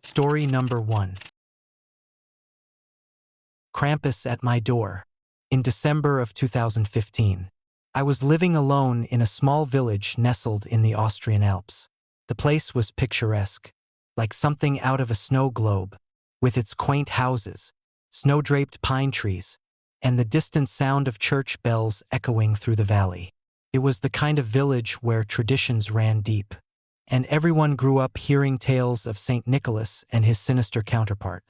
Story number 1. Krampus at my door. In December of 2015, I was living alone in a small village nestled in the Austrian Alps. The place was picturesque, like something out of a snow globe, with its quaint houses, snow-draped pine trees, and the distant sound of church bells echoing through the valley. It was the kind of village where traditions ran deep, and everyone grew up hearing tales of St. Nicholas and his sinister counterpart,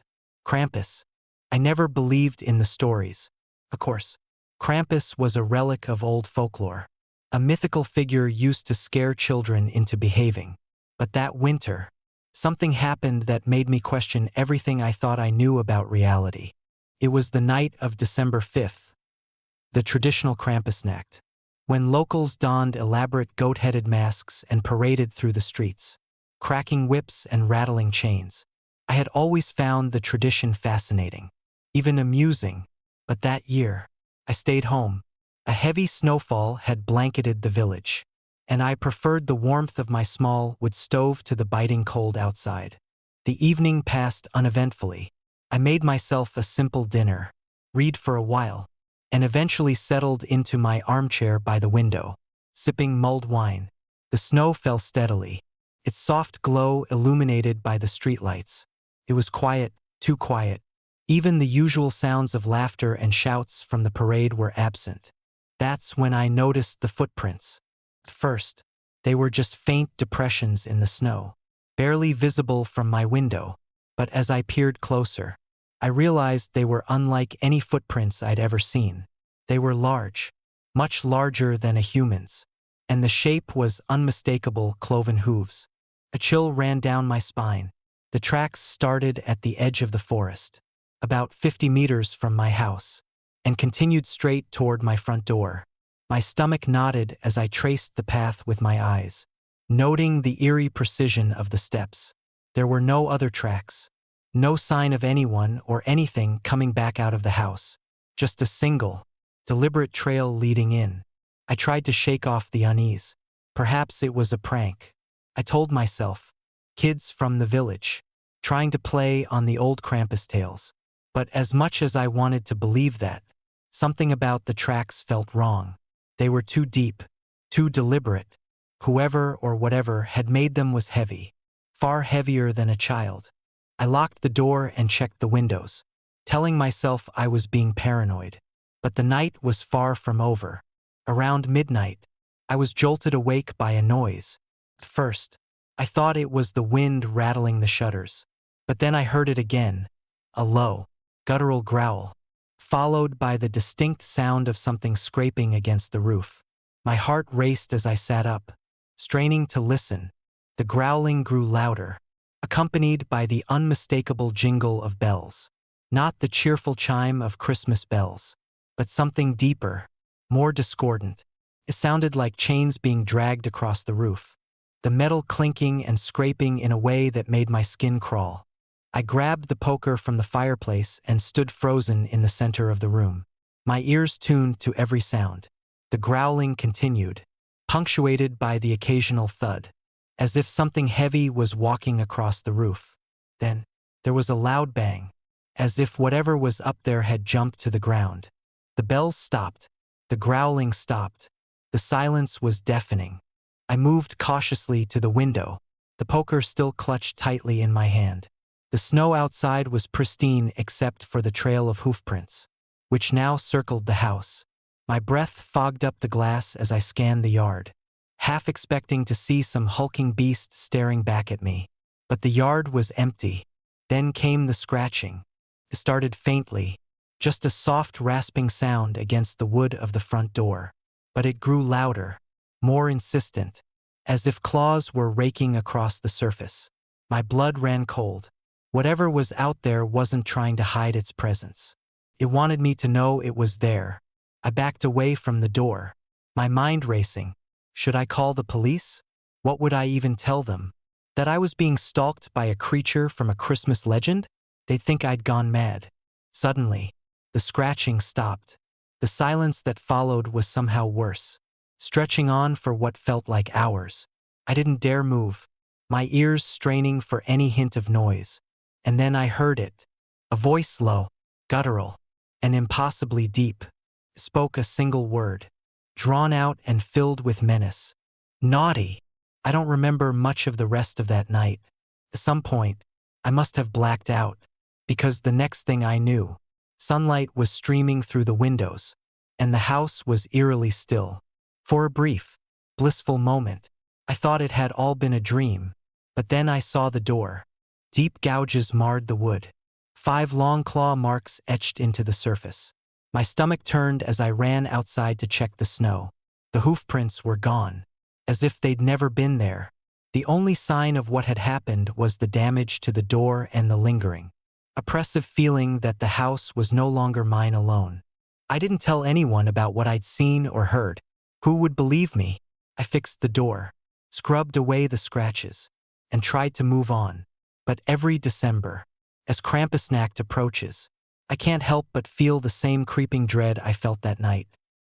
Krampus. I never believed in the stories. Of course, Krampus was a relic of old folklore, a mythical figure used to scare children into behaving. But that winter, something happened that made me question everything I thought I knew about reality. It was the night of December 5th, the traditional Krampusnacht, when locals donned elaborate goat-headed masks and paraded through the streets, cracking whips and rattling chains. I had always found the tradition fascinating, even amusing, but that year, I stayed home. A heavy snowfall had blanketed the village, and I preferred the warmth of my small wood stove to the biting cold outside. The evening passed uneventfully. I made myself a simple dinner, read for a while, and eventually settled into my armchair by the window, sipping mulled wine. The snow fell steadily, its soft glow illuminated by the streetlights. It was quiet, too quiet. Even the usual sounds of laughter and shouts from the parade were absent. That's when I noticed the footprints. At first, they were just faint depressions in the snow, barely visible from my window. But as I peered closer, I realized they were unlike any footprints I'd ever seen. They were large, much larger than a human's, and the shape was unmistakable cloven hooves. A chill ran down my spine. The tracks started at the edge of the forest, about 50 meters from my house, and continued straight toward my front door. My stomach knotted as I traced the path with my eyes, noting the eerie precision of the steps. There were no other tracks, no sign of anyone or anything coming back out of the house, just a single, deliberate trail leading in. I tried to shake off the unease. Perhaps it was a prank, I told myself. Kids from the village, trying to play on the old Krampus tales. But as much as I wanted to believe that, something about the tracks felt wrong. They were too deep, too deliberate. Whoever or whatever had made them was heavy, far heavier than a child. I locked the door and checked the windows, telling myself I was being paranoid. But the night was far from over. Around midnight, I was jolted awake by a noise. At first, I thought it was the wind rattling the shutters. But then I heard it again, a low, guttural growl, followed by the distinct sound of something scraping against the roof. My heart raced as I sat up, straining to listen. The growling grew louder, accompanied by the unmistakable jingle of bells. Not the cheerful chime of Christmas bells, but something deeper, more discordant. It sounded like chains being dragged across the roof, the metal clinking and scraping in a way that made my skin crawl. I grabbed the poker from the fireplace and stood frozen in the center of the room, my ears tuned to every sound. The growling continued, punctuated by the occasional thud, as if something heavy was walking across the roof. Then, there was a loud bang, as if whatever was up there had jumped to the ground. The bells stopped. The growling stopped. The silence was deafening. I moved cautiously to the window, the poker still clutched tightly in my hand. The snow outside was pristine except for the trail of hoofprints, which now circled the house. My breath fogged up the glass as I scanned the yard, half expecting to see some hulking beast staring back at me. But the yard was empty. Then came the scratching. It started faintly, just a soft rasping sound against the wood of the front door. But it grew louder, more insistent, as if claws were raking across the surface. My blood ran cold. Whatever was out there wasn't trying to hide its presence. It wanted me to know it was there. I backed away from the door, my mind racing. Should I call the police? What would I even tell them? That I was being stalked by a creature from a Christmas legend? They'd think I'd gone mad. Suddenly, the scratching stopped. The silence that followed was somehow worse, stretching on for what felt like hours. I didn't dare move, my ears straining for any hint of noise. And then I heard it. A voice low, guttural, and impossibly deep, spoke a single word, drawn out and filled with menace. Naughty. I don't remember much of the rest of that night. At some point, I must have blacked out, because the next thing I knew, sunlight was streaming through the windows, and the house was eerily still. For a brief, blissful moment, I thought it had all been a dream, but then I saw the door. Deep gouges marred the wood. 5 long claw marks etched into the surface. My stomach turned as I ran outside to check the snow. The hoof prints were gone, as if they'd never been there. The only sign of what had happened was the damage to the door and the lingering, oppressive feeling that the house was no longer mine alone. I didn't tell anyone about what I'd seen or heard. Who would believe me? I fixed the door, scrubbed away the scratches, and tried to move on. But every December, as Krampusnacht approaches, I can't help but feel the same creeping dread I felt that night.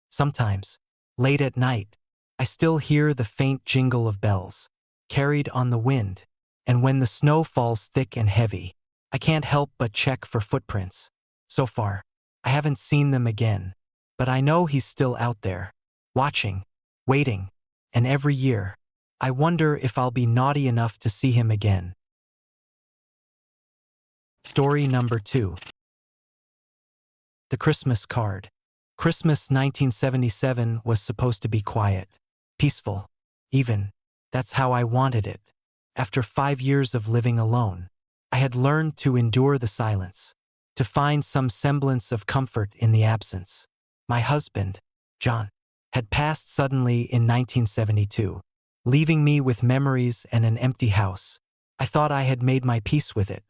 Sometimes, late at night, I still hear the faint jingle of bells, carried on the wind, and when the snow falls thick and heavy, I can't help but check for footprints. So far, I haven't seen them again, but I know he's still out there, watching, waiting, and every year, I wonder if I'll be naughty enough to see him again. Story number 2. The Christmas Card. Christmas 1977 was supposed to be quiet, peaceful, even. That's how I wanted it. After 5 years of living alone, I had learned to endure the silence, to find some semblance of comfort in the absence. My husband, John, had passed suddenly in 1972, leaving me with memories and an empty house. I thought I had made my peace with it,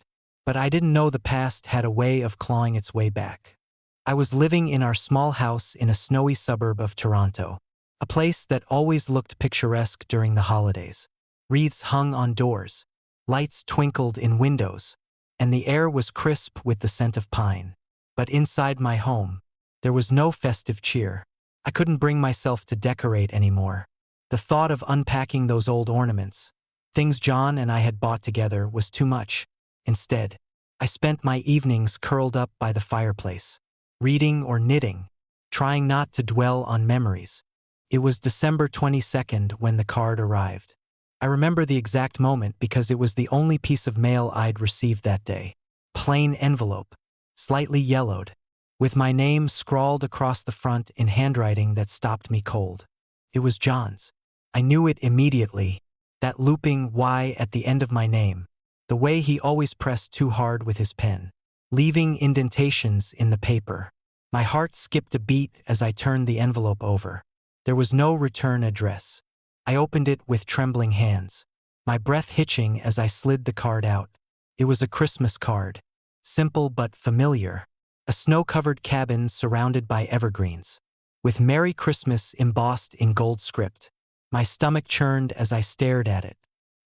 but I didn't know the past had a way of clawing its way back. I was living in our small house in a snowy suburb of Toronto, a place that always looked picturesque during the holidays. Wreaths hung on doors, lights twinkled in windows, and the air was crisp with the scent of pine. But inside my home, there was no festive cheer. I couldn't bring myself to decorate anymore. The thought of unpacking those old ornaments, things John and I had bought together, was too much. Instead, I spent my evenings curled up by the fireplace, reading or knitting, trying not to dwell on memories. It was December 22nd when the card arrived. I remember the exact moment because it was the only piece of mail I'd received that day. Plain envelope, slightly yellowed, with my name scrawled across the front in handwriting that stopped me cold. It was John's. I knew it immediately, that looping Y at the end of my name, the way he always pressed too hard with his pen, leaving indentations in the paper. My heart skipped a beat as I turned the envelope over. There was no return address. I opened it with trembling hands, my breath hitching as I slid the card out. It was a Christmas card, simple but familiar, a snow-covered cabin surrounded by evergreens, with Merry Christmas embossed in gold script. My stomach churned as I stared at it,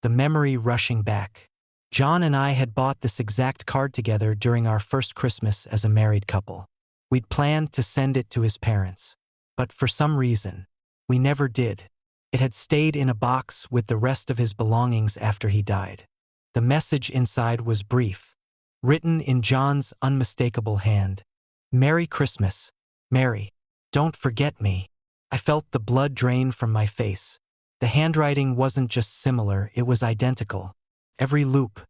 the memory rushing back. John and I had bought this exact card together during our first Christmas as a married couple. We'd planned to send it to his parents, but for some reason, we never did. It had stayed in a box with the rest of his belongings after he died. The message inside was brief, written in John's unmistakable hand. Merry Christmas, Mary. Don't forget me. I felt the blood drain from my face. The handwriting wasn't just similar, it was identical. Every loop,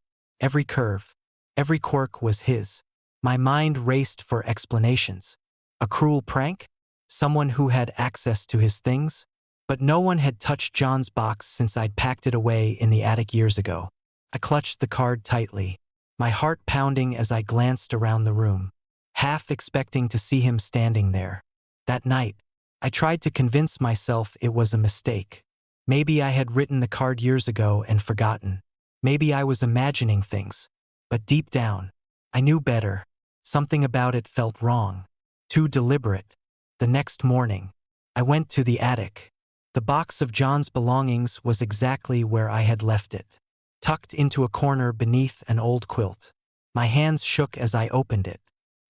every curve, every quirk was his. My mind raced for explanations. A cruel prank? Someone who had access to his things? But no one had touched John's box since I'd packed it away in the attic years ago. I clutched the card tightly, my heart pounding as I glanced around the room, half expecting to see him standing there. That night, I tried to convince myself it was a mistake. Maybe I had written the card years ago and forgotten. Maybe I was imagining things. But deep down, I knew better. Something about it felt wrong, too deliberate. The next morning, I went to the attic. The box of John's belongings was exactly where I had left it, tucked into a corner beneath an old quilt. My hands shook as I opened it,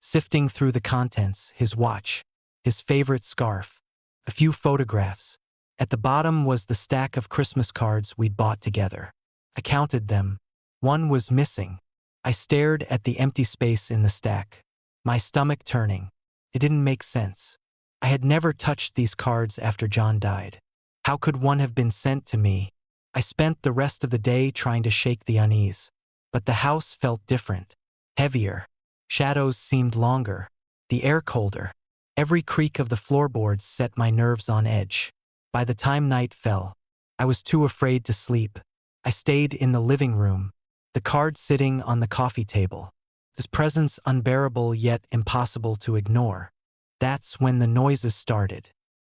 sifting through the contents: his watch, his favorite scarf, a few photographs. At the bottom was the stack of Christmas cards we'd bought together. I counted them. One was missing, I stared at the empty space in the stack, my stomach turning. It didn't make sense. I had never touched these cards after John died. How could one have been sent to me? I spent the rest of the day trying to shake the unease. But the house felt different, heavier. Shadows seemed longer, the air colder. Every creak of the floorboards set my nerves on edge. By the time night fell, I was too afraid to sleep. I stayed in the living room, the card sitting on the coffee table. This presence unbearable yet impossible to ignore. That's when the noises started.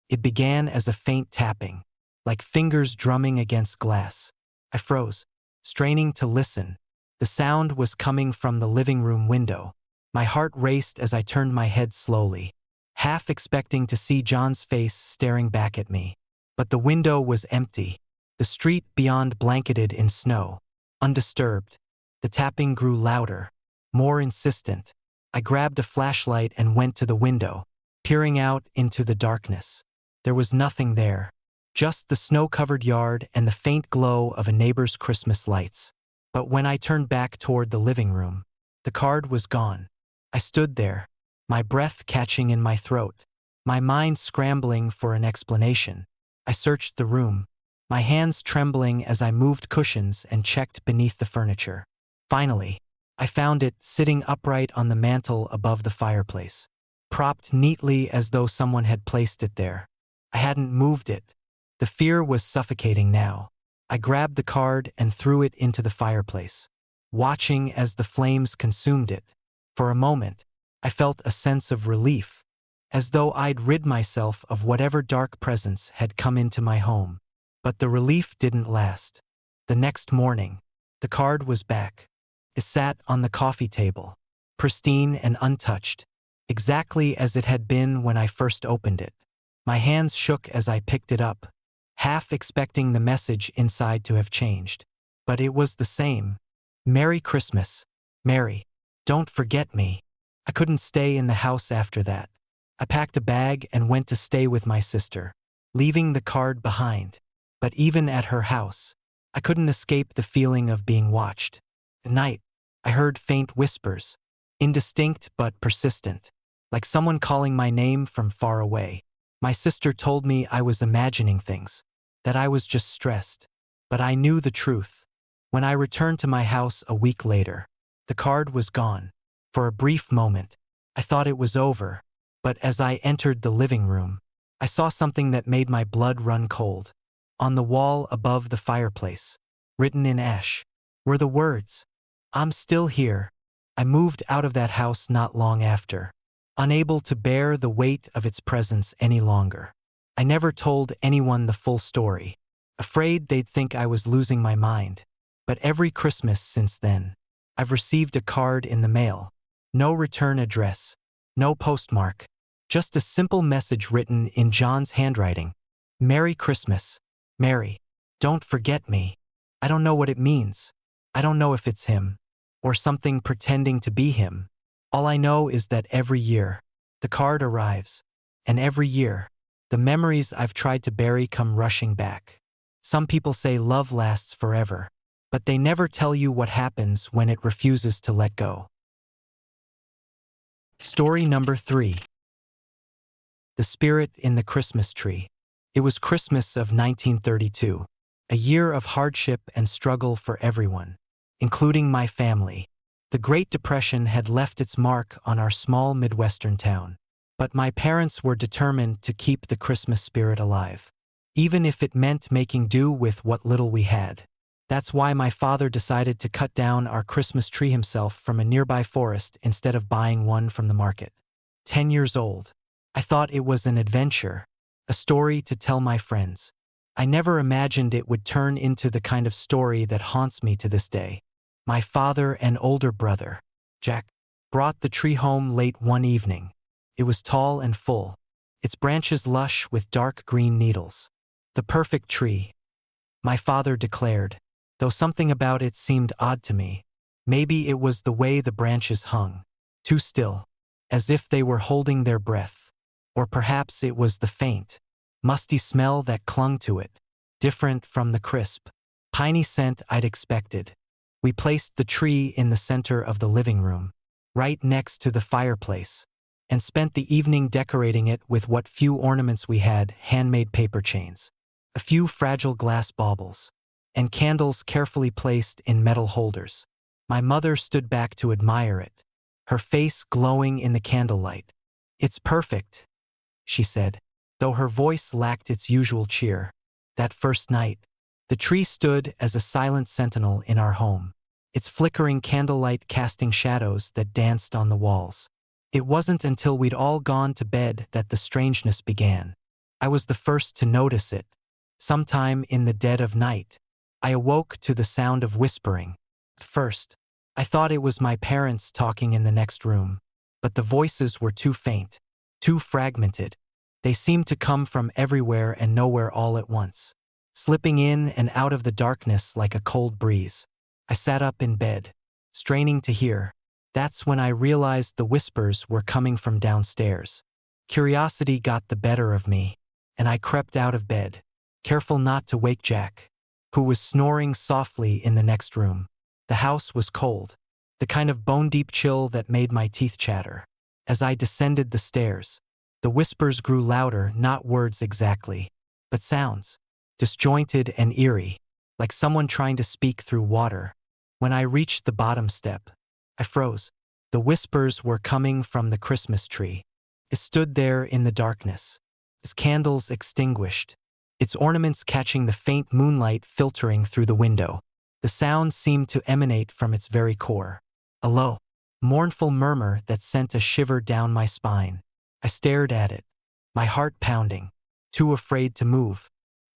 It began as a faint tapping, like fingers drumming against glass. I froze, straining to listen. The sound was coming from the living room window. My heart raced as I turned my head slowly, half expecting to see John's face staring back at me. But the window was empty, the street beyond blanketed in snow, undisturbed. The tapping grew louder, more insistent. I grabbed a flashlight and went to the window, peering out into the darkness. There was nothing there, just the snow-covered yard and the faint glow of a neighbor's Christmas lights. But when I turned back toward the living room, the card was gone. I stood there, my breath catching in my throat, my mind scrambling for an explanation. I searched the room, my hands trembling as I moved cushions and checked beneath the furniture. Finally, I found it sitting upright on the mantel above the fireplace, propped neatly as though someone had placed it there. I hadn't moved it. The fear was suffocating now. I grabbed the card and threw it into the fireplace, watching as the flames consumed it. For a moment, I felt a sense of relief, as though I'd rid myself of whatever dark presence had come into my home. But the relief didn't last. The next morning, the card was back. It sat on the coffee table, pristine and untouched, exactly as it had been when I first opened it. My hands shook as I picked it up, half expecting the message inside to have changed. But it was the same. Merry Christmas, Mary. Don't forget me. I couldn't stay in the house after that. I packed a bag and went to stay with my sister, leaving the card behind. But even at her house, I couldn't escape the feeling of being watched. At night, I heard faint whispers, indistinct but persistent, like someone calling my name from far away. My sister told me I was imagining things, that I was just stressed. But I knew the truth. When I returned to my house a week later, the card was gone. For a brief moment, I thought it was over. But as I entered the living room, I saw something that made my blood run cold. On the wall above the fireplace, written in ash, were the words, "I'm still here." I moved out of that house not long after, unable to bear the weight of its presence any longer. I never told anyone the full story, afraid they'd think I was losing my mind. But every Christmas since then, I've received a card in the mail. No return address, no postmark, just a simple message written in John's handwriting. Merry Christmas, Mary. Don't forget me. I don't know what it means. I don't know if it's him, or something pretending to be him. All I know is that every year, the card arrives, and every year, the memories I've tried to bury come rushing back. Some people say love lasts forever, but they never tell you what happens when it refuses to let go. Story number 3. The Spirit in the Christmas Tree. It was Christmas of 1932, a year of hardship and struggle for everyone, including my family. The Great Depression had left its mark on our small Midwestern town, but my parents were determined to keep the Christmas spirit alive, even if it meant making do with what little we had. That's why my father decided to cut down our Christmas tree himself from a nearby forest instead of buying one from the market. 10 years old, I thought it was an adventure, a story to tell my friends. I never imagined it would turn into the kind of story that haunts me to this day. My father and older brother, Jack, brought the tree home late one evening. It was tall and full, its branches lush with dark green needles. The perfect tree, my father declared, though something about it seemed odd to me. Maybe it was the way the branches hung, too still, as if they were holding their breath. Or perhaps it was the faint, musty smell that clung to it, different from the crisp, piney scent I'd expected. We placed the tree in the center of the living room, right next to the fireplace, and spent the evening decorating it with what few ornaments we had, handmade paper chains, a few fragile glass baubles, and candles carefully placed in metal holders. My mother stood back to admire it, her face glowing in the candlelight. "It's perfect," she said, though her voice lacked its usual cheer. That first night, the tree stood as a silent sentinel in our home, its flickering candlelight casting shadows that danced on the walls. It wasn't until we'd all gone to bed that the strangeness began. I was the first to notice it. Sometime in the dead of night, I awoke to the sound of whispering. At first, I thought it was my parents talking in the next room, but the voices were too faint, too fragmented. They seemed to come from everywhere and nowhere all at once, slipping in and out of the darkness like a cold breeze. I sat up in bed, straining to hear. That's when I realized the whispers were coming from downstairs. Curiosity got the better of me, and I crept out of bed, careful not to wake Jack, who was snoring softly in the next room. The house was cold, the kind of bone-deep chill that made my teeth chatter. As I descended the stairs, the whispers grew louder, not words exactly, but sounds, disjointed and eerie, like someone trying to speak through water. When I reached the bottom step, I froze. The whispers were coming from the Christmas tree. It stood there in the darkness, its candles extinguished, its ornaments catching the faint moonlight filtering through the window. The sound seemed to emanate from its very core, a low, mournful murmur that sent a shiver down my spine. I stared at it, my heart pounding, too afraid to move.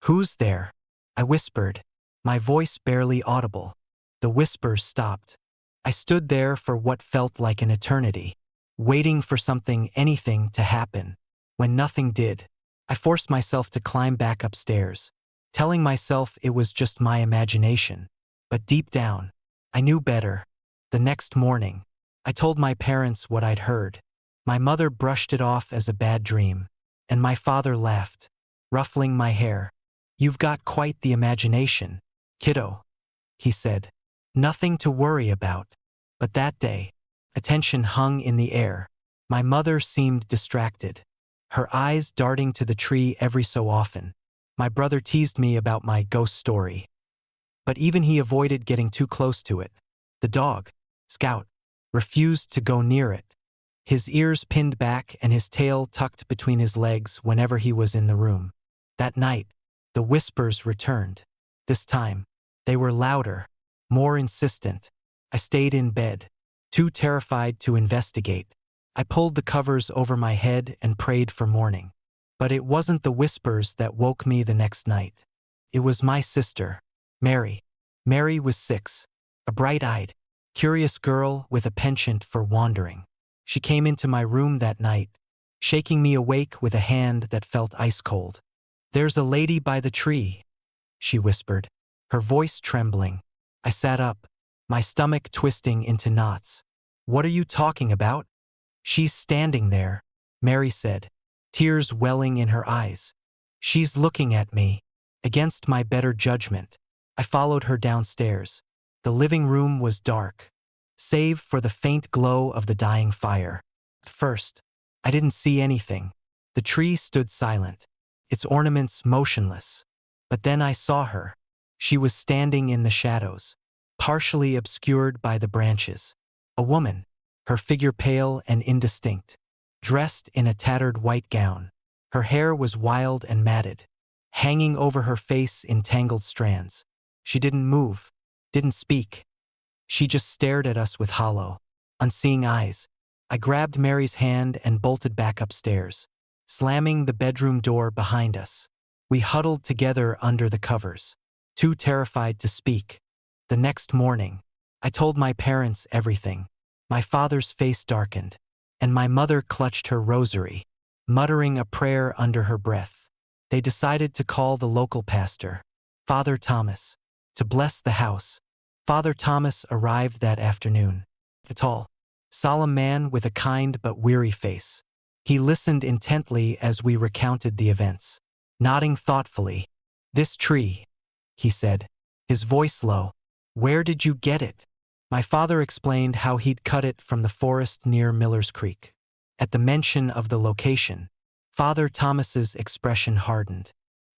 "Who's there?" I whispered, my voice barely audible. The whispers stopped. I stood there for what felt like an eternity, waiting for something, anything, to happen. When nothing did, I forced myself to climb back upstairs, telling myself it was just my imagination. But deep down, I knew better. The next morning, I told my parents what I'd heard. My mother brushed it off as a bad dream, and my father laughed, ruffling my hair. "You've got quite the imagination, kiddo," he said. "Nothing to worry about." But that day, attention hung in the air. My mother seemed distracted, her eyes darting to the tree every so often. My brother teased me about my ghost story, but even he avoided getting too close to it. The dog, Scout, refused to go near it, his ears pinned back and his tail tucked between his legs whenever he was in the room. That night, the whispers returned. This time, they were louder, more insistent. I stayed in bed, too terrified to investigate. I pulled the covers over my head and prayed for morning. But it wasn't the whispers that woke me the next night. It was my sister, Mary. Mary was 6, a bright-eyed, curious girl with a penchant for wandering. She came into my room that night, shaking me awake with a hand that felt ice-cold. "There's a lady by the tree," she whispered, her voice trembling. I sat up, my stomach twisting into knots. "What are you talking about?" "She's standing there," Mary said, tears welling in her eyes. "She's looking at me." Against my better judgment, I followed her downstairs. The living room was dark, save for the faint glow of the dying fire. At first, I didn't see anything. The tree stood silent, its ornaments motionless. But then I saw her. She was standing in the shadows, partially obscured by the branches. A woman, her figure pale and indistinct, dressed in a tattered white gown. Her hair was wild and matted, hanging over her face in tangled strands. She didn't move, didn't speak. She just stared at us with hollow, unseeing eyes. I grabbed Mary's hand and bolted back upstairs, slamming the bedroom door behind us. We huddled together under the covers, too terrified to speak. The next morning, I told my parents everything. My father's face darkened, and my mother clutched her rosary, muttering a prayer under her breath. They decided to call the local pastor, Father Thomas, to bless the house. Father Thomas arrived that afternoon, a tall, solemn man with a kind but weary face. He listened intently as we recounted the events, nodding thoughtfully. "This tree," he said, his voice low, Where did you get it? My father explained how he'd cut it from the forest near Miller's Creek. At the mention of the location, Father Thomas's expression hardened.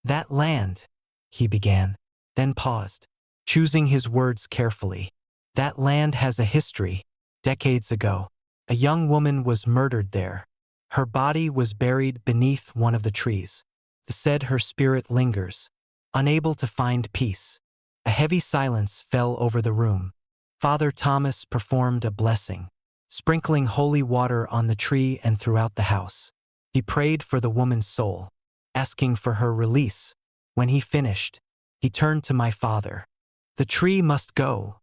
That land, he began, then paused, choosing his words carefully. That land has a history. Decades ago, a young woman was murdered there. Her body was buried beneath one of the trees. Said her spirit lingers, unable to find peace. A heavy silence fell over the room. Father Thomas performed a blessing, sprinkling holy water on the tree and throughout the house. He prayed for the woman's soul, asking for her release. When he finished, he turned to my father. The tree must go,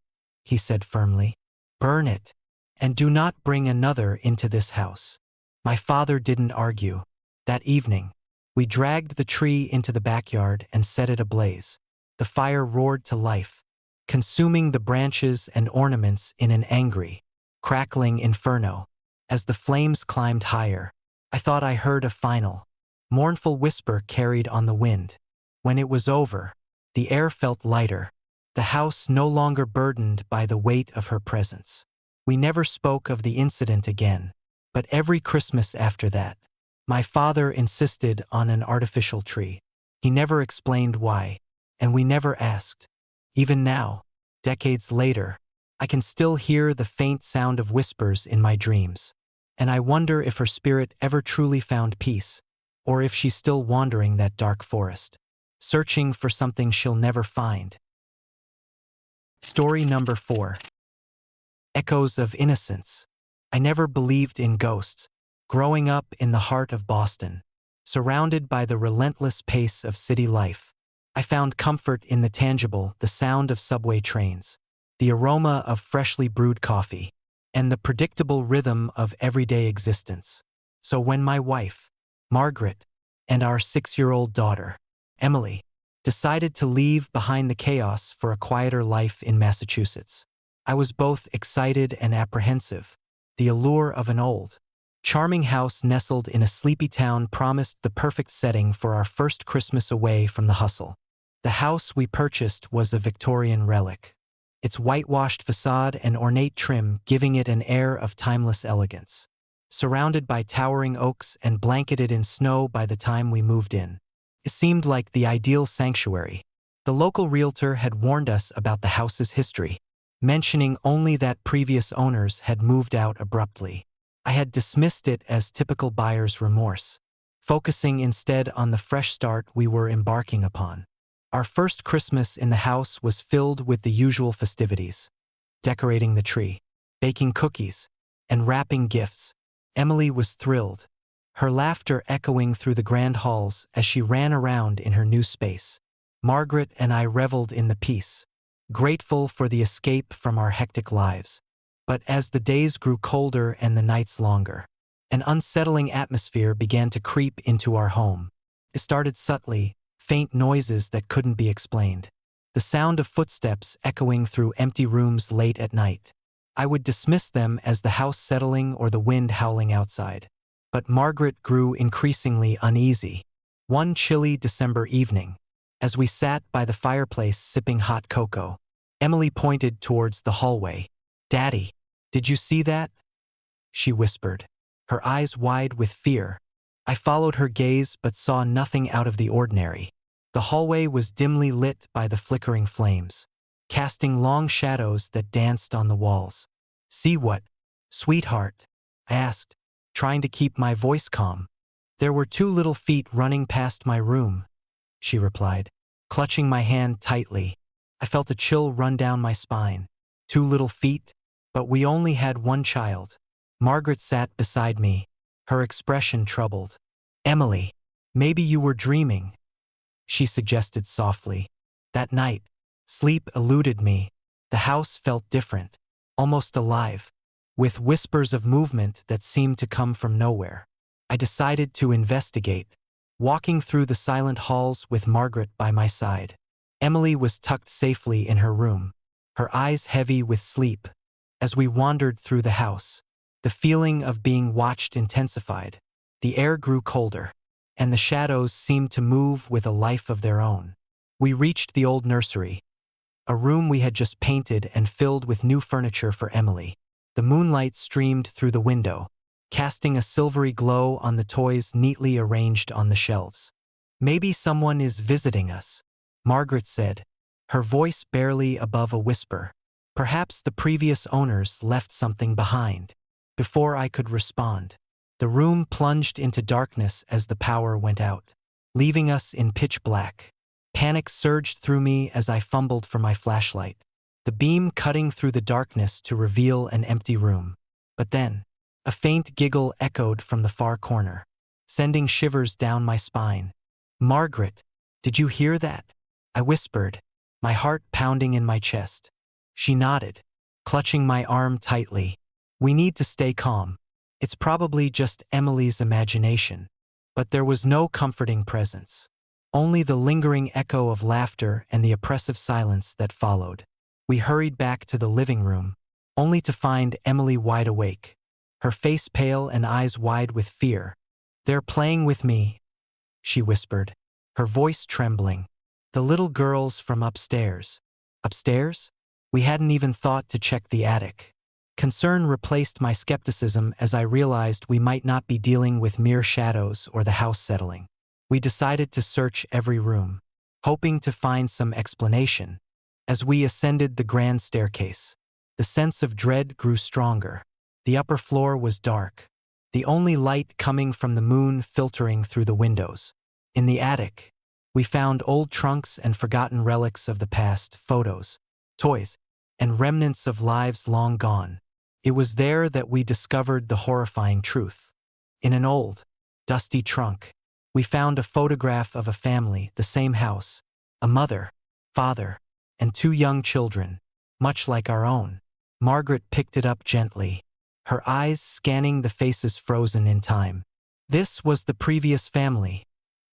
he said firmly. Burn it, and do not bring another into this house. My father didn't argue. That evening, we dragged the tree into the backyard and set it ablaze. The fire roared to life, consuming the branches and ornaments in an angry, crackling inferno. As the flames climbed higher, I thought I heard a final, mournful whisper carried on the wind. When it was over, the air felt lighter, the house no longer burdened by the weight of her presence. We never spoke of the incident again, but every Christmas after that, my father insisted on an artificial tree. He never explained why, and we never asked. Even now, decades later, I can still hear the faint sound of whispers in my dreams, and I wonder if her spirit ever truly found peace, or if she's still wandering that dark forest, searching for something she'll never find. Story number 4. Echoes of Innocence. I never believed in ghosts. Growing up in the heart of Boston, surrounded by the relentless pace of city life, I found comfort in the tangible, the sound of subway trains, the aroma of freshly brewed coffee, and the predictable rhythm of everyday existence. So when my wife, Margaret, and our 6-year-old daughter, Emily, decided to leave behind the chaos for a quieter life in Massachusetts, I was both excited and apprehensive. The allure of an old, charming house nestled in a sleepy town promised the perfect setting for our first Christmas away from the hustle. The house we purchased was a Victorian relic, its whitewashed facade and ornate trim giving it an air of timeless elegance. Surrounded by towering oaks and blanketed in snow by the time we moved in, it seemed like the ideal sanctuary. The local realtor had warned us about the house's history, mentioning only that previous owners had moved out abruptly. I had dismissed it as typical buyer's remorse, focusing instead on the fresh start we were embarking upon. Our first Christmas in the house was filled with the usual festivities, decorating the tree, baking cookies, and wrapping gifts. Emily was thrilled, her laughter echoing through the grand halls as she ran around in her new space. Margaret and I reveled in the peace, grateful for the escape from our hectic lives. But as the days grew colder and the nights longer, an unsettling atmosphere began to creep into our home. It started subtly, faint noises that couldn't be explained. The sound of footsteps echoing through empty rooms late at night. I would dismiss them as the house settling or the wind howling outside. But Margaret grew increasingly uneasy. One chilly December evening, as we sat by the fireplace sipping hot cocoa, Emily pointed towards the hallway. "Daddy, did you see that?" she whispered, her eyes wide with fear. I followed her gaze but saw nothing out of the ordinary. The hallway was dimly lit by the flickering flames, casting long shadows that danced on the walls. "See what, sweetheart?" I asked, trying to keep my voice calm. "There were 2 little feet running past my room," she replied, clutching my hand tightly. I felt a chill run down my spine. 2 little feet? But we only had 1 child. Margaret sat beside me, her expression troubled. "Emily, maybe you were dreaming," she suggested softly. That night, sleep eluded me. The house felt different, almost alive, with whispers of movement that seemed to come from nowhere. I decided to investigate, walking through the silent halls with Margaret by my side. Emily was tucked safely in her room, her eyes heavy with sleep. As we wandered through the house, the feeling of being watched intensified. The air grew colder, and the shadows seemed to move with a life of their own. We reached the old nursery, a room we had just painted and filled with new furniture for Emily. The moonlight streamed through the window, casting a silvery glow on the toys neatly arranged on the shelves. "Maybe someone is visiting us," Margaret said, her voice barely above a whisper. "Perhaps the previous owners left something behind." Before I could respond, the room plunged into darkness as the power went out, leaving us in pitch black. Panic surged through me as I fumbled for my flashlight, the beam cutting through the darkness to reveal an empty room. But then, a faint giggle echoed from the far corner, sending shivers down my spine. "Margaret, did you hear that?" I whispered, my heart pounding in my chest. She nodded, clutching my arm tightly. "We need to stay calm. It's probably just Emily's imagination." But there was no comforting presence, only the lingering echo of laughter and the oppressive silence that followed. We hurried back to the living room, only to find Emily wide awake, her face pale and eyes wide with fear. "They're playing with me," she whispered, her voice trembling. "The little girls from upstairs." Upstairs? We hadn't even thought to check the attic. Concern replaced my skepticism as I realized we might not be dealing with mere shadows or the house settling. We decided to search every room, hoping to find some explanation. As we ascended the grand staircase, the sense of dread grew stronger. The upper floor was dark, the only light coming from the moon filtering through the windows. In the attic, we found old trunks and forgotten relics of the past, photos, toys, and remnants of lives long gone. It was there that we discovered the horrifying truth. In an old, dusty trunk, we found a photograph of a family, the same house, a mother, father, and 2 young children, much like our own. Margaret picked it up gently, her eyes scanning the faces frozen in time. "This was the previous family,"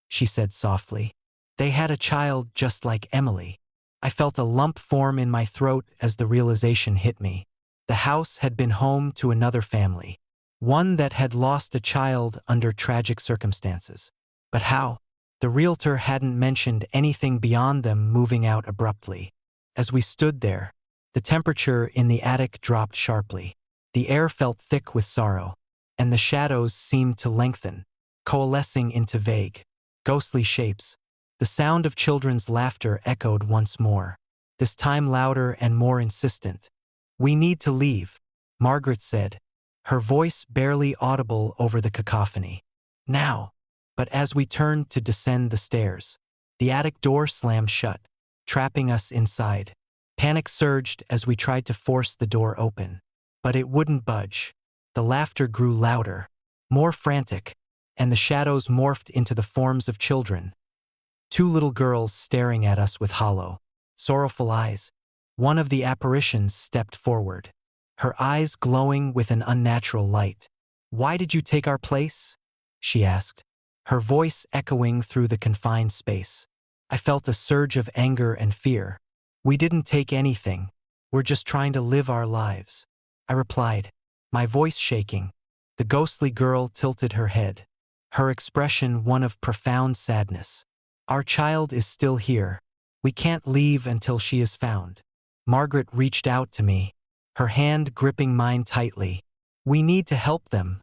she said softly. "They had a child just like Emily." I felt a lump form in my throat as the realization hit me. The house had been home to another family, one that had lost a child under tragic circumstances. But how? The realtor hadn't mentioned anything beyond them moving out abruptly. As we stood there, the temperature in the attic dropped sharply. The air felt thick with sorrow, and the shadows seemed to lengthen, coalescing into vague, ghostly shapes. The sound of children's laughter echoed once more, this time louder and more insistent. "We need to leave," Margaret said, her voice barely audible over the cacophony. "Now." But as we turned to descend the stairs, the attic door slammed shut, trapping us inside. Panic surged as we tried to force the door open. But it wouldn't budge. The laughter grew louder, more frantic, and the shadows morphed into the forms of children. 2 little girls staring at us with hollow, sorrowful eyes. One of the apparitions stepped forward, her eyes glowing with an unnatural light. "Why did you take our place?" she asked, her voice echoing through the confined space. I felt a surge of anger and fear. "We didn't take anything. We're just trying to live our lives," I replied, my voice shaking. The ghostly girl tilted her head, her expression one of profound sadness. "Our child is still here. We can't leave until she is found." Margaret reached out to me, her hand gripping mine tightly. "We need to help them,"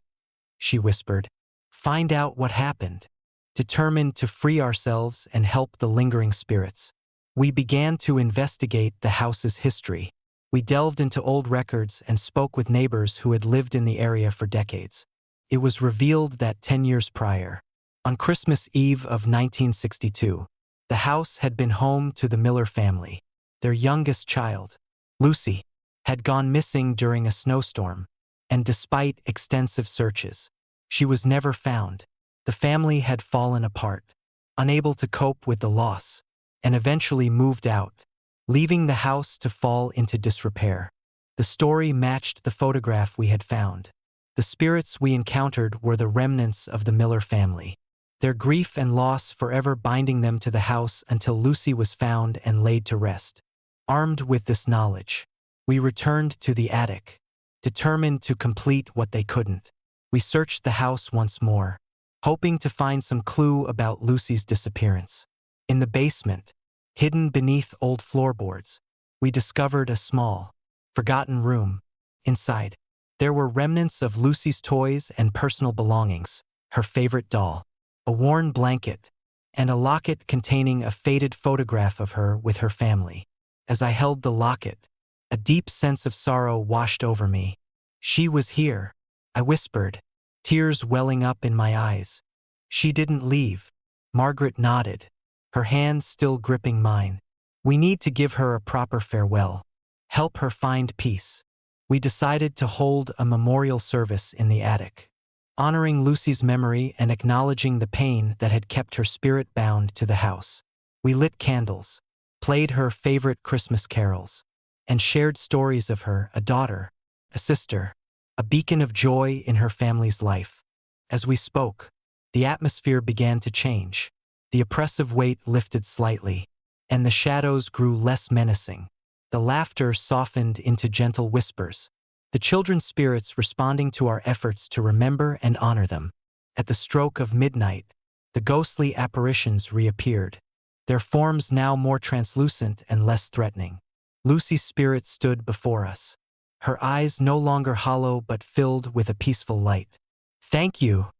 she whispered. "Find out what happened." Determined to free ourselves and help the lingering spirits, we began to investigate the house's history. We delved into old records and spoke with neighbors who had lived in the area for decades. It was revealed that 10 years prior, on Christmas Eve of 1962, the house had been home to the Miller family. Their youngest child, Lucy, had gone missing during a snowstorm, and despite extensive searches, she was never found. The family had fallen apart, unable to cope with the loss, and eventually moved out, leaving the house to fall into disrepair. The story matched the photograph we had found. The spirits we encountered were the remnants of the Miller family, their grief and loss forever binding them to the house until Lucy was found and laid to rest. Armed with this knowledge, we returned to the attic, determined to complete what they couldn't. We searched the house once more, hoping to find some clue about Lucy's disappearance. In the basement, hidden beneath old floorboards, we discovered a small, forgotten room. Inside, there were remnants of Lucy's toys and personal belongings, her favorite doll, a worn blanket, and a locket containing a faded photograph of her with her family. As I held the locket, a deep sense of sorrow washed over me. She was here, I whispered, tears welling up in my eyes. She didn't leave. Margaret nodded, her hand still gripping mine. We need to give her a proper farewell. Help her find peace. We decided to hold a memorial service in the attic, honoring Lucy's memory and acknowledging the pain that had kept her spirit bound to the house. We lit candles, played her favorite Christmas carols, and shared stories of her, a daughter, a sister, a beacon of joy in her family's life. As we spoke, the atmosphere began to change. The oppressive weight lifted slightly, and the shadows grew less menacing. The laughter softened into gentle whispers, the children's spirits responding to our efforts to remember and honor them. At the stroke of midnight, the ghostly apparitions reappeared, their forms now more translucent and less threatening. Lucy's spirit stood before us, her eyes no longer hollow but filled with a peaceful light. "Thank you,"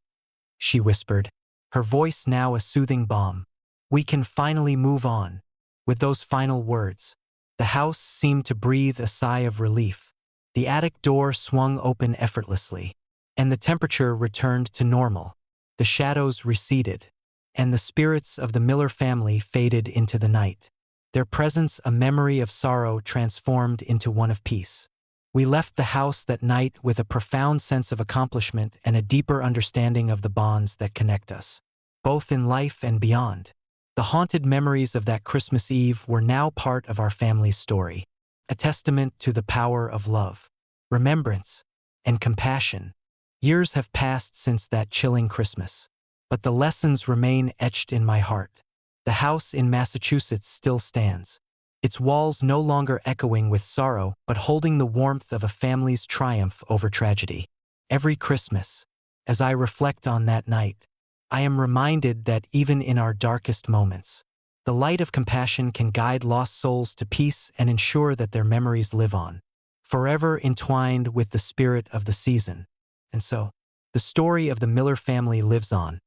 she whispered, her voice now a soothing balm. "We can finally move on." With those final words, the house seemed to breathe a sigh of relief. The attic door swung open effortlessly, and the temperature returned to normal. The shadows receded, and the spirits of the Miller family faded into the night, their presence a memory of sorrow transformed into one of peace. We left the house that night with a profound sense of accomplishment and a deeper understanding of the bonds that connect us, both in life and beyond. The haunted memories of that Christmas Eve were now part of our family's story, a testament to the power of love, remembrance, and compassion. Years have passed since that chilling Christmas, but the lessons remain etched in my heart. The house in Massachusetts still stands, its walls no longer echoing with sorrow but holding the warmth of a family's triumph over tragedy. Every Christmas, as I reflect on that night, I am reminded that even in our darkest moments, the light of compassion can guide lost souls to peace and ensure that their memories live on, forever entwined with the spirit of the season. And so, the story of the Miller family lives on,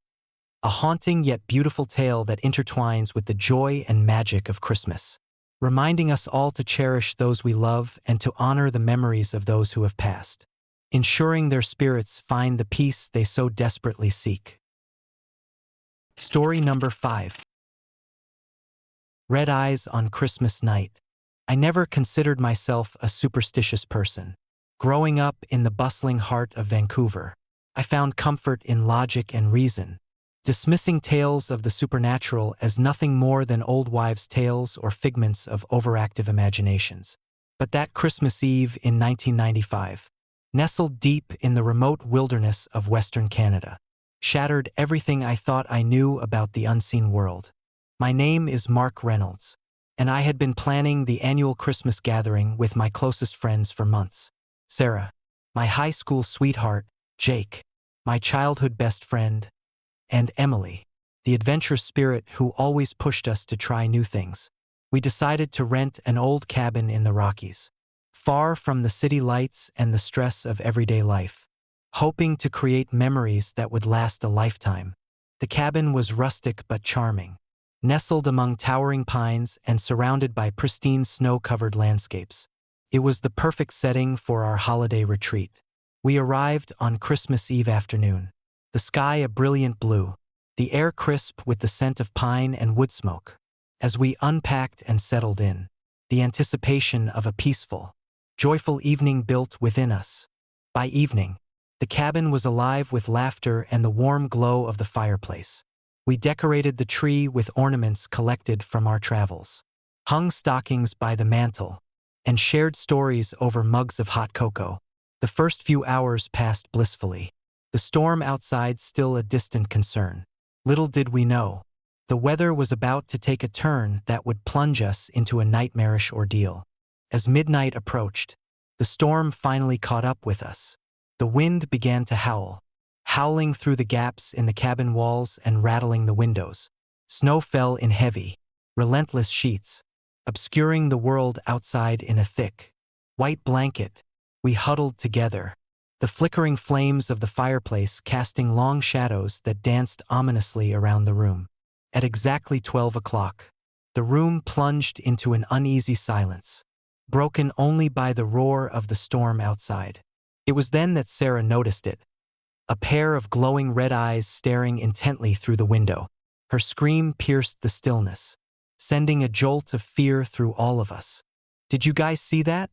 a haunting yet beautiful tale that intertwines with the joy and magic of Christmas, reminding us all to cherish those we love and to honor the memories of those who have passed, ensuring their spirits find the peace they so desperately seek. Story number 5. Red Eyes on Christmas Night. I never considered myself a superstitious person. Growing up in the bustling heart of Vancouver, I found comfort in logic and reason, dismissing tales of the supernatural as nothing more than old wives' tales or figments of overactive imaginations. But that Christmas Eve in 1995, nestled deep in the remote wilderness of Western Canada, shattered everything I thought I knew about the unseen world. My name is Mark Reynolds, and I had been planning the annual Christmas gathering with my closest friends for months. Sarah, my high school sweetheart, Jake, my childhood best friend, and Emily, the adventurous spirit who always pushed us to try new things. We decided to rent an old cabin in the Rockies, far from the city lights and the stress of everyday life, hoping to create memories that would last a lifetime. The cabin was rustic but charming, nestled among towering pines and surrounded by pristine snow-covered landscapes. It was the perfect setting for our holiday retreat. We arrived on Christmas Eve afternoon, the sky a brilliant blue, the air crisp with the scent of pine and wood smoke. As we unpacked and settled in, the anticipation of a peaceful, joyful evening built within us. By evening, the cabin was alive with laughter and the warm glow of the fireplace. We decorated the tree with ornaments collected from our travels, hung stockings by the mantel, and shared stories over mugs of hot cocoa. The first few hours passed blissfully, the storm outside still a distant concern. Little did we know, the weather was about to take a turn that would plunge us into a nightmarish ordeal. As midnight approached, the storm finally caught up with us. The wind began to howl, howling through the gaps in the cabin walls and rattling the windows. Snow fell in heavy, relentless sheets, obscuring the world outside in a thick, white blanket. We huddled together, the flickering flames of the fireplace casting long shadows that danced ominously around the room. At exactly 12 o'clock, the room plunged into an uneasy silence, broken only by the roar of the storm outside. It was then that Sarah noticed it, a pair of glowing red eyes staring intently through the window. Her scream pierced the stillness, sending a jolt of fear through all of us. "Did you guys see that?"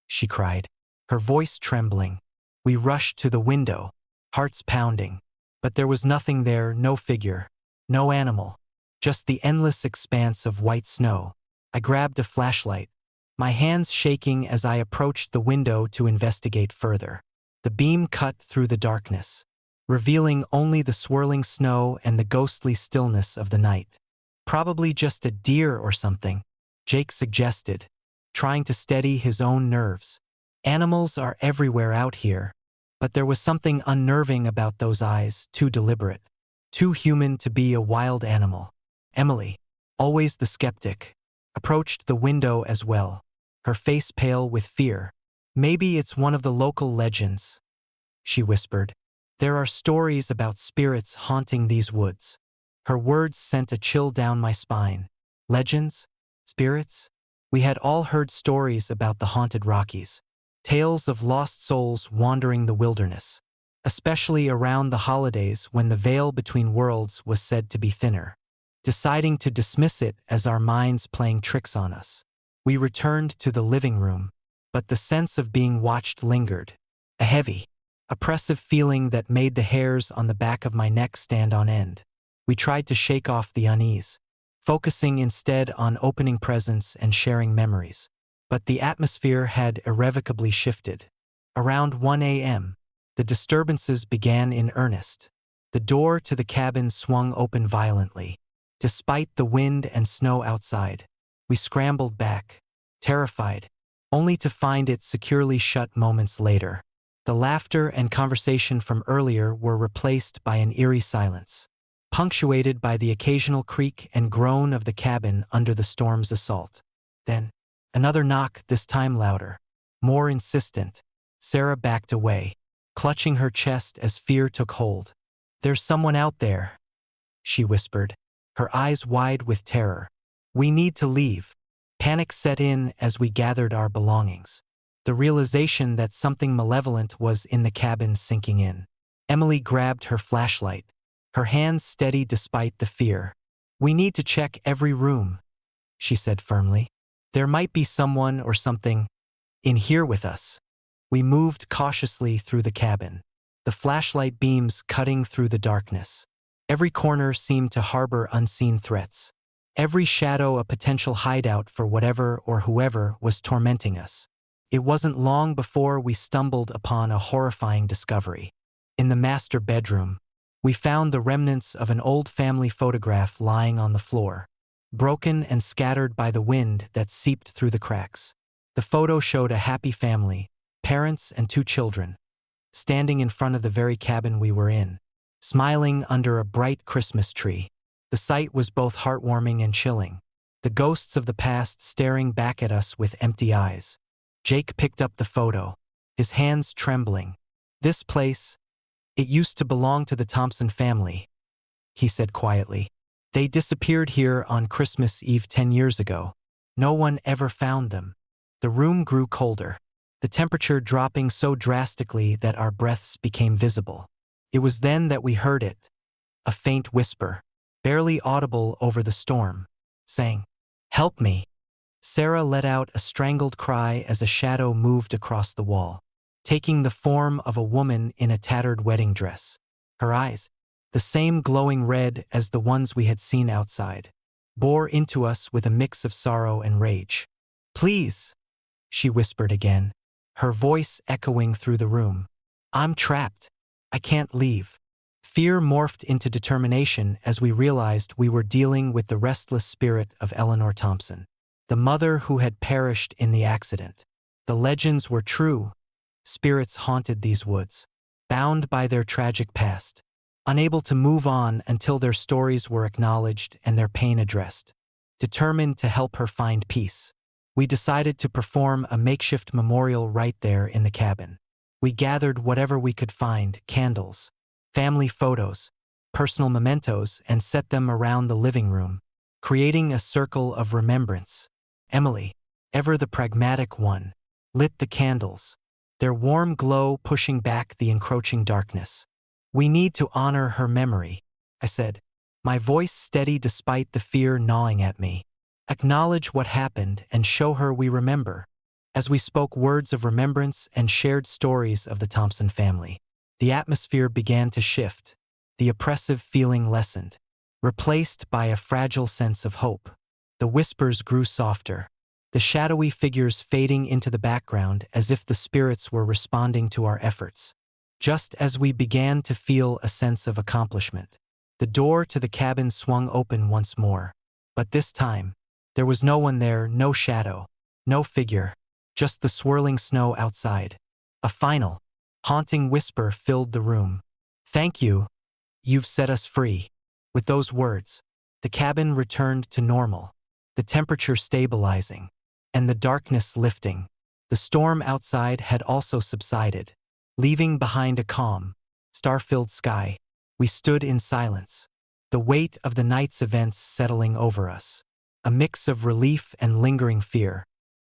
she cried, her voice trembling. We rushed to the window, hearts pounding. But there was nothing there, no figure, no animal, just the endless expanse of white snow. I grabbed a flashlight, my hands shaking as I approached the window to investigate further. The beam cut through the darkness, revealing only the swirling snow and the ghostly stillness of the night. "Probably just a deer or something," Jake suggested, trying to steady his own nerves. "Animals are everywhere out here." But there was something unnerving about those eyes, too deliberate, too human to be a wild animal. Emily, always the skeptic, approached the window as well, her face pale with fear. "Maybe it's one of the local legends," she whispered. "There are stories about spirits haunting these woods." Her words sent a chill down my spine. Legends? Spirits? We had all heard stories about the haunted Rockies, tales of lost souls wandering the wilderness, especially around the holidays when the veil between worlds was said to be thinner. Deciding to dismiss it as our minds playing tricks on us, we returned to the living room, but the sense of being watched lingered, a heavy, oppressive feeling that made the hairs on the back of my neck stand on end. We tried to shake off the unease, focusing instead on opening presents and sharing memories. But the atmosphere had irrevocably shifted. Around 1 a.m., the disturbances began in earnest. The door to the cabin swung open violently. Despite the wind and snow outside, we scrambled back, terrified, only to find it securely shut moments later. The laughter and conversation from earlier were replaced by an eerie silence, punctuated by the occasional creak and groan of the cabin under the storm's assault. Then, another knock, this time louder, more insistent. Sarah backed away, clutching her chest as fear took hold. "There's someone out there," she whispered, her eyes wide with terror. "We need to leave." Panic set in as we gathered our belongings, the realization that something malevolent was in the cabin sinking in. Emily grabbed her flashlight, her hands steady despite the fear. "We need to check every room," she said firmly. "There might be someone or something in here with us." We moved cautiously through the cabin, the flashlight beams cutting through the darkness. Every corner seemed to harbor unseen threats, every shadow a potential hideout for whatever or whoever was tormenting us. It wasn't long before we stumbled upon a horrifying discovery. In the master bedroom, we found the remnants of an old family photograph lying on the floor, broken and scattered by the wind that seeped through the cracks. The photo showed a happy family, parents and 2 children, standing in front of the very cabin we were in, smiling under a bright Christmas tree. The sight was both heartwarming and chilling, the ghosts of the past staring back at us with empty eyes. Jake picked up the photo, his hands trembling. "This place, it used to belong to the Thompson family," he said quietly. "They disappeared here on Christmas Eve 10 years ago. No one ever found them." The room grew colder, the temperature dropping so drastically that our breaths became visible. It was then that we heard it, a faint whisper, barely audible over the storm, saying, "Help me." Sarah let out a strangled cry as a shadow moved across the wall, taking the form of a woman in a tattered wedding dress. Her eyes, the same glowing red as the ones we had seen outside, bore into us with a mix of sorrow and rage. "Please," she whispered again, her voice echoing through the room. "I'm trapped. I can't leave." Fear morphed into determination as we realized we were dealing with the restless spirit of Eleanor Thompson, the mother who had perished in the accident. The legends were true. Spirits haunted these woods, bound by their tragic past, unable to move on until their stories were acknowledged and their pain addressed. determined to help her find peace. We decided to perform a makeshift memorial right there in the cabin. We gathered whatever we could find, candles, family photos, personal mementos, and set them around the living room, creating a circle of remembrance. Emily, ever the pragmatic one, lit the candles, their warm glow pushing back the encroaching darkness. "We need to honor her memory," I said, my voice steady despite the fear gnawing at me. "Acknowledge what happened and show her we remember." As we spoke words of remembrance and shared stories of the Thompson family, the atmosphere began to shift. The oppressive feeling lessened, replaced by a fragile sense of hope. The whispers grew softer, the shadowy figures fading into the background as if the spirits were responding to our efforts. Just as we began to feel a sense of accomplishment, the door to the cabin swung open once more. But this time, there was no one there, no shadow, no figure, just the swirling snow outside. A final, haunting whisper filled the room. "Thank you. You've set us free." With those words, the cabin returned to normal, the temperature stabilizing, and the darkness lifting. The storm outside had also subsided, leaving behind a calm, star-filled sky. We stood in silence, the weight of the night's events settling over us, a mix of relief and lingering fear.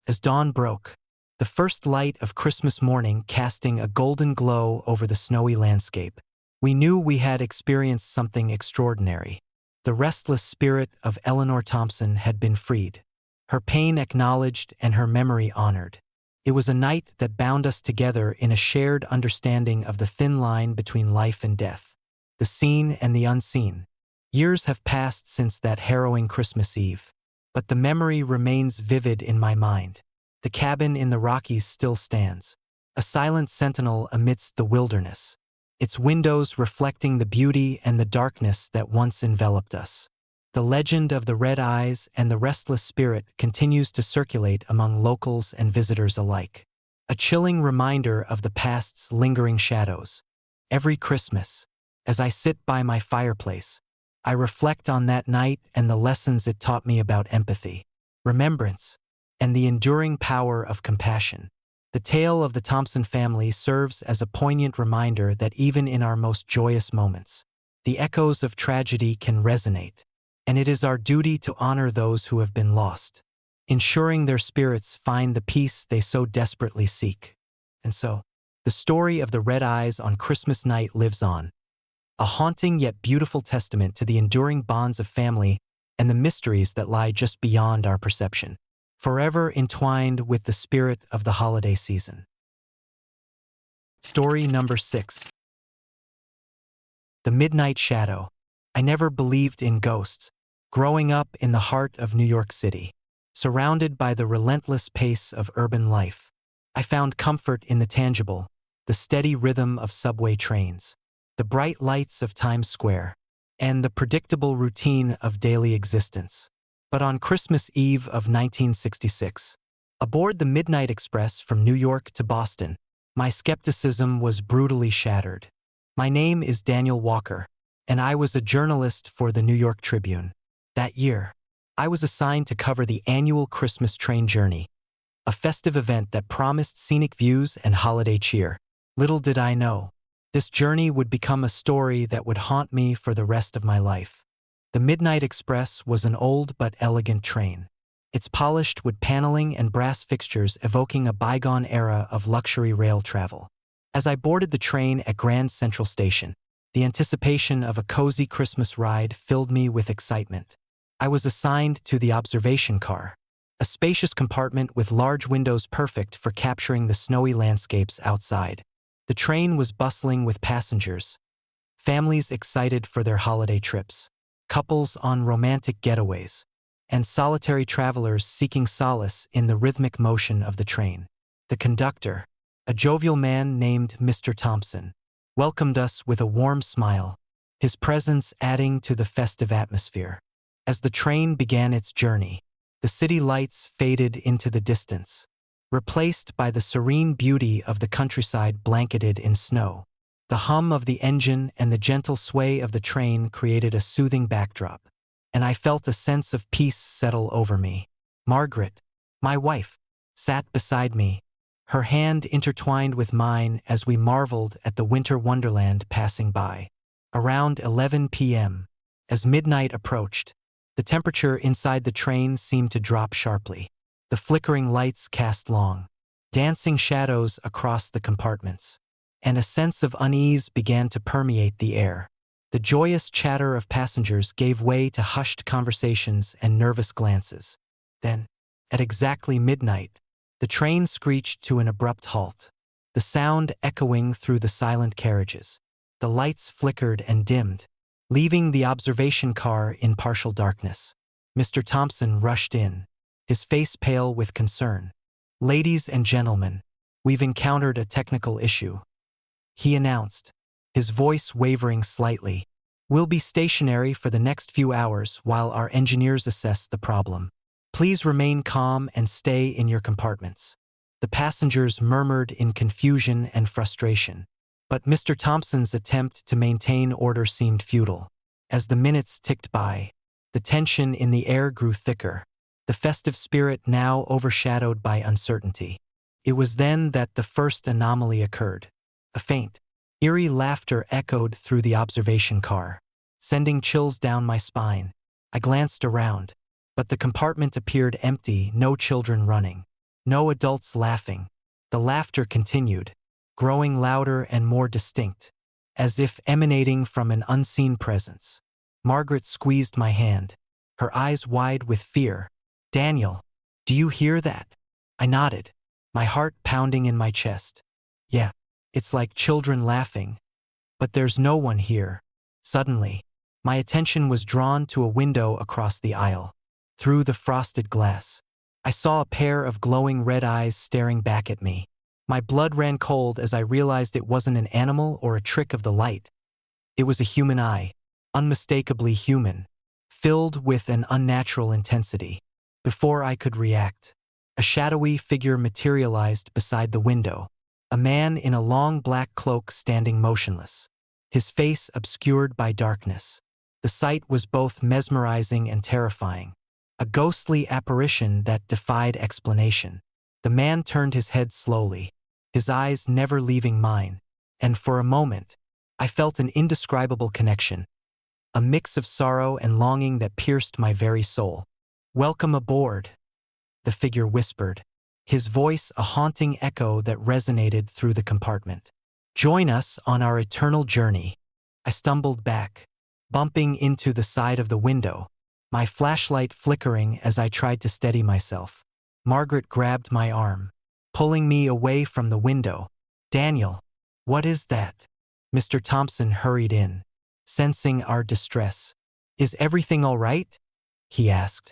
As dawn broke, the first light of Christmas morning casting a golden glow over the snowy landscape, we knew we had experienced something extraordinary. The restless spirit of Eleanor Thompson had been freed, her pain acknowledged and her memory honored. It was a night that bound us together in a shared understanding of the thin line between life and death, the seen and the unseen. Years have passed since that harrowing Christmas Eve, but the memory remains vivid in my mind. The cabin in the Rockies still stands, a silent sentinel amidst the wilderness, its windows reflecting the beauty and the darkness that once enveloped us. The legend of the red eyes and the restless spirit continues to circulate among locals and visitors alike, a chilling reminder of the past's lingering shadows. Every Christmas, as I sit by my fireplace, I reflect on that night and the lessons it taught me about empathy, remembrance, and the enduring power of compassion. The tale of the Thompson family serves as a poignant reminder that even in our most joyous moments, the echoes of tragedy can resonate, and it is our duty to honor those who have been lost, ensuring their spirits find the peace they so desperately seek. And so, the story of the red eyes on Christmas night lives on, a haunting yet beautiful testament to the enduring bonds of family and the mysteries that lie just beyond our perception, forever entwined with the spirit of the holiday season. Story number 6. The Midnight Shadow. I never believed in ghosts. Growing up in the heart of New York City, surrounded by the relentless pace of urban life, I found comfort in the tangible, the steady rhythm of subway trains, the bright lights of Times Square, and the predictable routine of daily existence. But on Christmas Eve of 1966, aboard the Midnight Express from New York to Boston, my skepticism was brutally shattered. My name is Daniel Walker, and I was a journalist for the New York Tribune. That year, I was assigned to cover the annual Christmas train journey, a festive event that promised scenic views and holiday cheer. Little did I know, this journey would become a story that would haunt me for the rest of my life. The Midnight Express was an old but elegant train, its polished wood paneling and brass fixtures evoking a bygone era of luxury rail travel. As I boarded the train at Grand Central Station, the anticipation of a cozy Christmas ride filled me with excitement. I was assigned to the observation car, a spacious compartment with large windows perfect for capturing the snowy landscapes outside. The train was bustling with passengers, families excited for their holiday trips, couples on romantic getaways, and solitary travelers seeking solace in the rhythmic motion of the train. The conductor, a jovial man named Mr. Thompson, welcomed us with a warm smile, his presence adding to the festive atmosphere. As the train began its journey, the city lights faded into the distance, replaced by the serene beauty of the countryside blanketed in snow. The hum of the engine and the gentle sway of the train created a soothing backdrop, and I felt a sense of peace settle over me. Margaret, my wife, sat beside me, her hand intertwined with mine as we marveled at the winter wonderland passing by. Around 11 p.m., as midnight approached, the temperature inside the train seemed to drop sharply. The flickering lights cast long, dancing shadows across the compartments, and a sense of unease began to permeate the air. The joyous chatter of passengers gave way to hushed conversations and nervous glances. Then, at exactly midnight, the train screeched to an abrupt halt, the sound echoing through the silent carriages. The lights flickered and dimmed, leaving the observation car in partial darkness. Mr. Thompson rushed in, his face pale with concern. "Ladies and gentlemen, we've encountered a technical issue," he announced, his voice wavering slightly. "We'll be stationary for the next few hours while our engineers assess the problem. Please remain calm and stay in your compartments." The passengers murmured in confusion and frustration, but Mr. Thompson's attempt to maintain order seemed futile. As the minutes ticked by, the tension in the air grew thicker, the festive spirit now overshadowed by uncertainty. It was then that the first anomaly occurred. A faint, eerie laughter echoed through the observation car, sending chills down my spine. I glanced around, but the compartment appeared empty, no children running, no adults laughing. The laughter continued, growing louder and more distinct, as if emanating from an unseen presence. Margaret squeezed my hand, her eyes wide with fear. "Daniel, do you hear that?" I nodded, my heart pounding in my chest. "Yeah, it's like children laughing, but there's no one here." Suddenly, my attention was drawn to a window across the aisle. Through the frosted glass, I saw a pair of glowing red eyes staring back at me. My blood ran cold as I realized it wasn't an animal or a trick of the light. It was a human eye, unmistakably human, filled with an unnatural intensity. Before I could react, a shadowy figure materialized beside the window, a man in a long black cloak standing motionless, his face obscured by darkness. The sight was both mesmerizing and terrifying, a ghostly apparition that defied explanation. The man turned his head slowly, his eyes never leaving mine, and for a moment, I felt an indescribable connection, a mix of sorrow and longing that pierced my very soul. "Welcome aboard," the figure whispered, his voice a haunting echo that resonated through the compartment. "Join us on our eternal journey." I stumbled back, bumping into the side of the window, my flashlight flickering as I tried to steady myself. Margaret grabbed my arm, pulling me away from the window. "Daniel, what is that?" Mr. Thompson hurried in, sensing our distress. "Is everything all right?" he asked,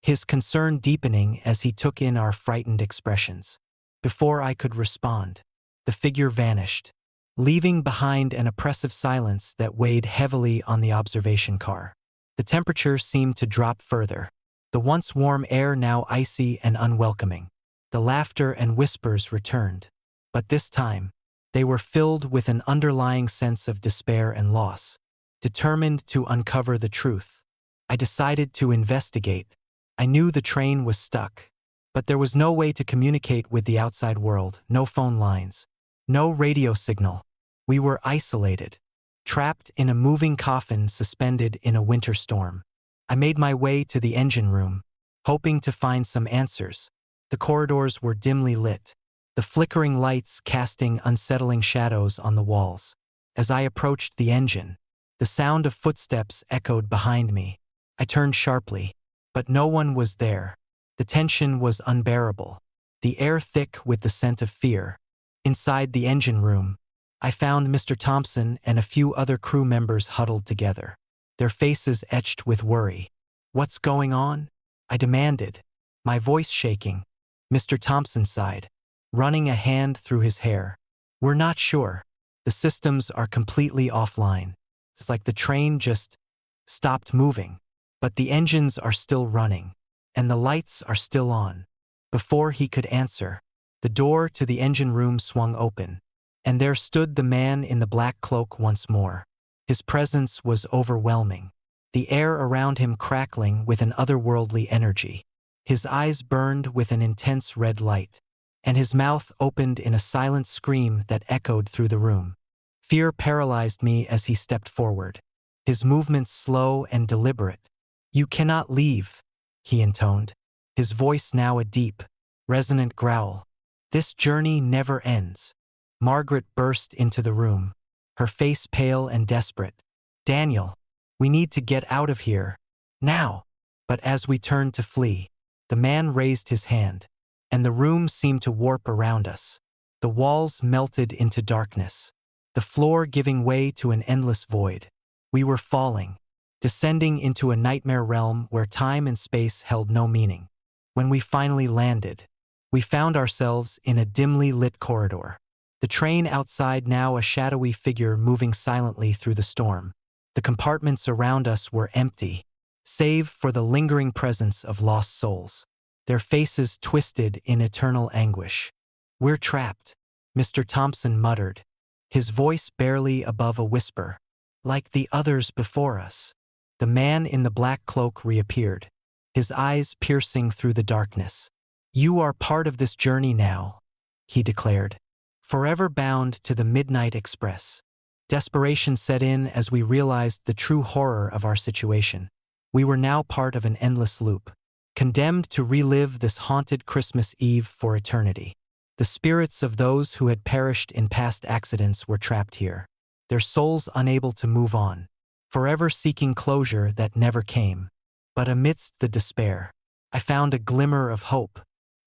his concern deepening as he took in our frightened expressions. Before I could respond, the figure vanished, leaving behind an oppressive silence that weighed heavily on the observation car. The temperature seemed to drop further, the once warm air now icy and unwelcoming. The laughter and whispers returned, but this time, they were filled with an underlying sense of despair and loss. Determined to uncover the truth, I decided to investigate. I knew the train was stuck, but there was no way to communicate with the outside world, no phone lines, no radio signal. We were isolated, trapped in a moving coffin suspended in a winter storm. I made my way to the engine room, hoping to find some answers. The corridors were dimly lit, the flickering lights casting unsettling shadows on the walls. As I approached the engine, the sound of footsteps echoed behind me. I turned sharply, but no one was there. The tension was unbearable, the air thick with the scent of fear. Inside the engine room, I found Mr. Thompson and a few other crew members huddled together, their faces etched with worry. "What's going on?" I demanded, my voice shaking. Mr. Thompson sighed, running a hand through his hair. "We're not sure. The systems are completely offline. It's like the train just stopped moving. But the engines are still running, and the lights are still on." Before he could answer, the door to the engine room swung open, and there stood the man in the black cloak once more. His presence was overwhelming, the air around him crackling with an otherworldly energy. His eyes burned with an intense red light, and his mouth opened in a silent scream that echoed through the room. Fear paralyzed me as he stepped forward, his movements slow and deliberate. "You cannot leave," he intoned, his voice now a deep, resonant growl. "This journey never ends." Margaret burst into the room, her face pale and desperate. "Daniel, we need to get out of here. Now." But as we turned to flee, the man raised his hand, and the room seemed to warp around us. The walls melted into darkness, the floor giving way to an endless void. We were falling, descending into a nightmare realm where time and space held no meaning. When we finally landed, we found ourselves in a dimly lit corridor. The train outside now a shadowy figure moving silently through the storm. The compartments around us were empty, save for the lingering presence of lost souls, their faces twisted in eternal anguish. "We're trapped," Mr. Thompson muttered, his voice barely above a whisper. "Like the others before us." The man in the black cloak reappeared, his eyes piercing through the darkness. "You are part of this journey now," he declared, "forever bound to the Midnight Express." Desperation set in as we realized the true horror of our situation. We were now part of an endless loop, condemned to relive this haunted Christmas Eve for eternity. The spirits of those who had perished in past accidents were trapped here, their souls unable to move on, forever seeking closure that never came. But amidst the despair, I found a glimmer of hope.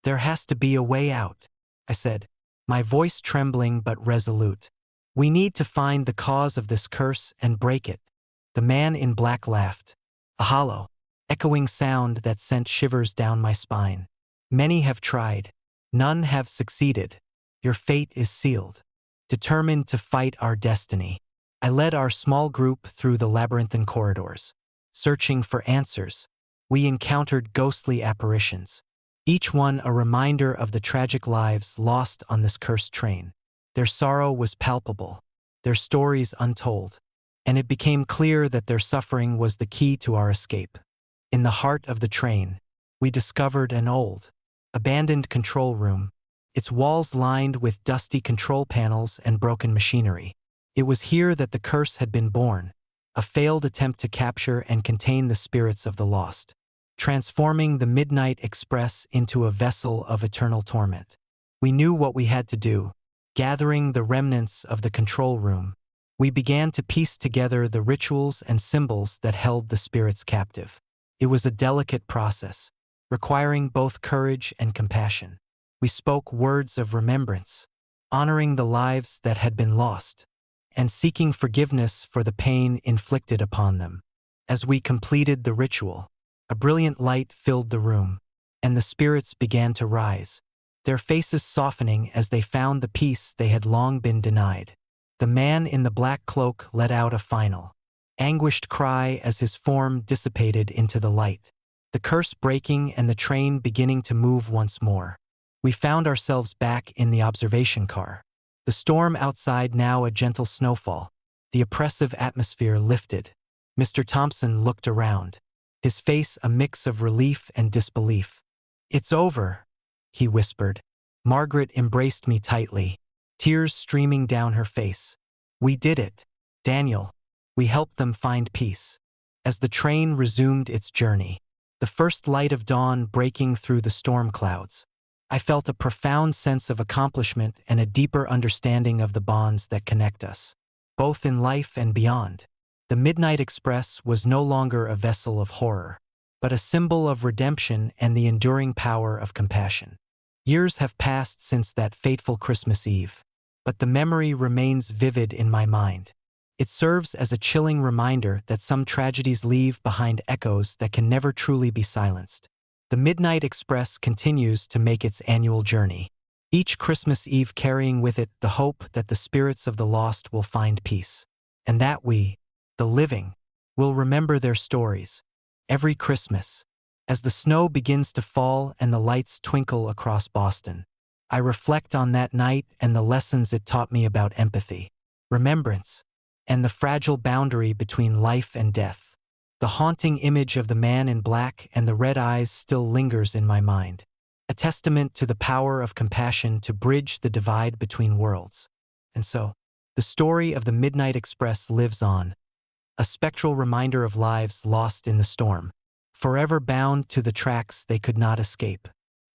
"There has to be a way out," I said, my voice trembling but resolute. "We need to find the cause of this curse and break it." The man in black laughed, a hollow, echoing sound that sent shivers down my spine. "Many have tried. None have succeeded. Your fate is sealed." Determined to fight our destiny, I led our small group through the labyrinthine corridors. Searching for answers, we encountered ghostly apparitions, each one a reminder of the tragic lives lost on this cursed train. Their sorrow was palpable, their stories untold, and it became clear that their suffering was the key to our escape. In the heart of the train, we discovered an old, abandoned control room, its walls lined with dusty control panels and broken machinery. It was here that the curse had been born, a failed attempt to capture and contain the spirits of the lost, transforming the Midnight Express into a vessel of eternal torment. We knew what we had to do. Gathering the remnants of the control room, we began to piece together the rituals and symbols that held the spirits captive. It was a delicate process, requiring both courage and compassion. We spoke words of remembrance, honoring the lives that had been lost, and seeking forgiveness for the pain inflicted upon them. As we completed the ritual, a brilliant light filled the room, and the spirits began to rise, their faces softening as they found the peace they had long been denied. The man in the black cloak let out a final, anguished cry as his form dissipated into the light, the curse breaking and the train beginning to move once more. We found ourselves back in the observation car, the storm outside now a gentle snowfall, the oppressive atmosphere lifted. Mr. Thompson looked around, his face a mix of relief and disbelief. "It's over," he whispered. Margaret embraced me tightly, tears streaming down her face. "We did it, Daniel. We helped them find peace." As the train resumed its journey, the first light of dawn breaking through the storm clouds, I felt a profound sense of accomplishment and a deeper understanding of the bonds that connect us, both in life and beyond. The Midnight Express was no longer a vessel of horror, but a symbol of redemption and the enduring power of compassion. Years have passed since that fateful Christmas Eve, but the memory remains vivid in my mind. It serves as a chilling reminder that some tragedies leave behind echoes that can never truly be silenced. The Midnight Express continues to make its annual journey, each Christmas Eve carrying with it the hope that the spirits of the lost will find peace, and that we, the living, will remember their stories. Every Christmas, as the snow begins to fall and the lights twinkle across Boston, I reflect on that night and the lessons it taught me about empathy, remembrance, and the fragile boundary between life and death. The haunting image of the man in black and the red eyes still lingers in my mind, a testament to the power of compassion to bridge the divide between worlds. And so, the story of the Midnight Express lives on, a spectral reminder of lives lost in the storm, forever bound to the tracks they could not escape.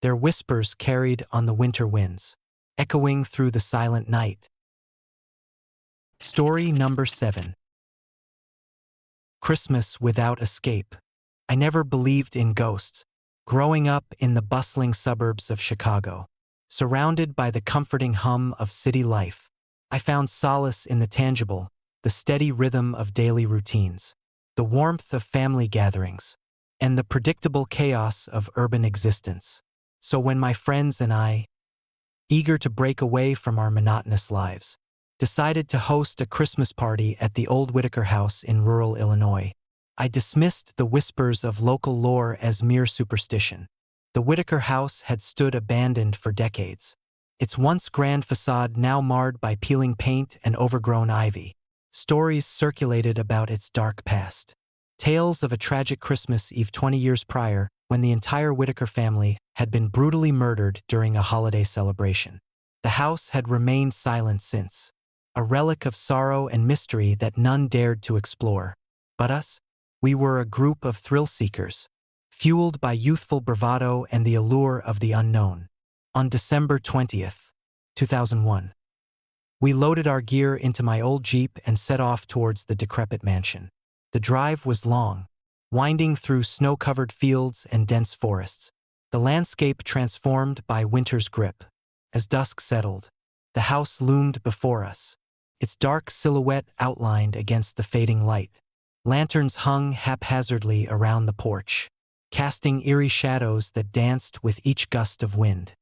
Their whispers carried on the winter winds, echoing through the silent night. Story number 7. Christmas Without Escape. I never believed in ghosts. Growing up in the bustling suburbs of Chicago, surrounded by the comforting hum of city life, I found solace in the tangible, the steady rhythm of daily routines, the warmth of family gatherings, and the predictable chaos of urban existence. So when my friends and I, eager to break away from our monotonous lives, decided to host a Christmas party at the old Whitaker house in rural Illinois, I dismissed the whispers of local lore as mere superstition. The Whitaker house had stood abandoned for decades, its once grand facade now marred by peeling paint and overgrown ivy. Stories circulated about its dark past. Tales of a tragic Christmas Eve 20 years prior, when the entire Whitaker family had been brutally murdered during a holiday celebration. The house had remained silent since, a relic of sorrow and mystery that none dared to explore. But us? We were a group of thrill-seekers, fueled by youthful bravado and the allure of the unknown. On December 20th, 2001, we loaded our gear into my old Jeep and set off towards the decrepit mansion. The drive was long, winding through snow-covered fields and dense forests, the landscape transformed by winter's grip. As dusk settled, the house loomed before us, its dark silhouette outlined against the fading light. Lanterns hung haphazardly around the porch, casting eerie shadows that danced with each gust of wind.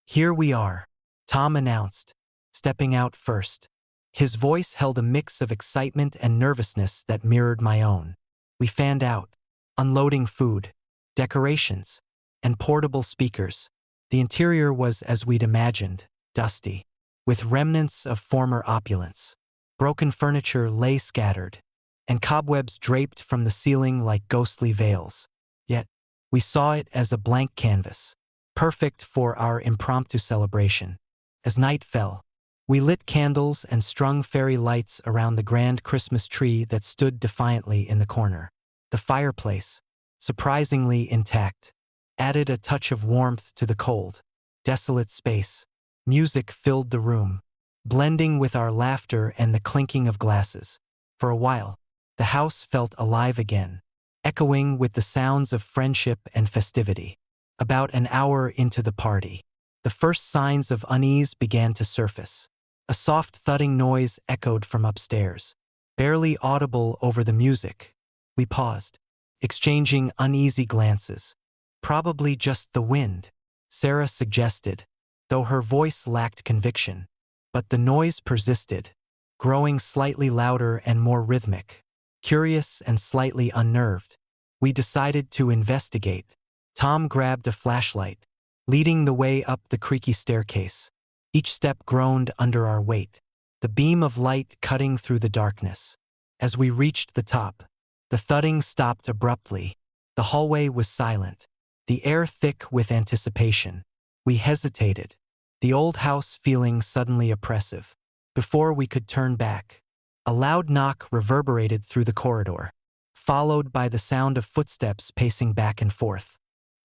"Here we are," Tom announced, stepping out first. His voice held a mix of excitement and nervousness that mirrored my own. We fanned out, unloading food, decorations, and portable speakers. The interior was as we'd imagined, dusty, with remnants of former opulence. Broken furniture lay scattered, and cobwebs draped from the ceiling like ghostly veils. Yet, we saw it as a blank canvas, perfect for our impromptu celebration. As night fell, we lit candles and strung fairy lights around the grand Christmas tree that stood defiantly in the corner. The fireplace, surprisingly intact, added a touch of warmth to the cold, desolate space. Music filled the room, blending with our laughter and the clinking of glasses. For a while, the house felt alive again, echoing with the sounds of friendship and festivity. About an hour into the party, the first signs of unease began to surface. A soft thudding noise echoed from upstairs, barely audible over the music. We paused, exchanging uneasy glances. "Probably just the wind," Sarah suggested, though her voice lacked conviction. But the noise persisted, growing slightly louder and more rhythmic. Curious and slightly unnerved, we decided to investigate. Tom grabbed a flashlight, leading the way up the creaky staircase. Each step groaned under our weight, the beam of light cutting through the darkness. As we reached the top, the thudding stopped abruptly. The hallway was silent, the air thick with anticipation. We hesitated, the old house feeling suddenly oppressive. Before we could turn back, a loud knock reverberated through the corridor, followed by the sound of footsteps pacing back and forth.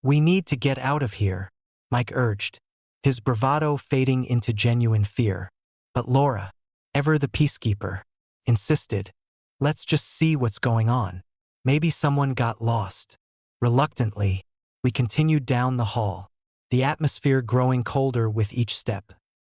"We need to get out of here," Mike urged, his bravado fading into genuine fear. But Laura, ever the peacekeeper, insisted, "Let's just see what's going on. Maybe someone got lost." Reluctantly, we continued down the hall, the atmosphere growing colder with each step.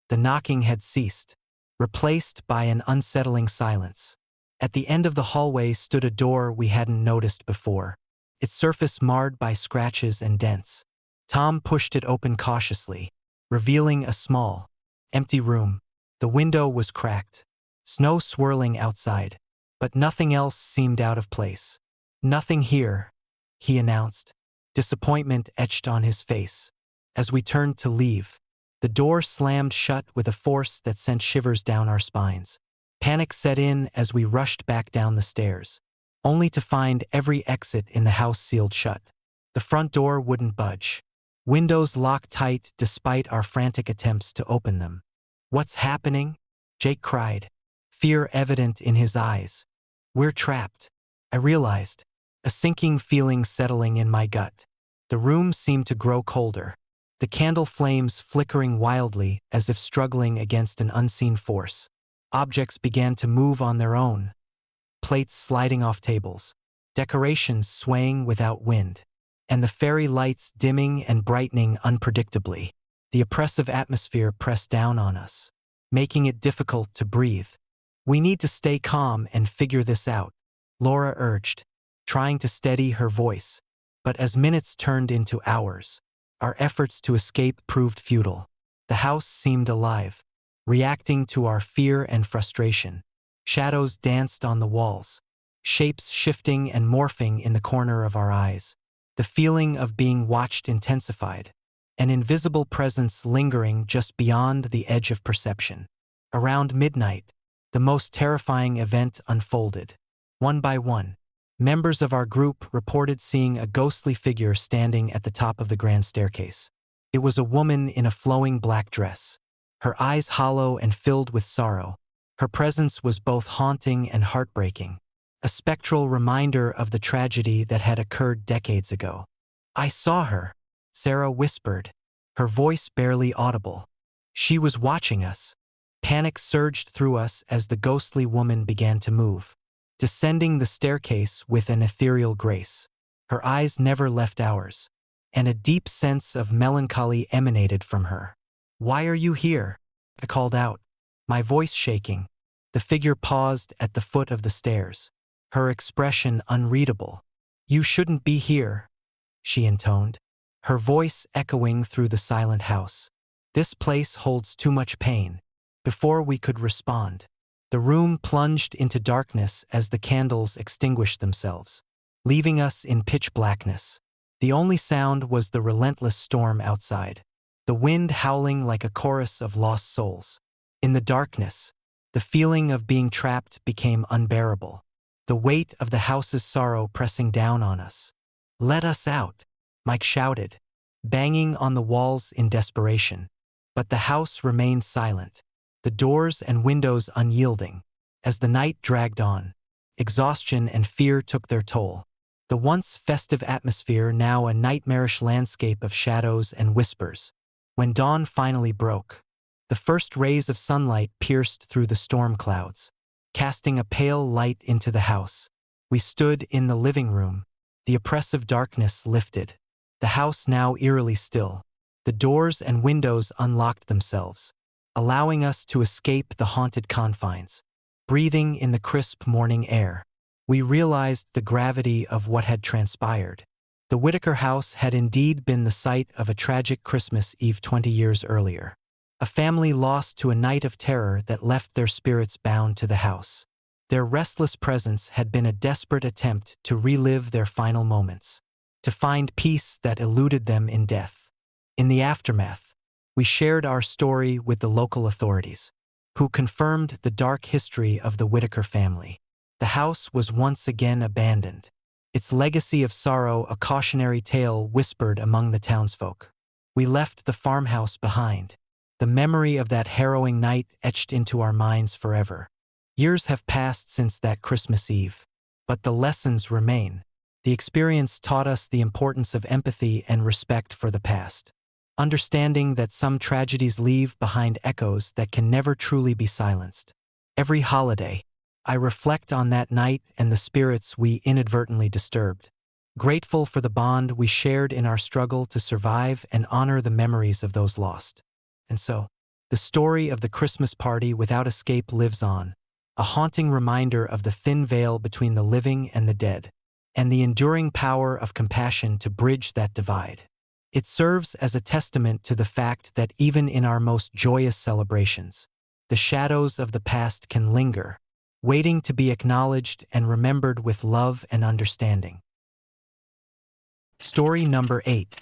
The knocking had ceased, replaced by an unsettling silence. At the end of the hallway stood a door we hadn't noticed before, its surface marred by scratches and dents. Tom pushed it open cautiously, revealing a small, empty room. The window was cracked, snow swirling outside, but nothing else seemed out of place. "Nothing here," he announced, disappointment etched on his face. As we turned to leave, the door slammed shut with a force that sent shivers down our spines. Panic set in as we rushed back down the stairs, only to find every exit in the house sealed shut. The front door wouldn't budge. Windows locked tight despite our frantic attempts to open them. "What's happening?" Jake cried, fear evident in his eyes. "We're trapped," I realized, a sinking feeling settling in my gut. The room seemed to grow colder, the candle flames flickering wildly as if struggling against an unseen force. Objects began to move on their own, plates sliding off tables, decorations swaying without wind, and the fairy lights dimming and brightening unpredictably. The oppressive atmosphere pressed down on us, making it difficult to breathe. "We need to stay calm and figure this out," Laura urged, trying to steady her voice. But as minutes turned into hours, our efforts to escape proved futile. The house seemed alive, reacting to our fear and frustration. Shadows danced on the walls, shapes shifting and morphing in the corner of our eyes. The feeling of being watched intensified, an invisible presence lingering just beyond the edge of perception. Around midnight, the most terrifying event unfolded. One by one, members of our group reported seeing a ghostly figure standing at the top of the grand staircase. It was a woman in a flowing black dress, her eyes hollow and filled with sorrow. Her presence was both haunting and heartbreaking, a spectral reminder of the tragedy that had occurred decades ago. "I saw her," Sarah whispered, her voice barely audible. She was watching us. Panic surged through us as the ghostly woman began to move, descending the staircase with an ethereal grace. Her eyes never left ours, and a deep sense of melancholy emanated from her. "Why are you here?" I called out, my voice shaking. The figure paused at the foot of the stairs, her expression unreadable. "You shouldn't be here," she intoned, her voice echoing through the silent house. "This place holds too much pain." Before we could respond, the room plunged into darkness as the candles extinguished themselves, leaving us in pitch blackness. The only sound was the relentless storm outside, the wind howling like a chorus of lost souls. In the darkness, the feeling of being trapped became unbearable, the weight of the house's sorrow pressing down on us. "Let us out," Mike shouted, banging on the walls in desperation. But the house remained silent, the doors and windows unyielding. As the night dragged on, exhaustion and fear took their toll. The once festive atmosphere now a nightmarish landscape of shadows and whispers. When dawn finally broke, the first rays of sunlight pierced through the storm clouds, casting a pale light into the house. We stood in the living room, the oppressive darkness lifted, the house now eerily still. The doors and windows unlocked themselves, allowing us to escape the haunted confines. Breathing in the crisp morning air, we realized the gravity of what had transpired. The Whitaker house had indeed been the site of a tragic Christmas Eve 20 years earlier. A family lost to a night of terror that left their spirits bound to the house. Their restless presence had been a desperate attempt to relive their final moments, to find peace that eluded them in death. In the aftermath, we shared our story with the local authorities, who confirmed the dark history of the Whitaker family. The house was once again abandoned, its legacy of sorrow a cautionary tale whispered among the townsfolk. We left the farmhouse behind, the memory of that harrowing night etched into our minds forever. Years have passed since that Christmas Eve, but the lessons remain. The experience taught us the importance of empathy and respect for the past, understanding that some tragedies leave behind echoes that can never truly be silenced. Every holiday, I reflect on that night and the spirits we inadvertently disturbed, grateful for the bond we shared in our struggle to survive and honor the memories of those lost. And so, the story of the Christmas party without escape lives on, a haunting reminder of the thin veil between the living and the dead, and the enduring power of compassion to bridge that divide. It serves as a testament to the fact that even in our most joyous celebrations, the shadows of the past can linger, waiting to be acknowledged and remembered with love and understanding. Story number 8.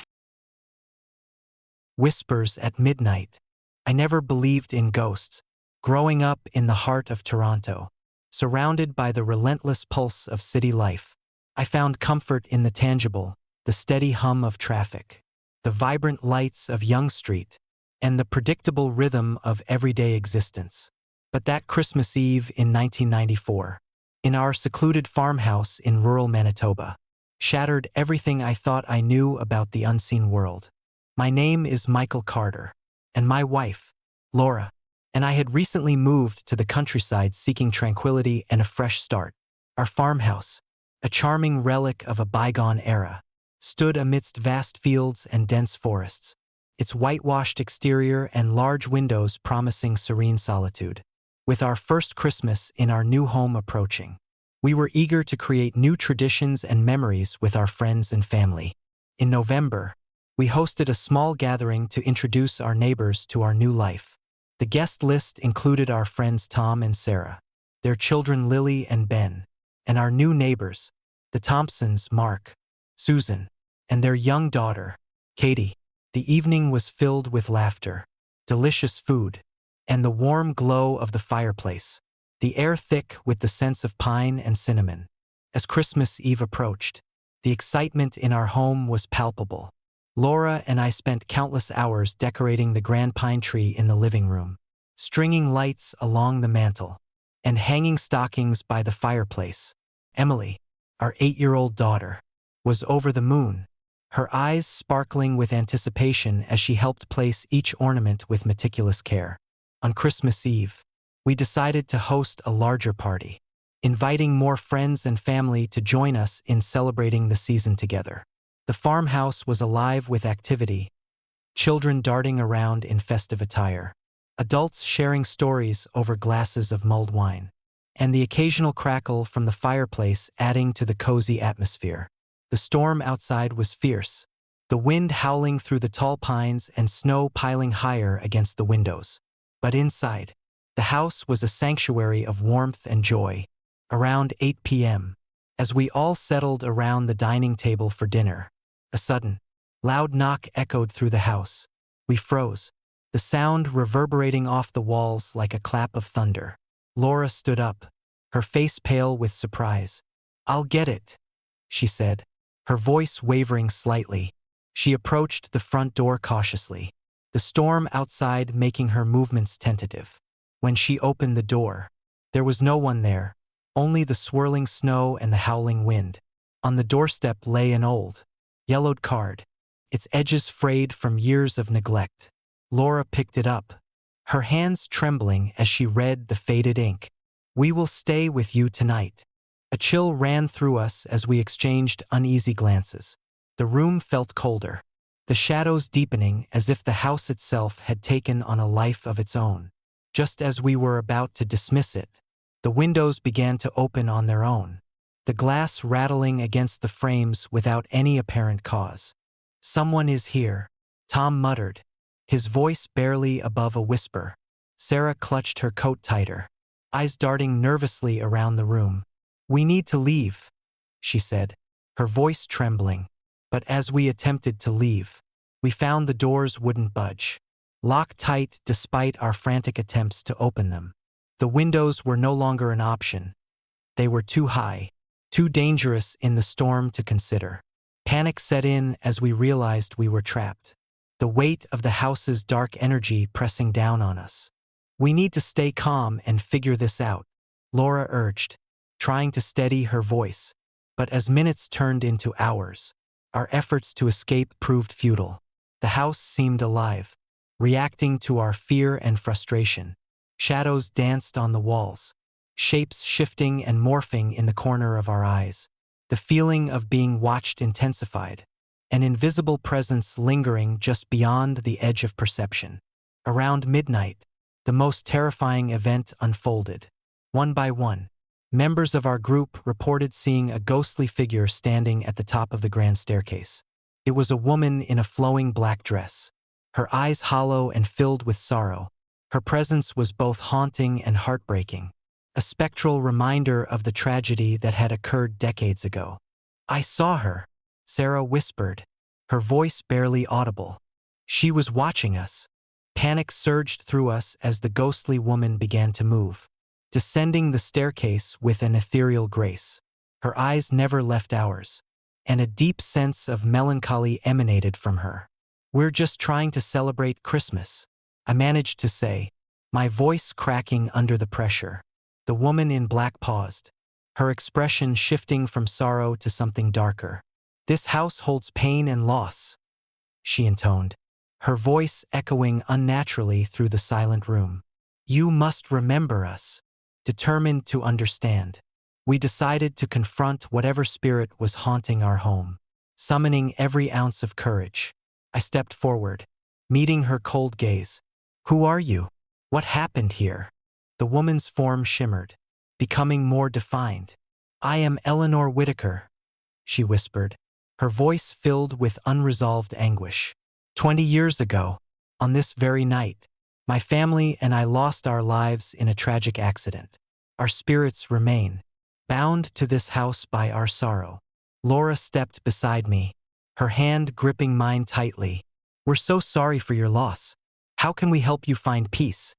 Whispers at Midnight. I never believed in ghosts. Growing up in the heart of Toronto, surrounded by the relentless pulse of city life. I found comfort in the tangible, the steady hum of traffic, the vibrant lights of Yonge Street, and the predictable rhythm of everyday existence. But that Christmas Eve in 1994, in our secluded farmhouse in rural Manitoba, shattered everything I thought I knew about the unseen world. My name is Michael Carter, and my wife, Laura, and I had recently moved to the countryside seeking tranquility and a fresh start. Our farmhouse, a charming relic of a bygone era, stood amidst vast fields and dense forests, its whitewashed exterior and large windows promising serene solitude. With our first Christmas in our new home approaching, we were eager to create new traditions and memories with our friends and family. In November, we hosted a small gathering to introduce our neighbors to our new life. The guest list included our friends Tom and Sarah, their children Lily and Ben, and our new neighbors, the Thompsons, Mark, Susan, and their young daughter, Katie. The evening was filled with laughter, delicious food, and the warm glow of the fireplace, the air thick with the sense of pine and cinnamon. As Christmas Eve approached, the excitement in our home was palpable. Laura and I spent countless hours decorating the grand pine tree in the living room, stringing lights along the mantel, and hanging stockings by the fireplace. Emily, our 8-year-old daughter, was over the moon, her eyes sparkling with anticipation as she helped place each ornament with meticulous care. On Christmas Eve, we decided to host a larger party, inviting more friends and family to join us in celebrating the season together. The farmhouse was alive with activity, children darting around in festive attire, adults sharing stories over glasses of mulled wine, and the occasional crackle from the fireplace adding to the cozy atmosphere. The storm outside was fierce, the wind howling through the tall pines and snow piling higher against the windows. But inside, the house was a sanctuary of warmth and joy. Around 8 p.m., as we all settled around the dining table for dinner, a sudden, loud knock echoed through the house. We froze, the sound reverberating off the walls like a clap of thunder. Laura stood up, her face pale with surprise. "I'll get it," she said, her voice wavering slightly. She approached the front door cautiously, the storm outside making her movements tentative. When she opened the door, there was no one there, only the swirling snow and the howling wind. On the doorstep lay an old, yellowed card, its edges frayed from years of neglect. Laura picked it up, her hands trembling as she read the faded ink. "We will stay with you tonight." A chill ran through us as we exchanged uneasy glances. The room felt colder, the shadows deepening as if the house itself had taken on a life of its own. Just as we were about to dismiss it, the windows began to open on their own, the glass rattling against the frames without any apparent cause. "Someone is here," Tom muttered, his voice barely above a whisper. Sarah clutched her coat tighter, eyes darting nervously around the room. "We need to leave," she said, her voice trembling. But as we attempted to leave, we found the doors wouldn't budge, locked tight despite our frantic attempts to open them. The windows were no longer an option. They were too high, too dangerous in the storm to consider. Panic set in as we realized we were trapped, the weight of the house's dark energy pressing down on us. "We need to stay calm and figure this out," Laura urged, trying to steady her voice. But as minutes turned into hours, our efforts to escape proved futile. The house seemed alive, reacting to our fear and frustration. Shadows danced on the walls, shapes shifting and morphing in the corner of our eyes. The feeling of being watched intensified, an invisible presence lingering just beyond the edge of perception. Around midnight, the most terrifying event unfolded. One by one, members of our group reported seeing a ghostly figure standing at the top of the grand staircase. It was a woman in a flowing black dress, her eyes hollow and filled with sorrow. Her presence was both haunting and heartbreaking, a spectral reminder of the tragedy that had occurred decades ago. "I saw her," Sarah whispered, her voice barely audible. "She was watching us." Panic surged through us as the ghostly woman began to move, descending the staircase with an ethereal grace. Her eyes never left ours, and a deep sense of melancholy emanated from her. "We're just trying to celebrate Christmas," I managed to say, my voice cracking under the pressure. The woman in black paused, her expression shifting from sorrow to something darker. "This house holds pain and loss," she intoned, her voice echoing unnaturally through the silent room. "You must remember us." Determined to understand, we decided to confront whatever spirit was haunting our home. Summoning every ounce of courage, I stepped forward, meeting her cold gaze. "Who are you? What happened here?" The woman's form shimmered, becoming more defined. "I am Eleanor Whitaker," she whispered, her voice filled with unresolved anguish. 20 years ago, on this very night, my family and I lost our lives in a tragic accident. Our spirits remain, bound to this house by our sorrow." Laura stepped beside me, her hand gripping mine tightly. "We're so sorry for your loss. How can we help you find peace?"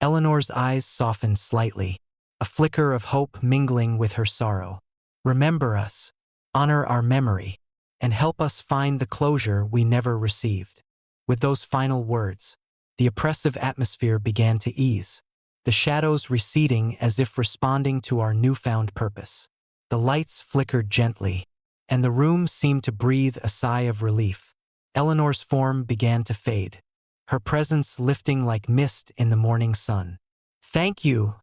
Eleanor's eyes softened slightly, a flicker of hope mingling with her sorrow. "Remember us, honor our memory, and help us find the closure we never received." With those final words, the oppressive atmosphere began to ease, the shadows receding as if responding to our newfound purpose. The lights flickered gently, and the room seemed to breathe a sigh of relief. Eleanor's form began to fade, her presence lifting like mist in the morning sun. "Thank you,"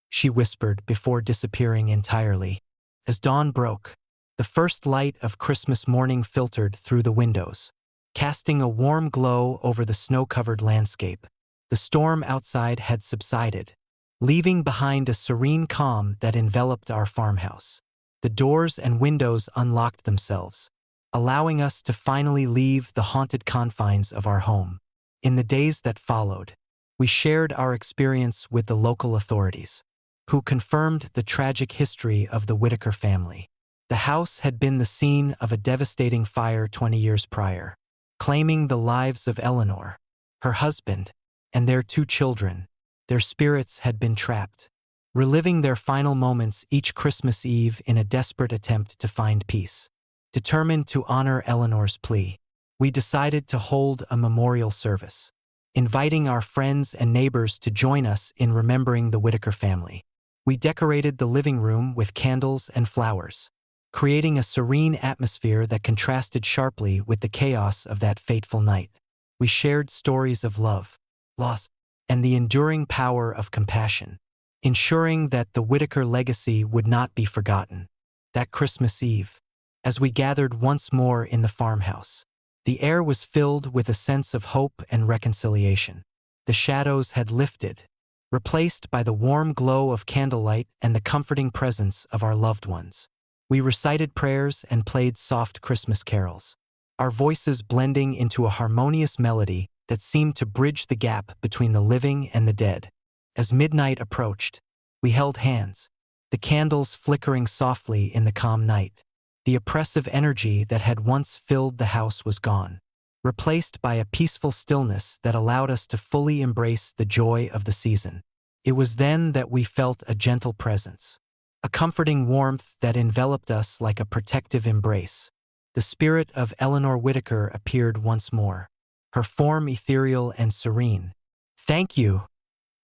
she whispered before disappearing entirely. As dawn broke, the first light of Christmas morning filtered through the windows, casting a warm glow over the snow-covered landscape. The storm outside had subsided, leaving behind a serene calm that enveloped our farmhouse. The doors and windows unlocked themselves, allowing us to finally leave the haunted confines of our home. In the days that followed, we shared our experience with the local authorities, who confirmed the tragic history of the Whitaker family. The house had been the scene of a devastating fire 20 years prior, claiming the lives of Eleanor, her husband, and their 2 children. Their spirits had been trapped, reliving their final moments each Christmas Eve in a desperate attempt to find peace. Determined to honor Eleanor's plea, we decided to hold a memorial service, inviting our friends and neighbors to join us in remembering the Whitaker family. We decorated the living room with candles and flowers, creating a serene atmosphere that contrasted sharply with the chaos of that fateful night. We shared stories of love, loss, and the enduring power of compassion, ensuring that the Whitaker legacy would not be forgotten. That Christmas Eve, as we gathered once more in the farmhouse, the air was filled with a sense of hope and reconciliation. The shadows had lifted, replaced by the warm glow of candlelight and the comforting presence of our loved ones. We recited prayers and played soft Christmas carols, our voices blending into a harmonious melody that seemed to bridge the gap between the living and the dead. As midnight approached, we held hands, the candles flickering softly in the calm night. The oppressive energy that had once filled the house was gone, replaced by a peaceful stillness that allowed us to fully embrace the joy of the season. It was then that we felt a gentle presence, a comforting warmth that enveloped us like a protective embrace. The spirit of Eleanor Whitaker appeared once more, her form ethereal and serene. "Thank you,"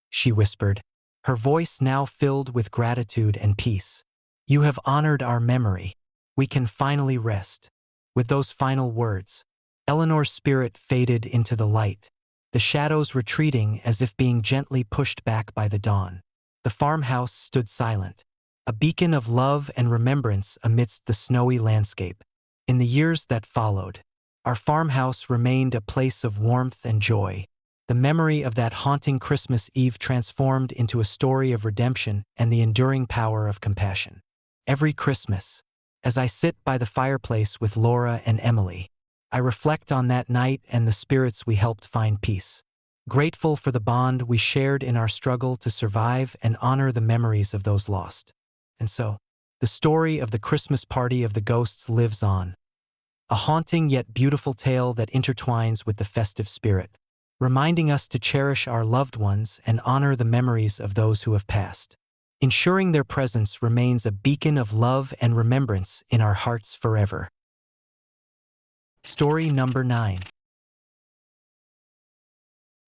she whispered, her voice now filled with gratitude and peace. "You have honored our memory. We can finally rest." With those final words, Eleanor's spirit faded into the light, the shadows retreating as if being gently pushed back by the dawn. The farmhouse stood silent, a beacon of love and remembrance amidst the snowy landscape. In the years that followed, our farmhouse remained a place of warmth and joy. The memory of that haunting Christmas Eve transformed into a story of redemption and the enduring power of compassion. Every Christmas, as I sit by the fireplace with Laura and Emily, I reflect on that night and the spirits we helped find peace. Grateful for the bond we shared in our struggle to survive and honor the memories of those lost. And so, the story of the Christmas party of the ghosts lives on, a haunting yet beautiful tale that intertwines with the festive spirit, reminding us to cherish our loved ones and honor the memories of those who have passed. ensuring their presence remains a beacon of love and remembrance in our hearts forever. Story number 9.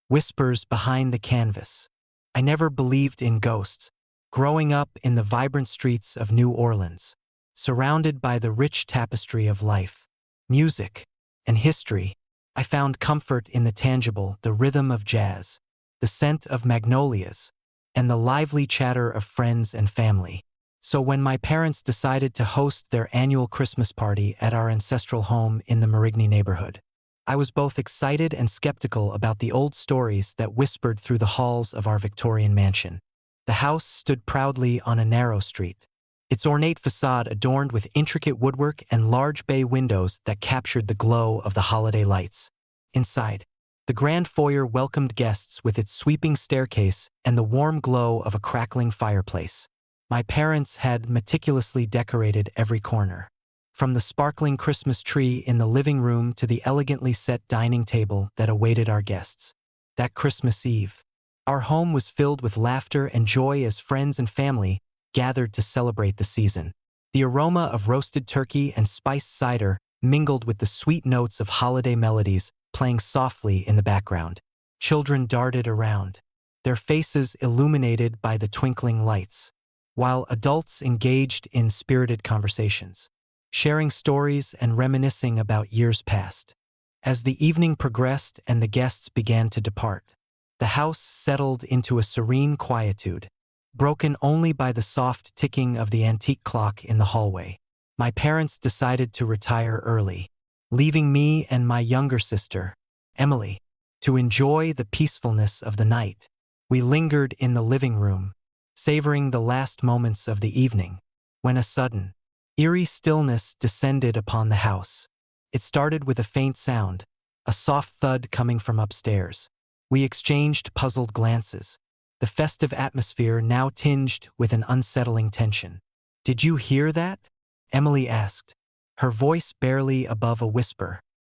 Whispers behind the canvas. I never believed in ghosts. Growing up in the vibrant streets of New Orleans, surrounded by the rich tapestry of life, music, and history, I found comfort in the tangible, the rhythm of jazz, the scent of magnolias, and the lively chatter of friends and family. So when my parents decided to host their annual Christmas party at our ancestral home in the Marigny neighborhood, I was both excited and skeptical about the old stories that whispered through the halls of our Victorian mansion. The house stood proudly on a narrow street, its ornate facade adorned with intricate woodwork and large bay windows that captured the glow of the holiday lights. Inside, the grand foyer welcomed guests with its sweeping staircase and the warm glow of a crackling fireplace. My parents had meticulously decorated every corner, from the sparkling Christmas tree in the living room to the elegantly set dining table that awaited our guests. That Christmas Eve, our home was filled with laughter and joy as friends and family gathered to celebrate the season. The aroma of roasted turkey and spiced cider mingled with the sweet notes of holiday melodies playing softly in the background. Children darted around, their faces illuminated by the twinkling lights, while adults engaged in spirited conversations, sharing stories and reminiscing about years past. As the evening progressed and the guests began to depart, the house settled into a serene quietude, broken only by the soft ticking of the antique clock in the hallway. My parents decided to retire early, leaving me and my younger sister, Emily, to enjoy the peacefulness of the night. We lingered in the living room, savoring the last moments of the evening, when a sudden, eerie stillness descended upon the house. It started with a faint sound, a soft thud coming from upstairs. We exchanged puzzled glances, the festive atmosphere now tinged with an unsettling tension. "Did you hear that?" Emily asked, her voice barely above a whisper.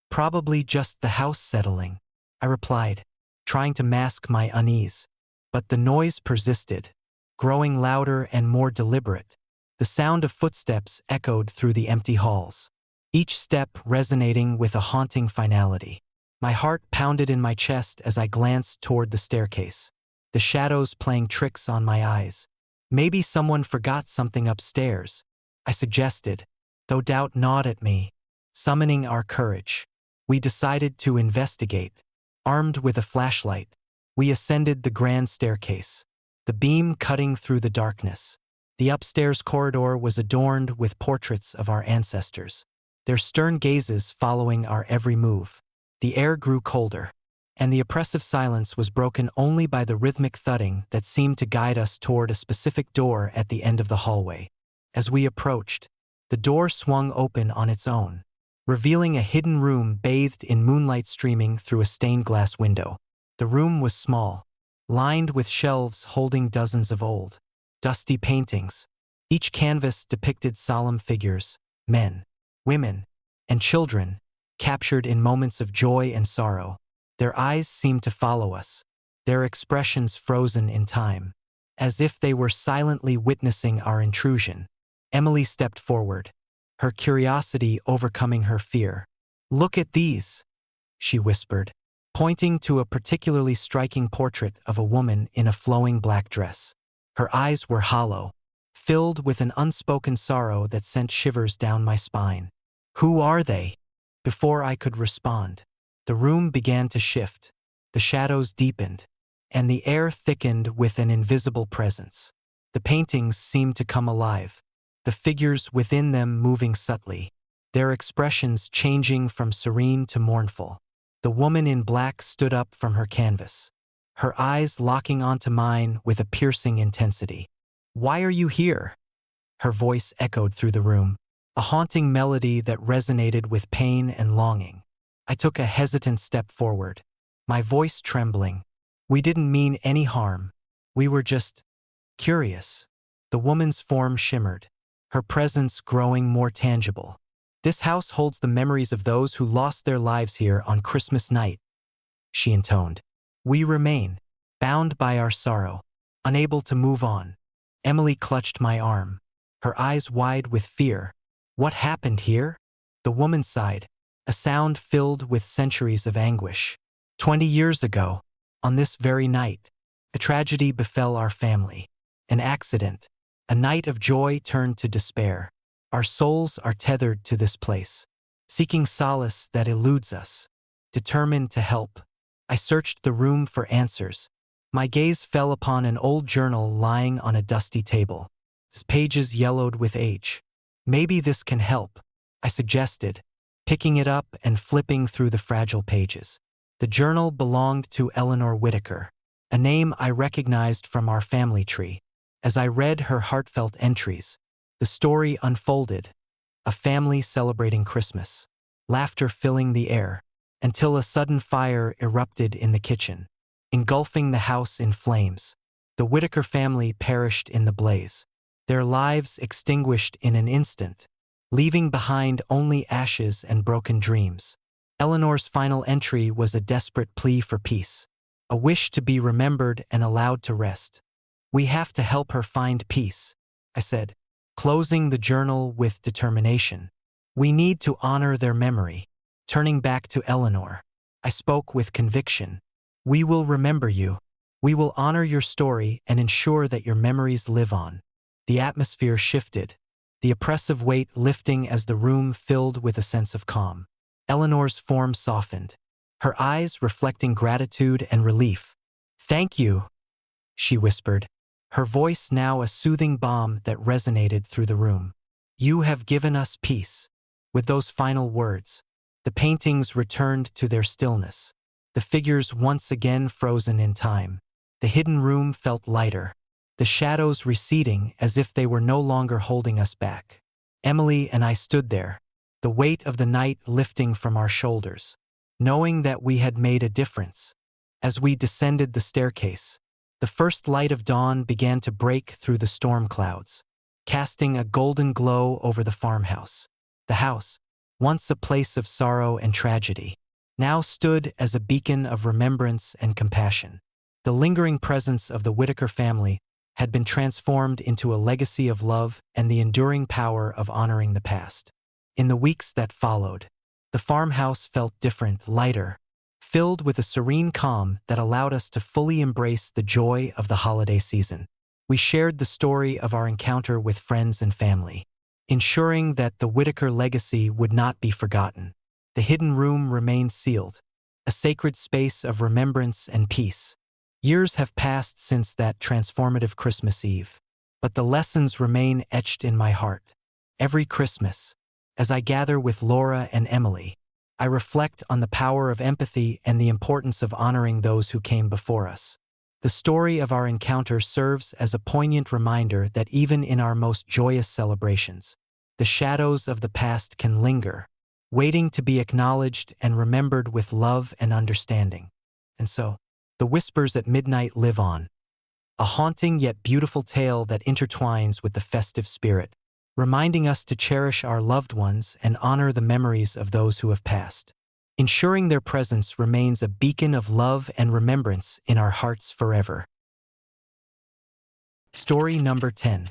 "Probably just the house settling," I replied, trying to mask my unease. But the noise persisted, growing louder and more deliberate. The sound of footsteps echoed through the empty halls, each step resonating with a haunting finality. My heart pounded in my chest as I glanced toward the staircase, the shadows playing tricks on my eyes. "Maybe someone forgot something upstairs," I suggested, though doubt gnawed at me. Summoning our courage, we decided to investigate. Armed with a flashlight, we ascended the grand staircase, the beam cutting through the darkness. The upstairs corridor was adorned with portraits of our ancestors, their stern gazes following our every move. The air grew colder, and the oppressive silence was broken only by the rhythmic thudding that seemed to guide us toward a specific door at the end of the hallway. As we approached, the door swung open on its own, revealing a hidden room bathed in moonlight streaming through a stained glass window. The room was small, lined with shelves holding dozens of old, dusty paintings. Each canvas depicted solemn figures, men, women, and children, captured in moments of joy and sorrow. Their eyes seemed to follow us, their expressions frozen in time, as if they were silently witnessing our intrusion. Emily stepped forward, her curiosity overcoming her fear. "Look at these," she whispered, pointing to a particularly striking portrait of a woman in a flowing black dress. Her eyes were hollow, filled with an unspoken sorrow that sent shivers down my spine. "Who are they?" Before I could respond, the room began to shift, the shadows deepened, and the air thickened with an invisible presence. The paintings seemed to come alive, the figures within them moving subtly, their expressions changing from serene to mournful. The woman in black stood up from her canvas, her eyes locking onto mine with a piercing intensity. "Why are you here?" Her voice echoed through the room, a haunting melody that resonated with pain and longing. I took a hesitant step forward, my voice trembling. "We didn't mean any harm. We were just curious." The woman's form shimmered, her presence growing more tangible. "This house holds the memories of those who lost their lives here on Christmas night," she intoned. "We remain, bound by our sorrow, unable to move on." Emily clutched my arm, her eyes wide with fear. What happened here? The woman sighed, a sound filled with centuries of anguish. 20 years ago, on this very night, a tragedy befell our family. An accident, a night of joy turned to despair. Our souls are tethered to this place, seeking solace that eludes us. Determined to help, I searched the room for answers. My gaze fell upon an old journal lying on a dusty table, its pages yellowed with age. Maybe this can help, I suggested, picking it up and flipping through the fragile pages. The journal belonged to Eleanor Whitaker, a name I recognized from our family tree. As I read her heartfelt entries, the story unfolded, a family celebrating Christmas, laughter filling the air, until a sudden fire erupted in the kitchen, engulfing the house in flames. The Whitaker family perished in the blaze, their lives extinguished in an instant, leaving behind only ashes and broken dreams. Eleanor's final entry was a desperate plea for peace, a wish to be remembered and allowed to rest. We have to help her find peace, I said, closing the journal with determination. We need to honor their memory. Turning back to Eleanor, I spoke with conviction. We will remember you. We will honor your story and ensure that your memories live on. The atmosphere shifted, the oppressive weight lifting as the room filled with a sense of calm. Eleanor's form softened, her eyes reflecting gratitude and relief. Thank you, she whispered, her voice now a soothing balm that resonated through the room. You have given us peace. With those final words, the paintings returned to their stillness, the figures once again frozen in time. The hidden room felt lighter, the shadows receding as if they were no longer holding us back. Emily and I stood there, the weight of the night lifting from our shoulders, knowing that we had made a difference. As we descended the staircase, the first light of dawn began to break through the storm clouds, casting a golden glow over the farmhouse. The house, once a place of sorrow and tragedy, now stood as a beacon of remembrance and compassion. The lingering presence of the Whitaker family had been transformed into a legacy of love and the enduring power of honoring the past. In the weeks that followed, the farmhouse felt different, lighter, filled with a serene calm that allowed us to fully embrace the joy of the holiday season. We shared the story of our encounter with friends and family, ensuring that the Whitaker legacy would not be forgotten. The hidden room remained sealed, a sacred space of remembrance and peace. Years have passed since that transformative Christmas Eve, but the lessons remain etched in my heart. Every Christmas, as I gather with Laura and Emily, I reflect on the power of empathy and the importance of honoring those who came before us. The story of our encounter serves as a poignant reminder that even in our most joyous celebrations, the shadows of the past can linger, waiting to be acknowledged and remembered with love and understanding. And so, the whispers at midnight live on, a haunting yet beautiful tale that intertwines with the festive spirit, reminding us to cherish our loved ones and honor the memories of those who have passed. Ensuring their presence remains a beacon of love and remembrance in our hearts forever. Story number 10.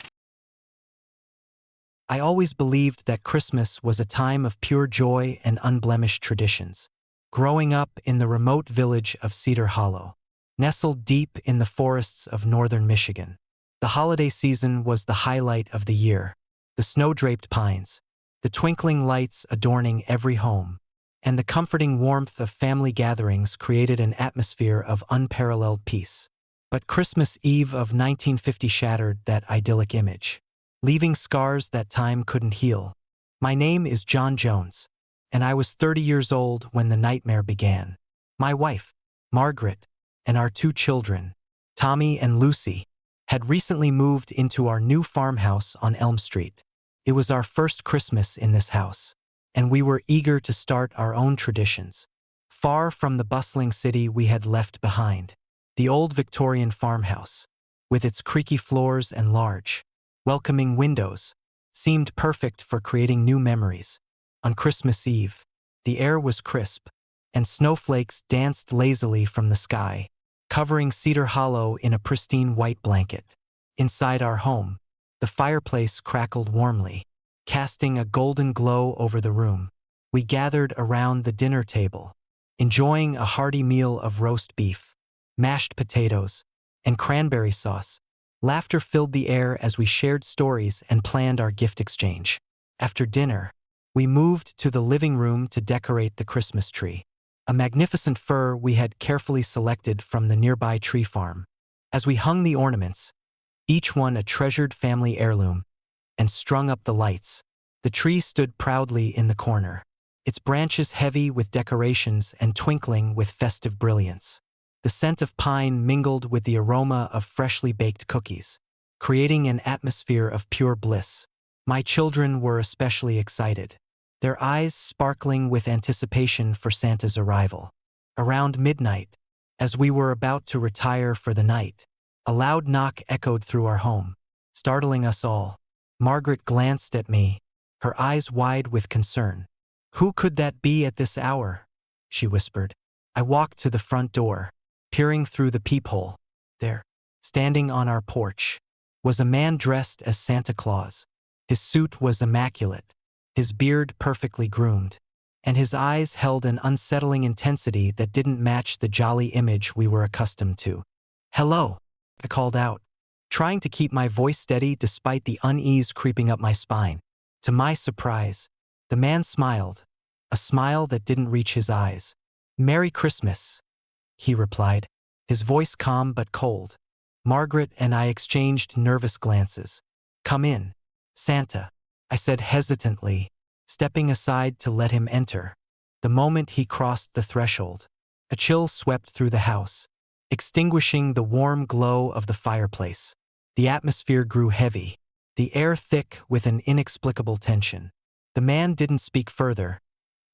I always believed that Christmas was a time of pure joy and unblemished traditions. Growing up in the remote village of Cedar Hollow, nestled deep in the forests of northern Michigan, the holiday season was the highlight of the year. The snow-draped pines, the twinkling lights adorning every home, and the comforting warmth of family gatherings created an atmosphere of unparalleled peace. But Christmas Eve of 1950 shattered that idyllic image, leaving scars that time couldn't heal. My name is John Jones, and I was 30 years old when the nightmare began. My wife, Margaret, and our 2 children, Tommy and Lucy, had recently moved into our new farmhouse on Elm Street. It was our first Christmas in this house, and we were eager to start our own traditions, far from the bustling city we had left behind. The old Victorian farmhouse, with its creaky floors and large, welcoming windows, seemed perfect for creating new memories. On Christmas Eve, the air was crisp, and snowflakes danced lazily from the sky, covering Cedar Hollow in a pristine white blanket. Inside our home, the fireplace crackled warmly, casting a golden glow over the room. We gathered around the dinner table, enjoying a hearty meal of roast beef, mashed potatoes, and cranberry sauce. Laughter filled the air as we shared stories and planned our gift exchange. After dinner, we moved to the living room to decorate the Christmas tree, a magnificent fir we had carefully selected from the nearby tree farm. As we hung the ornaments, each one a treasured family heirloom, and strung up the lights, the tree stood proudly in the corner, its branches heavy with decorations and twinkling with festive brilliance. The scent of pine mingled with the aroma of freshly baked cookies, creating an atmosphere of pure bliss. My children were especially excited, their eyes sparkling with anticipation for Santa's arrival. Around midnight, as we were about to retire for the night, a loud knock echoed through our home, startling us all. Margaret glanced at me, her eyes wide with concern. "Who could that be at this hour?" she whispered. I walked to the front door, peering through the peephole. There, standing on our porch, was a man dressed as Santa Claus. His suit was immaculate, his beard perfectly groomed, and his eyes held an unsettling intensity that didn't match the jolly image we were accustomed to. "Hello," I called out, trying to keep my voice steady despite the unease creeping up my spine. To my surprise, the man smiled, a smile that didn't reach his eyes. "Merry Christmas," he replied, his voice calm but cold. Margaret and I exchanged nervous glances. "Come in, Santa," I said hesitantly, stepping aside to let him enter. The moment he crossed the threshold, a chill swept through the house, extinguishing the warm glow of the fireplace. The atmosphere grew heavy, the air thick with an inexplicable tension. The man didn't speak further.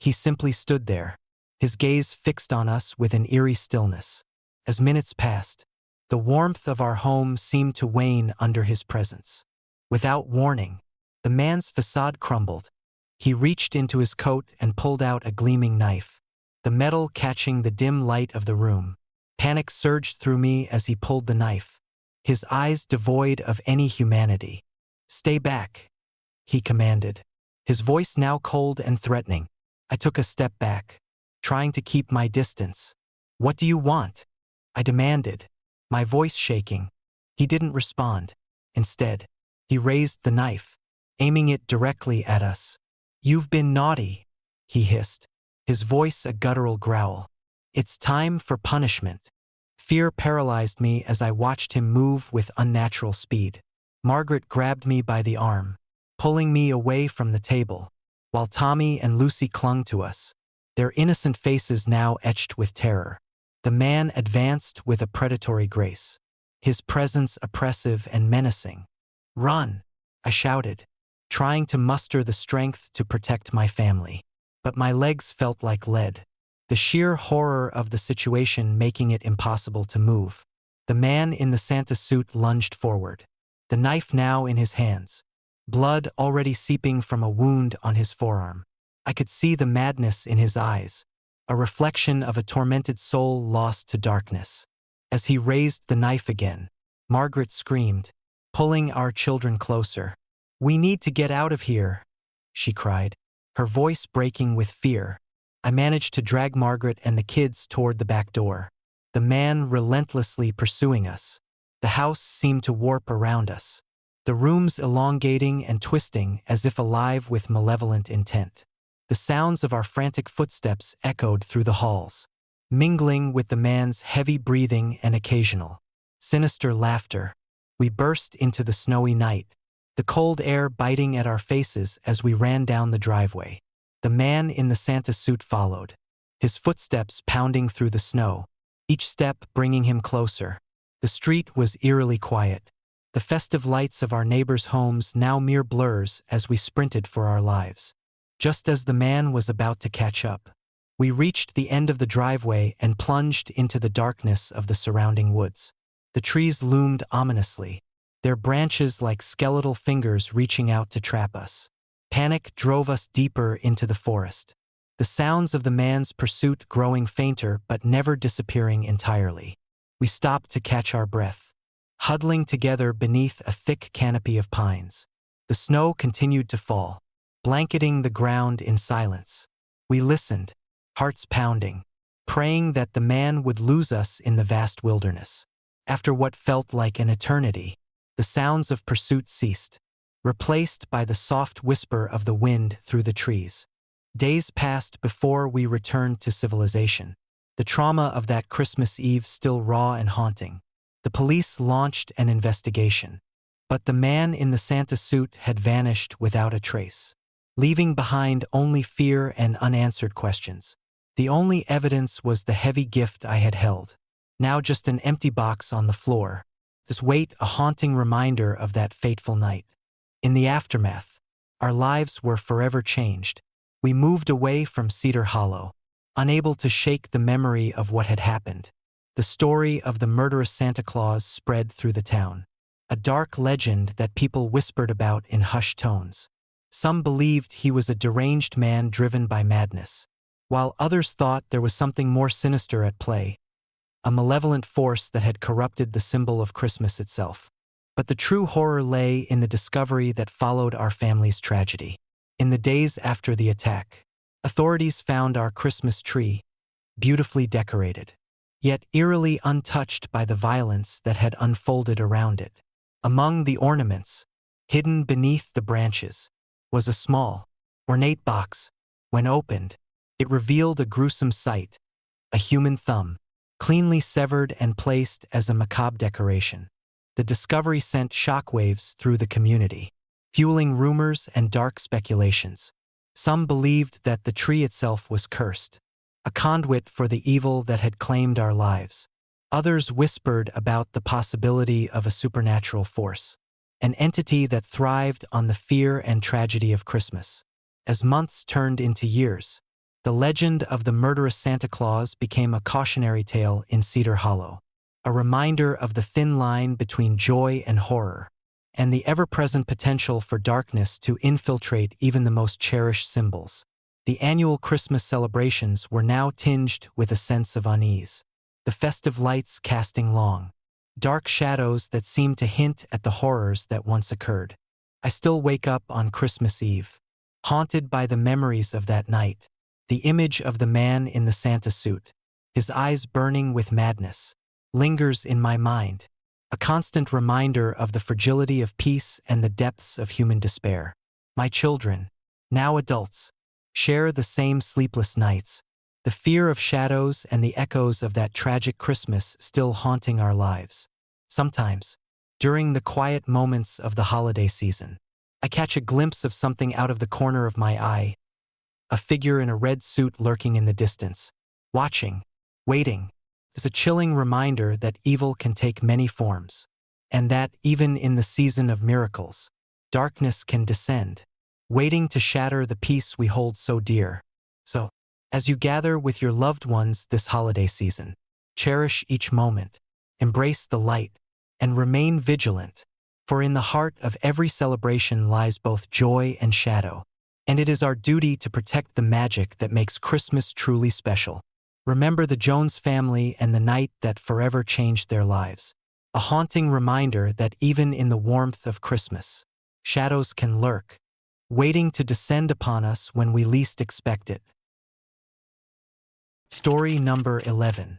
He simply stood there, his gaze fixed on us with an eerie stillness. As minutes passed, the warmth of our home seemed to wane under his presence. Without warning, the man's facade crumbled. He reached into his coat and pulled out a gleaming knife, the metal catching the dim light of the room. Panic surged through me as he pulled the knife, his eyes devoid of any humanity. "Stay back," he commanded, his voice now cold and threatening. I took a step back, trying to keep my distance. "What do you want?" I demanded, my voice shaking. He didn't respond. Instead, he raised the knife, aiming it directly at us. "You've been naughty," he hissed, his voice a guttural growl. "It's time for punishment." Fear paralyzed me as I watched him move with unnatural speed. Margaret grabbed me by the arm, pulling me away from the table, while Tommy and Lucy clung to us, their innocent faces now etched with terror. The man advanced with a predatory grace, his presence oppressive and menacing. "Run!" I shouted, trying to muster the strength to protect my family. But my legs felt like lead, the sheer horror of the situation making it impossible to move. The man in the Santa suit lunged forward, the knife now in his hands, blood already seeping from a wound on his forearm. I could see the madness in his eyes, a reflection of a tormented soul lost to darkness. As he raised the knife again, Margaret screamed, pulling our children closer. "We need to get out of here," she cried, her voice breaking with fear. I managed to drag Margaret and the kids toward the back door, the man relentlessly pursuing us. The house seemed to warp around us, the rooms elongating and twisting as if alive with malevolent intent. The sounds of our frantic footsteps echoed through the halls, mingling with the man's heavy breathing and occasional, sinister laughter. We burst into the snowy night, the cold air biting at our faces as we ran down the driveway. The man in the Santa suit followed, his footsteps pounding through the snow, each step bringing him closer. The street was eerily quiet, the festive lights of our neighbors' homes now mere blurs as we sprinted for our lives. Just as the man was about to catch up, we reached the end of the driveway and plunged into the darkness of the surrounding woods. The trees loomed ominously, their branches like skeletal fingers reaching out to trap us. Panic drove us deeper into the forest, the sounds of the man's pursuit growing fainter but never disappearing entirely. We stopped to catch our breath, huddling together beneath a thick canopy of pines. The snow continued to fall, blanketing the ground in silence. We listened, hearts pounding, praying that the man would lose us in the vast wilderness. After what felt like an eternity, the sounds of pursuit ceased, replaced by the soft whisper of the wind through the trees. Days passed before we returned to civilization, the trauma of that Christmas Eve still raw and haunting. The police launched an investigation, but the man in the Santa suit had vanished without a trace, leaving behind only fear and unanswered questions. The only evidence was the heavy gift I had held, now just an empty box on the floor, this weight a haunting reminder of that fateful night. In the aftermath, our lives were forever changed. We moved away from Cedar Hollow, unable to shake the memory of what had happened. The story of the murderous Santa Claus spread through the town, a dark legend that people whispered about in hushed tones. Some believed he was a deranged man driven by madness, while others thought there was something more sinister at play, a malevolent force that had corrupted the symbol of Christmas itself. But the true horror lay in the discovery that followed our family's tragedy. In the days after the attack, authorities found our Christmas tree, beautifully decorated, yet eerily untouched by the violence that had unfolded around it. Among the ornaments, hidden beneath the branches, was a small, ornate box. When opened, it revealed a gruesome sight, a human thumb, cleanly severed and placed as a macabre decoration. The discovery sent shockwaves through the community, fueling rumors and dark speculations. Some believed that the tree itself was cursed, a conduit for the evil that had claimed our lives. Others whispered about the possibility of a supernatural force, an entity that thrived on the fear and tragedy of Christmas. As months turned into years, the legend of the murderous Santa Claus became a cautionary tale in Cedar Hollow, a reminder of the thin line between joy and horror, and the ever-present potential for darkness to infiltrate even the most cherished symbols. The annual Christmas celebrations were now tinged with a sense of unease, the festive lights casting long, dark shadows that seemed to hint at the horrors that once occurred. I still wake up on Christmas Eve, haunted by the memories of that night, the image of the man in the Santa suit, his eyes burning with madness, lingers in my mind, a constant reminder of the fragility of peace and the depths of human despair. My children, now adults, share the same sleepless nights, the fear of shadows and the echoes of that tragic Christmas still haunting our lives. Sometimes, during the quiet moments of the holiday season, I catch a glimpse of something out of the corner of my eye, a figure in a red suit lurking in the distance, watching, waiting. Is a chilling reminder that evil can take many forms, and that, even in the season of miracles, darkness can descend, waiting to shatter the peace we hold so dear. So, as you gather with your loved ones this holiday season, cherish each moment, embrace the light, and remain vigilant, for in the heart of every celebration lies both joy and shadow, and it is our duty to protect the magic that makes Christmas truly special. Remember the Jones family and the night that forever changed their lives, a haunting reminder that even in the warmth of Christmas, shadows can lurk, waiting to descend upon us when we least expect it. Story number 11.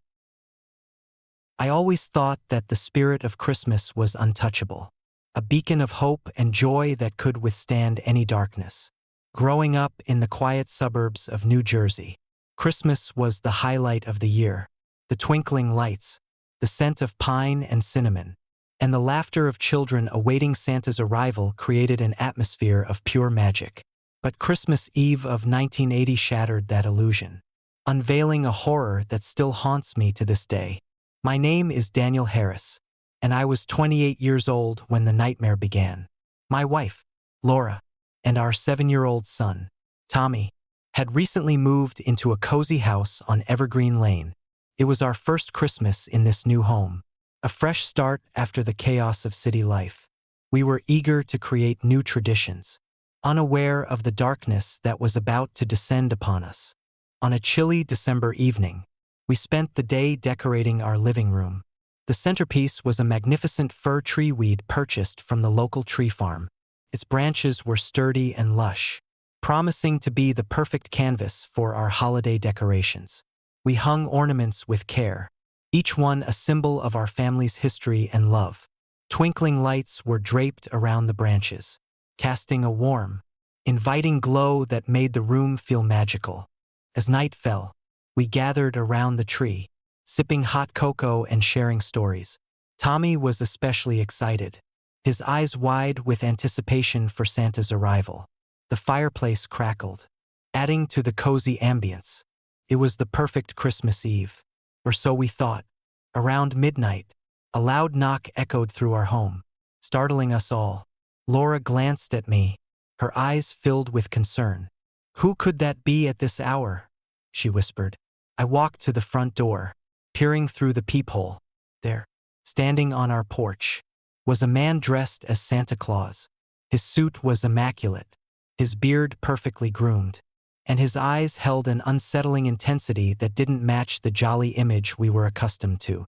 I always thought that the spirit of Christmas was untouchable, a beacon of hope and joy that could withstand any darkness. Growing up in the quiet suburbs of New Jersey, Christmas was the highlight of the year. The twinkling lights, the scent of pine and cinnamon, and the laughter of children awaiting Santa's arrival created an atmosphere of pure magic. But Christmas Eve of 1980 shattered that illusion, unveiling a horror that still haunts me to this day. My name is Daniel Harris, and I was 28 years old when the nightmare began. My wife, Laura, and our 7-year-old son, Tommy, had recently moved into a cozy house on Evergreen Lane. It was our first Christmas in this new home, a fresh start after the chaos of city life. We were eager to create new traditions, unaware of the darkness that was about to descend upon us. On a chilly December evening, we spent the day decorating our living room, The centerpiece was a magnificent fir tree weed purchased from the local tree farm. Its branches were sturdy and lush, promising to be the perfect canvas for our holiday decorations. We hung ornaments with care, each one a symbol of our family's history and love. Twinkling lights were draped around the branches, casting a warm, inviting glow that made the room feel magical. As night fell, we gathered around the tree, sipping hot cocoa and sharing stories. Tommy was especially excited, his eyes wide with anticipation for Santa's arrival. The fireplace crackled, adding to the cozy ambience. It was the perfect Christmas Eve, or so we thought. Around midnight, a loud knock echoed through our home, startling us all. Laura glanced at me, her eyes filled with concern. "Who could that be at this hour?" she whispered. I walked to the front door, peering through the peephole. There, standing on our porch, was a man dressed as Santa Claus. His suit was immaculate, his beard perfectly groomed, and his eyes held an unsettling intensity that didn't match the jolly image we were accustomed to.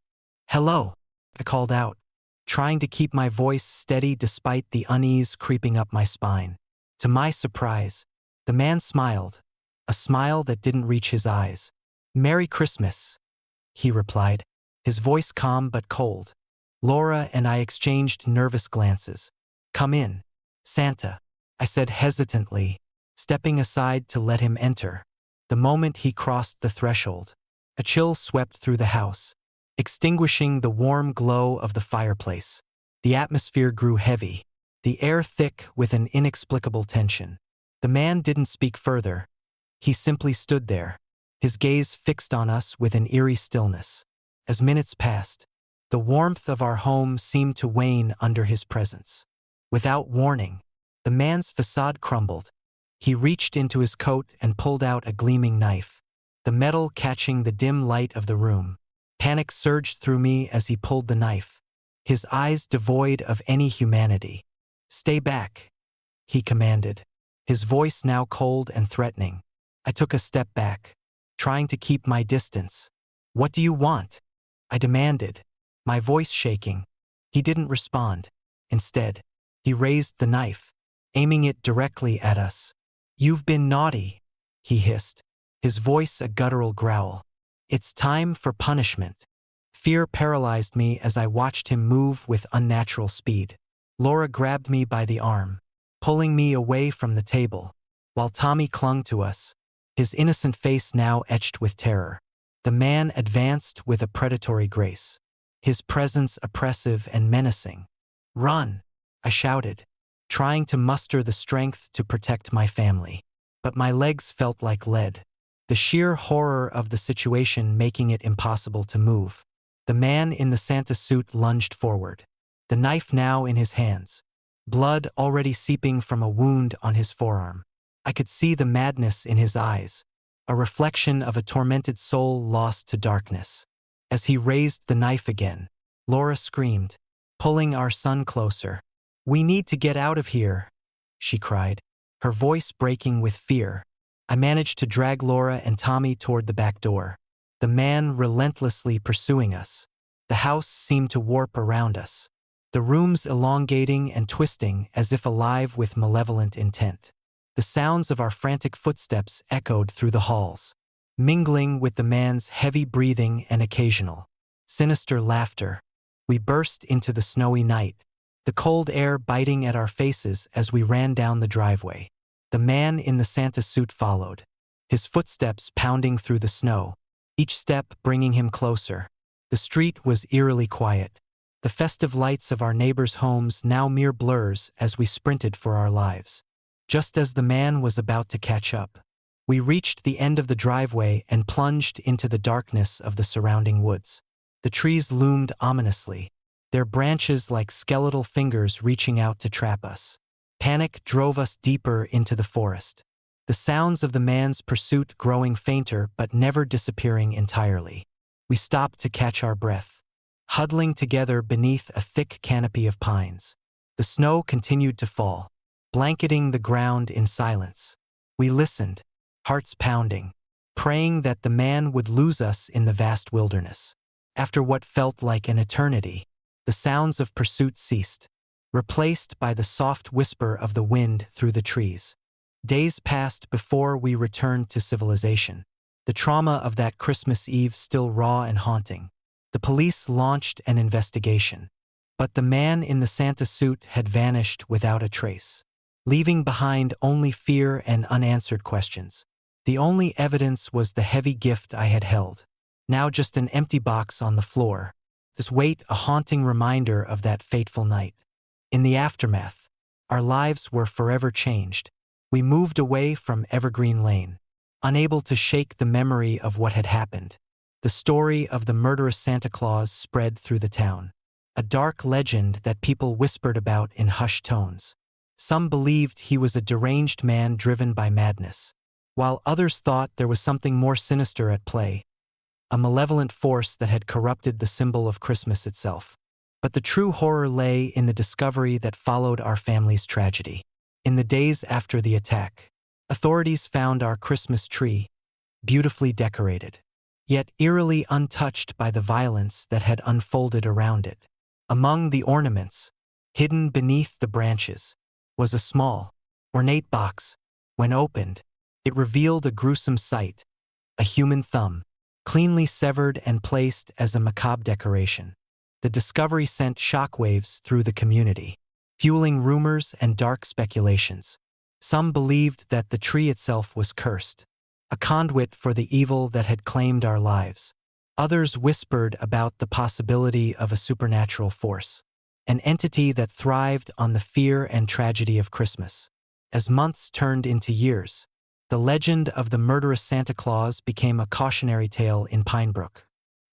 "Hello," I called out, trying to keep my voice steady despite the unease creeping up my spine. To my surprise, the man smiled, a smile that didn't reach his eyes. "Merry Christmas," he replied, his voice calm but cold. Laura and I exchanged nervous glances. "Come in, Santa," I said hesitantly, stepping aside to let him enter. The moment he crossed the threshold, a chill swept through the house, extinguishing the warm glow of the fireplace. The atmosphere grew heavy, the air thick with an inexplicable tension. The man didn't speak further. He simply stood there, his gaze fixed on us with an eerie stillness. As minutes passed, the warmth of our home seemed to wane under his presence. Without warning, the man's facade crumbled. He reached into his coat and pulled out a gleaming knife, the metal catching the dim light of the room. Panic surged through me as he pulled the knife, his eyes devoid of any humanity. "Stay back," he commanded, his voice now cold and threatening. I took a step back, trying to keep my distance. "What do you want?" I demanded, my voice shaking. He didn't respond. Instead, he raised the knife, aiming it directly at us. "You've been naughty," he hissed, his voice a guttural growl. "It's time for punishment." Fear paralyzed me as I watched him move with unnatural speed. Laura grabbed me by the arm, pulling me away from the table, while Tommy clung to us, his innocent face now etched with terror. The man advanced with a predatory grace, his presence oppressive and menacing. "Run!" I shouted, trying to muster the strength to protect my family. But my legs felt like lead, the sheer horror of the situation making it impossible to move. The man in the Santa suit lunged forward, the knife now in his hands, blood already seeping from a wound on his forearm. I could see the madness in his eyes, a reflection of a tormented soul lost to darkness. As he raised the knife again, Laura screamed, pulling our son closer. "We need to get out of here," she cried, her voice breaking with fear. I managed to drag Laura and Tommy toward the back door, the man relentlessly pursuing us. The house seemed to warp around us, the rooms elongating and twisting as if alive with malevolent intent. The sounds of our frantic footsteps echoed through the halls, mingling with the man's heavy breathing and occasional, sinister laughter. We burst into the snowy night, the cold air biting at our faces as we ran down the driveway. The man in the Santa suit followed, his footsteps pounding through the snow, each step bringing him closer. The street was eerily quiet, the festive lights of our neighbors' homes now mere blurs as we sprinted for our lives. Just as the man was about to catch up, we reached the end of the driveway and plunged into the darkness of the surrounding woods. The trees loomed ominously, their branches like skeletal fingers reaching out to trap us. Panic drove us deeper into the forest, the sounds of the man's pursuit growing fainter but never disappearing entirely. We stopped to catch our breath, huddling together beneath a thick canopy of pines. The snow continued to fall, blanketing the ground in silence. We listened, hearts pounding, praying that the man would lose us in the vast wilderness. After what felt like an eternity, the sounds of pursuit ceased, replaced by the soft whisper of the wind through the trees. Days passed before we returned to civilization, the trauma of that Christmas Eve still raw and haunting. The police launched an investigation, but the man in the Santa suit had vanished without a trace, leaving behind only fear and unanswered questions. The only evidence was the heavy gift I had held, now just an empty box on the floor, this weight a haunting reminder of that fateful night. In the aftermath, our lives were forever changed. We moved away from Evergreen Lane, unable to shake the memory of what had happened. The story of the murderous Santa Claus spread through the town, a dark legend that people whispered about in hushed tones. Some believed he was a deranged man driven by madness, while others thought there was something more sinister at play, a malevolent force that had corrupted the symbol of Christmas itself. But the true horror lay in the discovery that followed our family's tragedy. In the days after the attack, authorities found our Christmas tree, beautifully decorated, yet eerily untouched by the violence that had unfolded around it. Among the ornaments, hidden beneath the branches, was a small, ornate box. When opened, it revealed a gruesome sight, a human thumb, cleanly severed and placed as a macabre decoration. The discovery sent shockwaves through the community, fueling rumors and dark speculations. Some believed that the tree itself was cursed, a conduit for the evil that had claimed our lives. Others whispered about the possibility of a supernatural force, an entity that thrived on the fear and tragedy of Christmas. As months turned into years, the legend of the murderous Santa Claus became a cautionary tale in Pinebrook,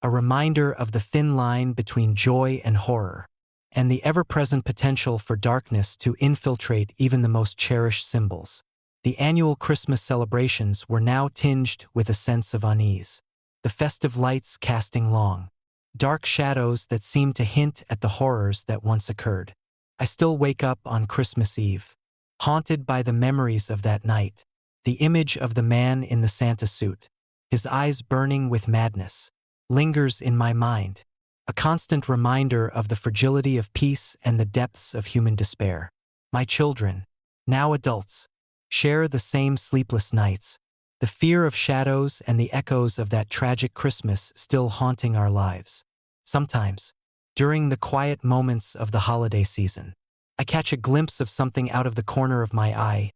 a reminder of the thin line between joy and horror, and the ever-present potential for darkness to infiltrate even the most cherished symbols. The annual Christmas celebrations were now tinged with a sense of unease, the festive lights casting long, dark shadows that seemed to hint at the horrors that once occurred. I still wake up on Christmas Eve, haunted by the memories of that night, the image of the man in the Santa suit, his eyes burning with madness, lingers in my mind, a constant reminder of the fragility of peace and the depths of human despair. My children, now adults, share the same sleepless nights, the fear of shadows and the echoes of that tragic Christmas still haunting our lives. Sometimes, during the quiet moments of the holiday season, I catch a glimpse of something out of the corner of my eye,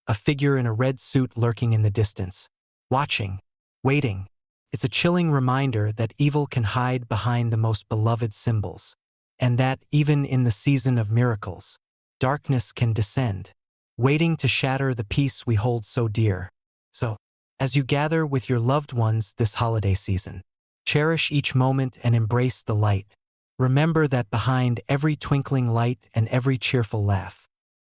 a figure in a red suit lurking in the distance, watching, waiting. It's a chilling reminder that evil can hide behind the most beloved symbols, and that, even in the season of miracles, darkness can descend, waiting to shatter the peace we hold so dear. So, as you gather with your loved ones this holiday season, cherish each moment and embrace the light. Remember that behind every twinkling light and every cheerful laugh,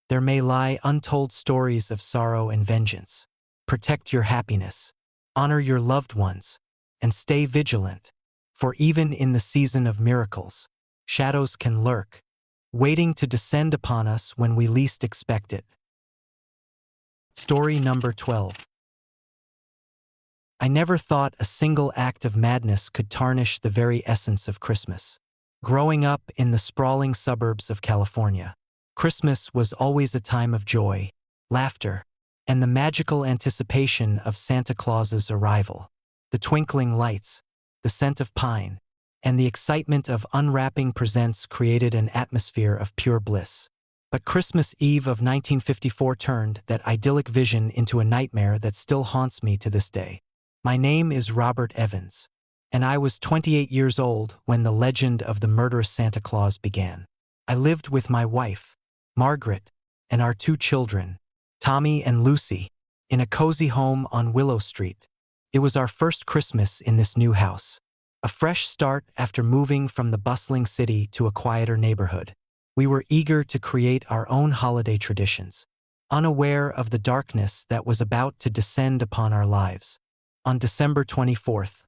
there may lie untold stories of sorrow and vengeance. Protect your happiness, honor your loved ones, and stay vigilant, for even in the season of miracles, shadows can lurk, waiting to descend upon us when we least expect it. Story number 12. I never thought a single act of madness could tarnish the very essence of Christmas. Growing up in the sprawling suburbs of California, Christmas was always a time of joy, laughter, and the magical anticipation of Santa Claus's arrival. The twinkling lights, the scent of pine, and the excitement of unwrapping presents created an atmosphere of pure bliss. But Christmas Eve of 1954 turned that idyllic vision into a nightmare that still haunts me to this day. My name is Robert Evans, and I was 28 years old when the legend of the murderous Santa Claus began. I lived with my wife, Margaret, and our 2 children, Tommy and Lucy, in a cozy home on Willow Street. It was our first Christmas in this new house, a fresh start after moving from the bustling city to a quieter neighborhood. We were eager to create our own holiday traditions, unaware of the darkness that was about to descend upon our lives. On December 24th,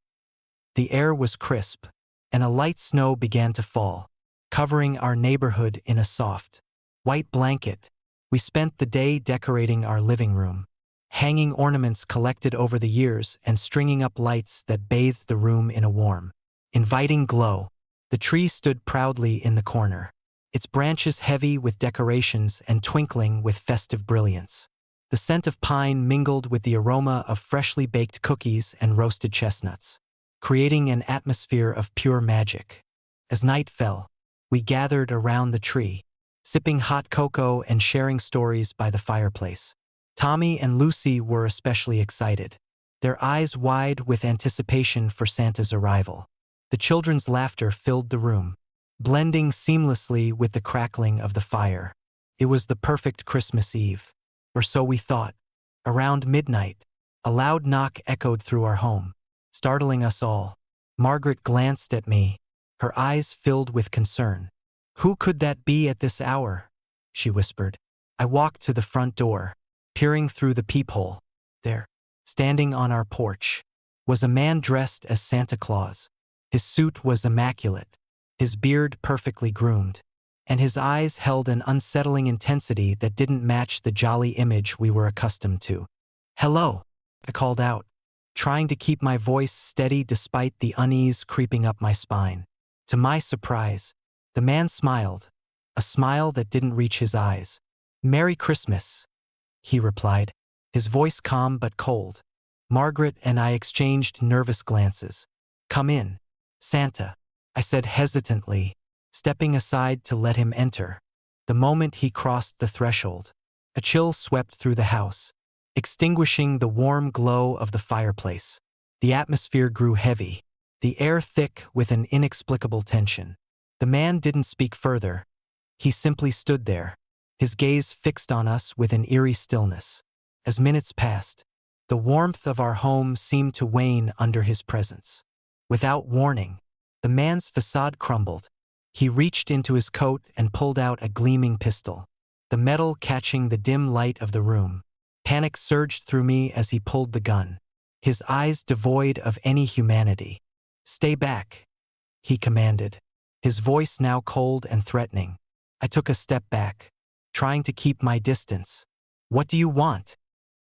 the air was crisp, and a light snow began to fall, covering our neighborhood in a soft, white blanket. We spent the day decorating our living room, hanging ornaments collected over the years and stringing up lights that bathed the room in a warm, inviting glow. The tree stood proudly in the corner, its branches heavy with decorations and twinkling with festive brilliance. The scent of pine mingled with the aroma of freshly baked cookies and roasted chestnuts, creating an atmosphere of pure magic. As night fell, we gathered around the tree, sipping hot cocoa and sharing stories by the fireplace. Tommy and Lucy were especially excited, their eyes wide with anticipation for Santa's arrival. The children's laughter filled the room, blending seamlessly with the crackling of the fire. It was the perfect Christmas Eve, or so we thought. Around midnight, a loud knock echoed through our home, startling us all. Margaret glanced at me, her eyes filled with concern. "Who could that be at this hour?" she whispered. I walked to the front door, peering through the peephole. There, standing on our porch, was a man dressed as Santa Claus. His suit was immaculate, his beard perfectly groomed, and his eyes held an unsettling intensity that didn't match the jolly image we were accustomed to. "Hello," I called out, trying to keep my voice steady despite the unease creeping up my spine. To my surprise, the man smiled, a smile that didn't reach his eyes. "Merry Christmas," he replied, his voice calm but cold. Margaret and I exchanged nervous glances. "Come in, Santa," I said hesitantly, stepping aside to let him enter. The moment he crossed the threshold, a chill swept through the house, extinguishing the warm glow of the fireplace. The atmosphere grew heavy, the air thick with an inexplicable tension. The man didn't speak further. He simply stood there, his gaze fixed on us with an eerie stillness. As minutes passed, the warmth of our home seemed to wane under his presence. Without warning, the man's facade crumbled. He reached into his coat and pulled out a gleaming pistol, the metal catching the dim light of the room. Panic surged through me as he pulled the gun, his eyes devoid of any humanity. "Stay back," he commanded, his voice now cold and threatening. I took a step back, trying to keep my distance. "What do you want?"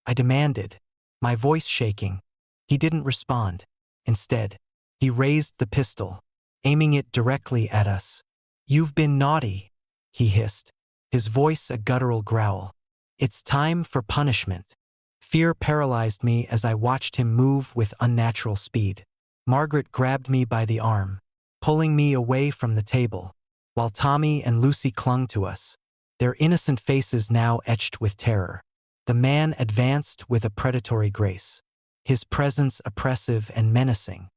I demanded, my voice shaking. He didn't respond. Instead, he raised the pistol, aiming it directly at us. "You've been naughty," he hissed, his voice a guttural growl. "It's time for punishment." Fear paralyzed me as I watched him move with unnatural speed. Margaret grabbed me by the arm, pulling me away from the table, while Tommy and Lucy clung to us, their innocent faces now etched with terror. The man advanced with a predatory grace, his presence oppressive and menacing.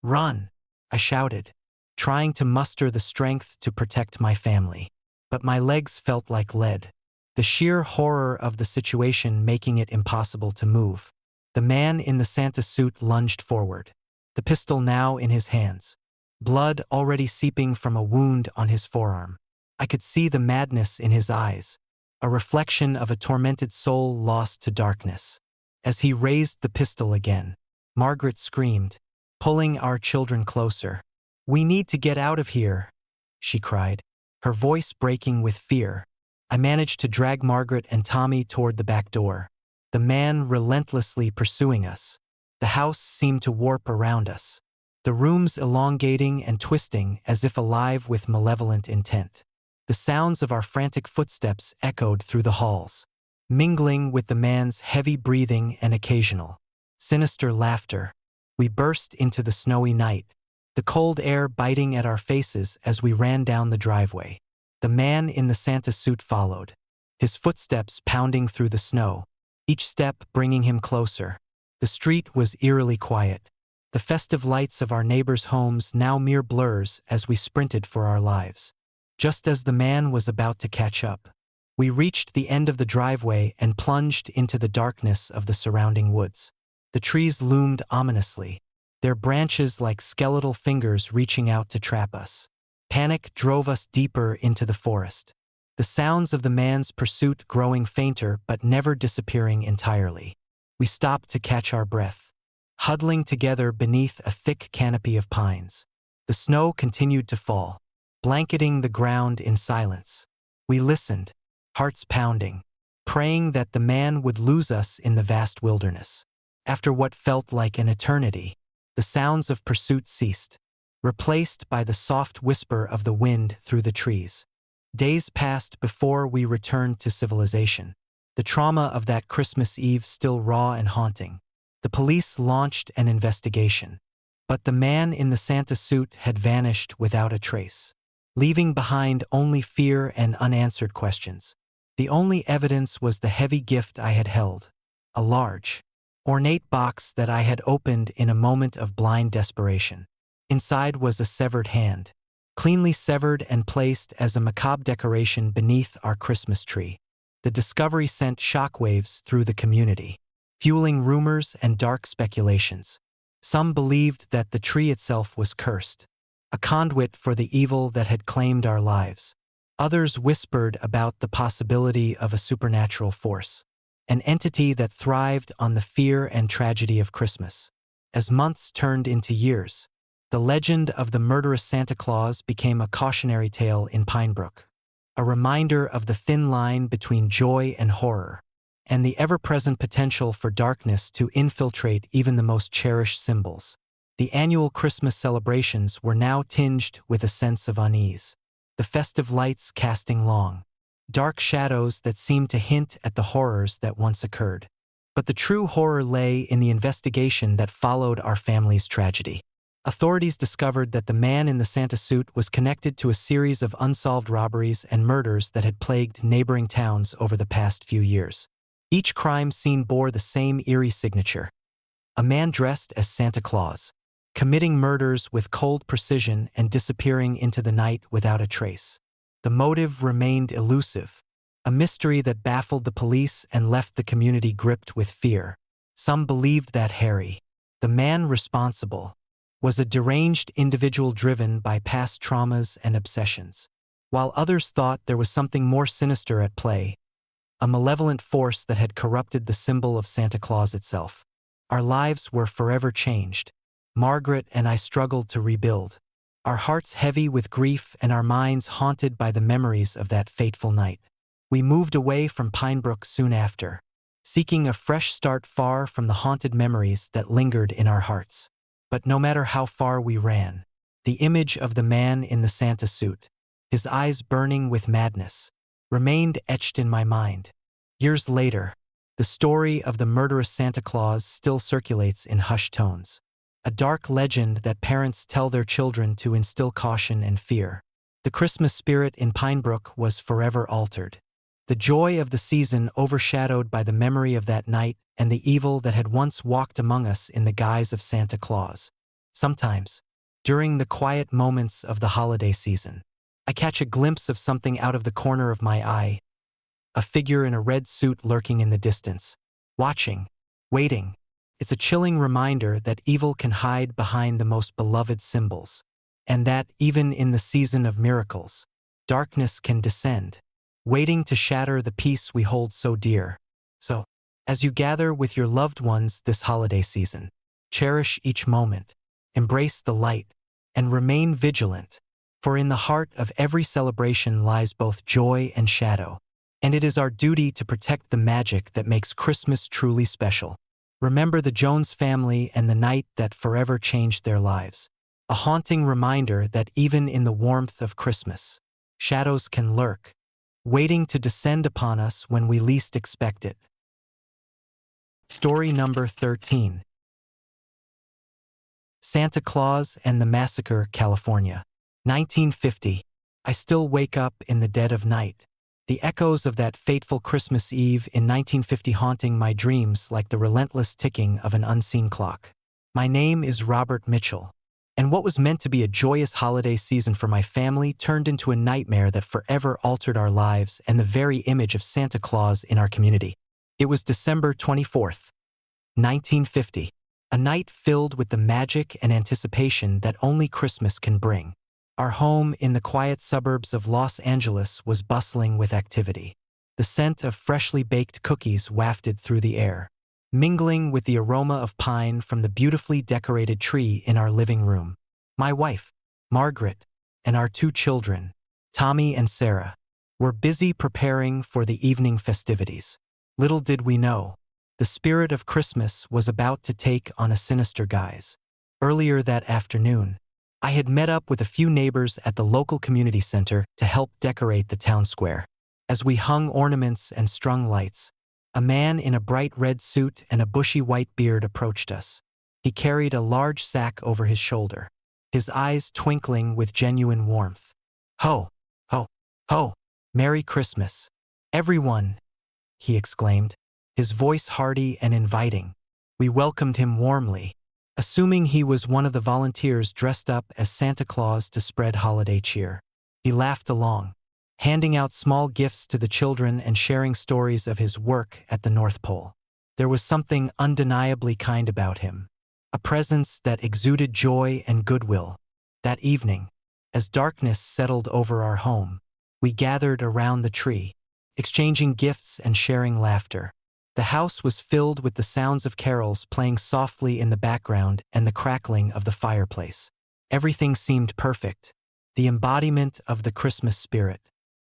"Run!" I shouted, trying to muster the strength to protect my family. But my legs felt like lead, the sheer horror of the situation making it impossible to move. The man in the Santa suit lunged forward, the pistol now in his hands, blood already seeping from a wound on his forearm. I could see the madness in his eyes, a reflection of a tormented soul lost to darkness. As he raised the pistol again, Margaret screamed, pulling our children closer. "We need to get out of here," she cried, her voice breaking with fear. I managed to drag Margaret and Tommy toward the back door, the man relentlessly pursuing us. The house seemed to warp around us, the rooms elongating and twisting as if alive with malevolent intent. The sounds of our frantic footsteps echoed through the halls, mingling with the man's heavy breathing and occasional, sinister laughter. We burst into the snowy night, the cold air biting at our faces as we ran down the driveway. The man in the Santa suit followed, his footsteps pounding through the snow, each step bringing him closer. The street was eerily quiet, the festive lights of our neighbors' homes now mere blurs as we sprinted for our lives. Just as the man was about to catch up, we reached the end of the driveway and plunged into the darkness of the surrounding woods. The trees loomed ominously, their branches like skeletal fingers reaching out to trap us. Panic drove us deeper into the forest, the sounds of the man's pursuit growing fainter but never disappearing entirely. We stopped to catch our breath, huddling together beneath a thick canopy of pines. The snow continued to fall, blanketing the ground in silence. We listened, hearts pounding, praying that the man would lose us in the vast wilderness. After what felt like an eternity, the sounds of pursuit ceased, replaced by the soft whisper of the wind through the trees. Days passed before we returned to civilization. The trauma of that Christmas Eve still raw and haunting. The police launched an investigation. But the man in the Santa suit had vanished without a trace, leaving behind only fear and unanswered questions. The only evidence was the heavy gift I had held, a large, ornate box that I had opened in a moment of blind desperation. Inside was a severed hand, cleanly severed and placed as a macabre decoration beneath our Christmas tree. The discovery sent shockwaves through the community, fueling rumors and dark speculations. Some believed that the tree itself was cursed, a conduit for the evil that had claimed our lives. Others whispered about the possibility of a supernatural force, an entity that thrived on the fear and tragedy of Christmas. As months turned into years, the legend of the murderous Santa Claus became a cautionary tale in Pinebrook, a reminder of the thin line between joy and horror, and the ever-present potential for darkness to infiltrate even the most cherished symbols. The annual Christmas celebrations were now tinged with a sense of unease, the festive lights casting long, dark shadows that seemed to hint at the horrors that once occurred. But the true horror lay in the investigation that followed our family's tragedy. Authorities discovered that the man in the Santa suit was connected to a series of unsolved robberies and murders that had plagued neighboring towns over the past few years. Each crime scene bore the same eerie signature: a man dressed as Santa Claus, committing murders with cold precision and disappearing into the night without a trace. The motive remained elusive, a mystery that baffled the police and left the community gripped with fear. Some believed that Harry, the man responsible, was a deranged individual driven by past traumas and obsessions, while others thought there was something more sinister at play, a malevolent force that had corrupted the symbol of Santa Claus itself. Our lives were forever changed. Margaret and I struggled to rebuild, our hearts heavy with grief and our minds haunted by the memories of that fateful night. We moved away from Pinebrook soon after, seeking a fresh start far from the haunted memories that lingered in our hearts. But no matter how far we ran, the image of the man in the Santa suit, his eyes burning with madness, remained etched in my mind. Years later, the story of the murderous Santa Claus still circulates in hushed tones, a dark legend that parents tell their children to instill caution and fear. The Christmas spirit in Pinebrook was forever altered, the joy of the season overshadowed by the memory of that night and the evil that had once walked among us in the guise of Santa Claus. Sometimes, during the quiet moments of the holiday season, I catch a glimpse of something out of the corner of my eye, a figure in a red suit lurking in the distance, watching, waiting. It's a chilling reminder that evil can hide behind the most beloved symbols, and that, even in the season of miracles, darkness can descend, waiting to shatter the peace we hold so dear. So, as you gather with your loved ones this holiday season, cherish each moment, embrace the light, and remain vigilant, for in the heart of every celebration lies both joy and shadow, and it is our duty to protect the magic that makes Christmas truly special. Remember the Jones family and the night that forever changed their lives, a haunting reminder that even in the warmth of Christmas, shadows can lurk, waiting to descend upon us when we least expect it. Story number 13. Santa Claus and the Massacre, California. 1950. I still wake up in the dead of night, the echoes of that fateful Christmas Eve in 1950 haunting my dreams like the relentless ticking of an unseen clock. My name is Robert Mitchell, and what was meant to be a joyous holiday season for my family turned into a nightmare that forever altered our lives and the very image of Santa Claus in our community. It was December 24th, 1950, a night filled with the magic and anticipation that only Christmas can bring. Our home in the quiet suburbs of Los Angeles was bustling with activity. The scent of freshly baked cookies wafted through the air, mingling with the aroma of pine from the beautifully decorated tree in our living room. My wife, Margaret, and our two children, Tommy and Sarah, were busy preparing for the evening festivities. Little did we know, the spirit of Christmas was about to take on a sinister guise. Earlier that afternoon, I had met up with a few neighbors at the local community center to help decorate the town square. As we hung ornaments and strung lights, a man in a bright red suit and a bushy white beard approached us. He carried a large sack over his shoulder, his eyes twinkling with genuine warmth. "Ho, ho, ho, Merry Christmas, everyone," he exclaimed, his voice hearty and inviting. We welcomed him warmly, assuming he was one of the volunteers dressed up as Santa Claus to spread holiday cheer. He laughed along, handing out small gifts to the children and sharing stories of his work at the North Pole. There was something undeniably kind about him, a presence that exuded joy and goodwill. That evening, as darkness settled over our home, we gathered around the tree, exchanging gifts and sharing laughter. The house was filled with the sounds of carols playing softly in the background and the crackling of the fireplace. Everything seemed perfect, the embodiment of the Christmas spirit.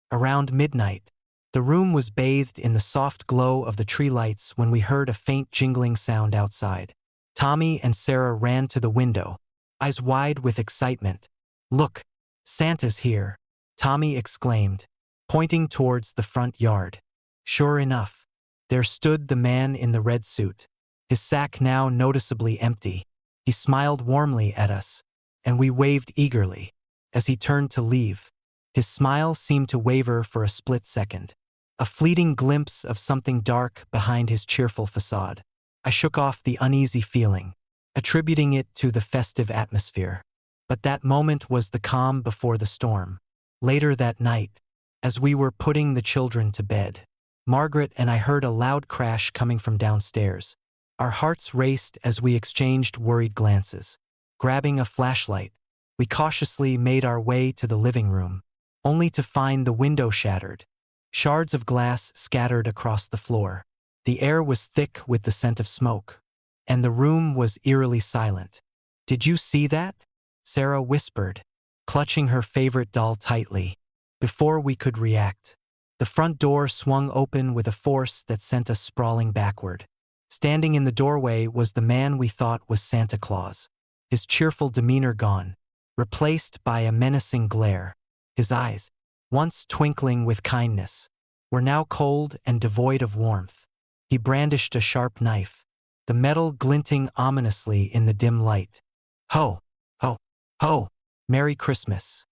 Around midnight, the room was bathed in the soft glow of the tree lights when we heard a faint jingling sound outside. Tommy and Sarah ran to the window, eyes wide with excitement. "Look, Santa's here," Tommy exclaimed, pointing towards the front yard. Sure enough, there stood the man in the red suit, his sack now noticeably empty. He smiled warmly at us, and we waved eagerly. As he turned to leave, his smile seemed to waver for a split second, a fleeting glimpse of something dark behind his cheerful facade. I shook off the uneasy feeling, attributing it to the festive atmosphere. But that moment was the calm before the storm. Later that night, as we were putting the children to bed, Margaret and I heard a loud crash coming from downstairs. Our hearts raced as we exchanged worried glances. Grabbing a flashlight, we cautiously made our way to the living room, only to find the window shattered, shards of glass scattered across the floor. The air was thick with the scent of smoke, and the room was eerily silent. "Did you see that?" Sarah whispered, clutching her favorite doll tightly. Before we could react, the front door swung open with a force that sent us sprawling backward. Standing in the doorway was the man we thought was Santa Claus, his cheerful demeanor gone, replaced by a menacing glare. His eyes, once twinkling with kindness, were now cold and devoid of warmth. He brandished a sharp knife, the metal glinting ominously in the dim light. "Ho, ho, ho, Merry Christmas,"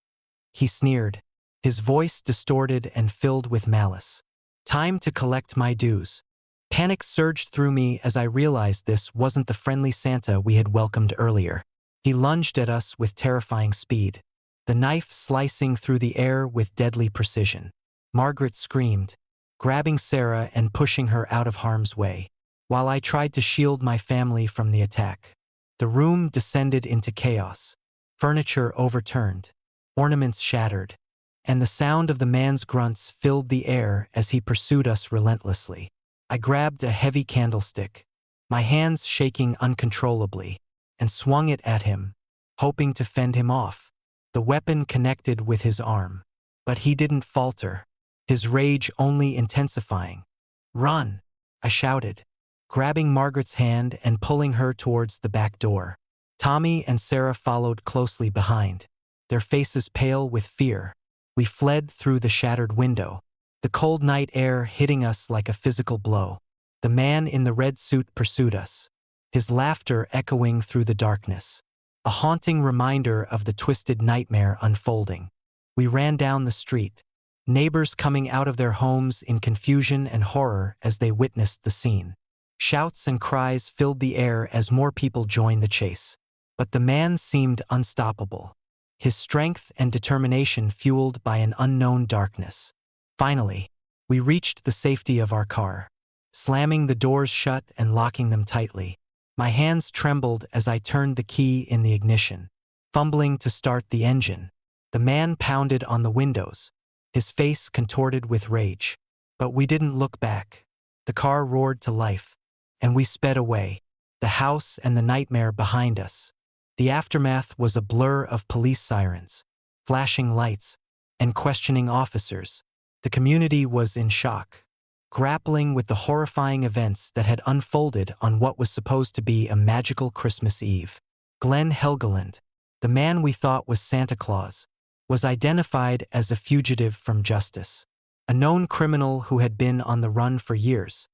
he sneered, his voice distorted and filled with malice. "Time to collect my dues." Panic surged through me as I realized this wasn't the friendly Santa we had welcomed earlier. He lunged at us with terrifying speed, the knife slicing through the air with deadly precision. Margaret screamed, grabbing Sarah and pushing her out of harm's way, while I tried to shield my family from the attack. The room descended into chaos. Furniture overturned, ornaments shattered, and the sound of the man's grunts filled the air as he pursued us relentlessly. I grabbed a heavy candlestick, my hands shaking uncontrollably, and swung it at him, hoping to fend him off. The weapon connected with his arm, but he didn't falter, his rage only intensifying. "Run!" I shouted, grabbing Margaret's hand and pulling her towards the back door. Tommy and Sarah followed closely behind, their faces pale with fear. We fled through the shattered window, the cold night air hitting us like a physical blow. The man in the red suit pursued us, his laughter echoing through the darkness, a haunting reminder of the twisted nightmare unfolding. We ran down the street, neighbors coming out of their homes in confusion and horror as they witnessed the scene. Shouts and cries filled the air as more people joined the chase. But the man seemed unstoppable, his strength and determination fueled by an unknown darkness. Finally, we reached the safety of our car, slamming the doors shut and locking them tightly. My hands trembled as I turned the key in the ignition, fumbling to start the engine. The man pounded on the windows, his face contorted with rage. But we didn't look back. The car roared to life, and we sped away, the house and the nightmare behind us. The aftermath was a blur of police sirens, flashing lights, and questioning officers. The community was in shock, grappling with the horrifying events that had unfolded on what was supposed to be a magical Christmas Eve. Glenn Helgeland, the man we thought was Santa Claus, was identified as a fugitive from justice, a known criminal who had been on the run for years.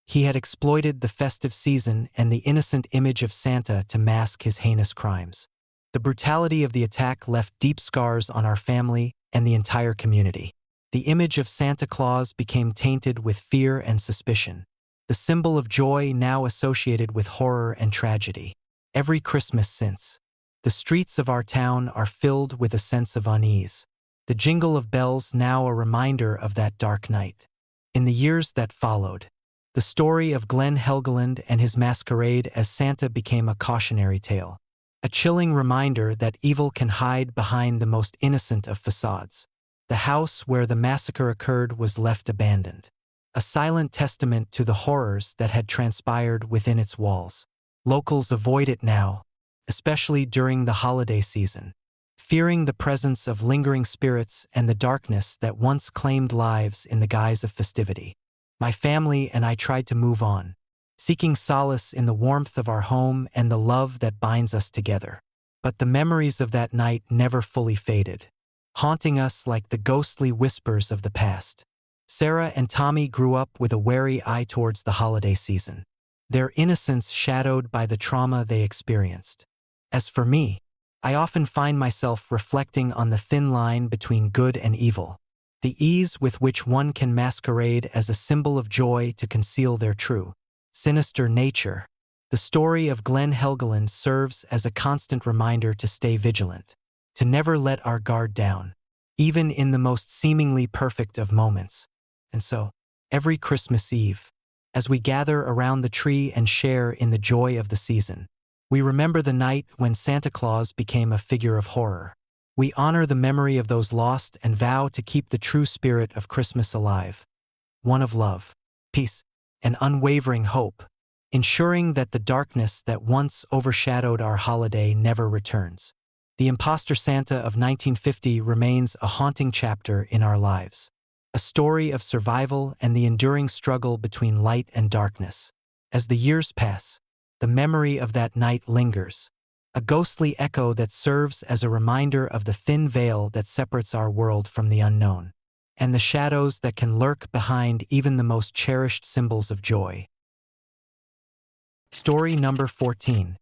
He had exploited the festive season and the innocent image of Santa to mask his heinous crimes. The brutality of the attack left deep scars on our family and the entire community. The image of Santa Claus became tainted with fear and suspicion, the symbol of joy now associated with horror and tragedy. Every Christmas since, the streets of our town are filled with a sense of unease, the jingle of bells now a reminder of that dark night. In the years that followed, the story of Glenn Helgeland and his masquerade as Santa became a cautionary tale, a chilling reminder that evil can hide behind the most innocent of facades. The house where the massacre occurred was left abandoned, a silent testament to the horrors that had transpired within its walls. Locals avoid it now, especially during the holiday season, fearing the presence of lingering spirits and the darkness that once claimed lives in the guise of festivity. My family and I tried to move on, seeking solace in the warmth of our home and the love that binds us together. But the memories of that night never fully faded, haunting us like the ghostly whispers of the past. Sarah and Tommy grew up with a wary eye towards the holiday season, their innocence shadowed by the trauma they experienced. As for me, I often find myself reflecting on the thin line between good and evil, the ease with which one can masquerade as a symbol of joy to conceal their true, sinister nature. The story of Glenn Helgeland serves as a constant reminder to stay vigilant, to never let our guard down, even in the most seemingly perfect of moments. And so, every Christmas Eve, as we gather around the tree and share in the joy of the season, we remember the night when Santa Claus became a figure of horror. We honor the memory of those lost and vow to keep the true spirit of Christmas alive, one of love, peace, and unwavering hope, ensuring that the darkness that once overshadowed our holiday never returns. The imposter Santa of 1950 remains a haunting chapter in our lives, a story of survival and the enduring struggle between light and darkness. As the years pass, the memory of that night lingers, a ghostly echo that serves as a reminder of the thin veil that separates our world from the unknown, and the shadows that can lurk behind even the most cherished symbols of joy. Story number 14.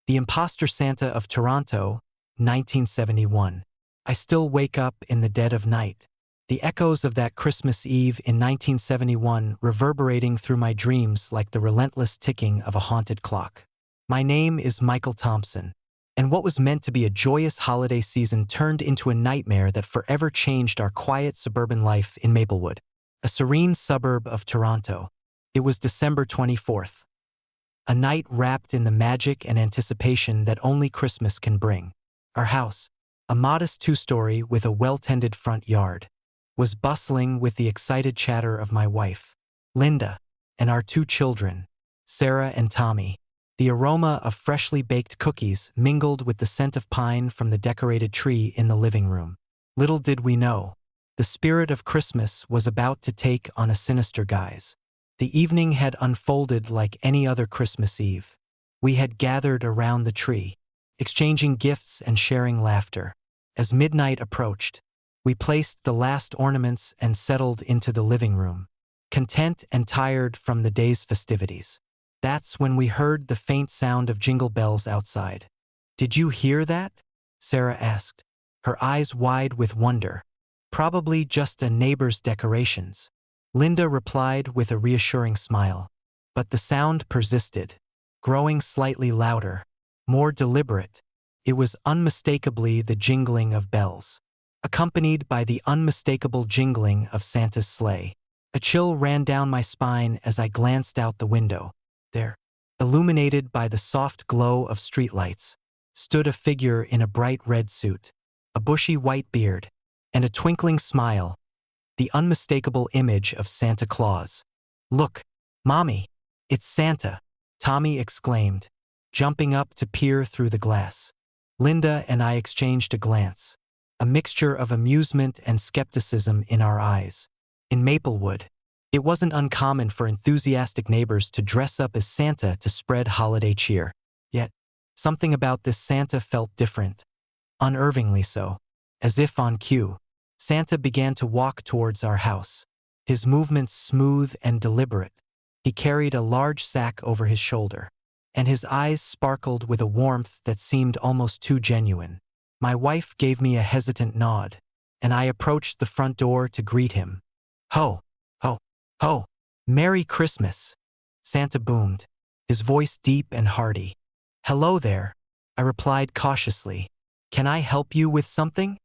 The Imposter Santa of Toronto, 1971. I still wake up in the dead of night, the echoes of that Christmas Eve in 1971 reverberating through my dreams like the relentless ticking of a haunted clock. My name is Michael Thompson, and what was meant to be a joyous holiday season turned into a nightmare that forever changed our quiet suburban life in Maplewood, a serene suburb of Toronto. It was December 24th, a night wrapped in the magic and anticipation that only Christmas can bring. Our house, a modest two-story with a well-tended front yard, was bustling with the excited chatter of my wife, Linda, and our two children, Sarah and Tommy. The aroma of freshly baked cookies mingled with the scent of pine from the decorated tree in the living room. Little did we know, the spirit of Christmas was about to take on a sinister guise. The evening had unfolded like any other Christmas Eve. We had gathered around the tree, exchanging gifts and sharing laughter. As midnight approached, we placed the last ornaments and settled into the living room, content and tired from the day's festivities. That's when we heard the faint sound of jingle bells outside. "Did you hear that?" Sarah asked, her eyes wide with wonder. "Probably just a neighbor's decorations," Linda replied with a reassuring smile. But the sound persisted, growing slightly louder, more deliberate. It was unmistakably the jingling of bells, accompanied by the unmistakable jingling of Santa's sleigh. A chill ran down my spine as I glanced out the window. There, illuminated by the soft glow of streetlights, stood a figure in a bright red suit, a bushy white beard, and a twinkling smile, the unmistakable image of Santa Claus. "Look, Mommy, it's Santa," Tommy exclaimed, jumping up to peer through the glass. Linda and I exchanged a glance, a mixture of amusement and skepticism in our eyes. In Maplewood, it wasn't uncommon for enthusiastic neighbors to dress up as Santa to spread holiday cheer. Yet, Something about this Santa felt different, unnervingly so. As if on cue, Santa began to walk towards our house, his movements smooth and deliberate. He carried a large sack over his shoulder, and his eyes sparkled with a warmth that seemed almost too genuine. My wife gave me a hesitant nod, and I approached the front door to greet him. Ho, ho, ho, Merry Christmas, Santa boomed, his voice deep and hearty. Hello there, I replied cautiously. Can I help you with something?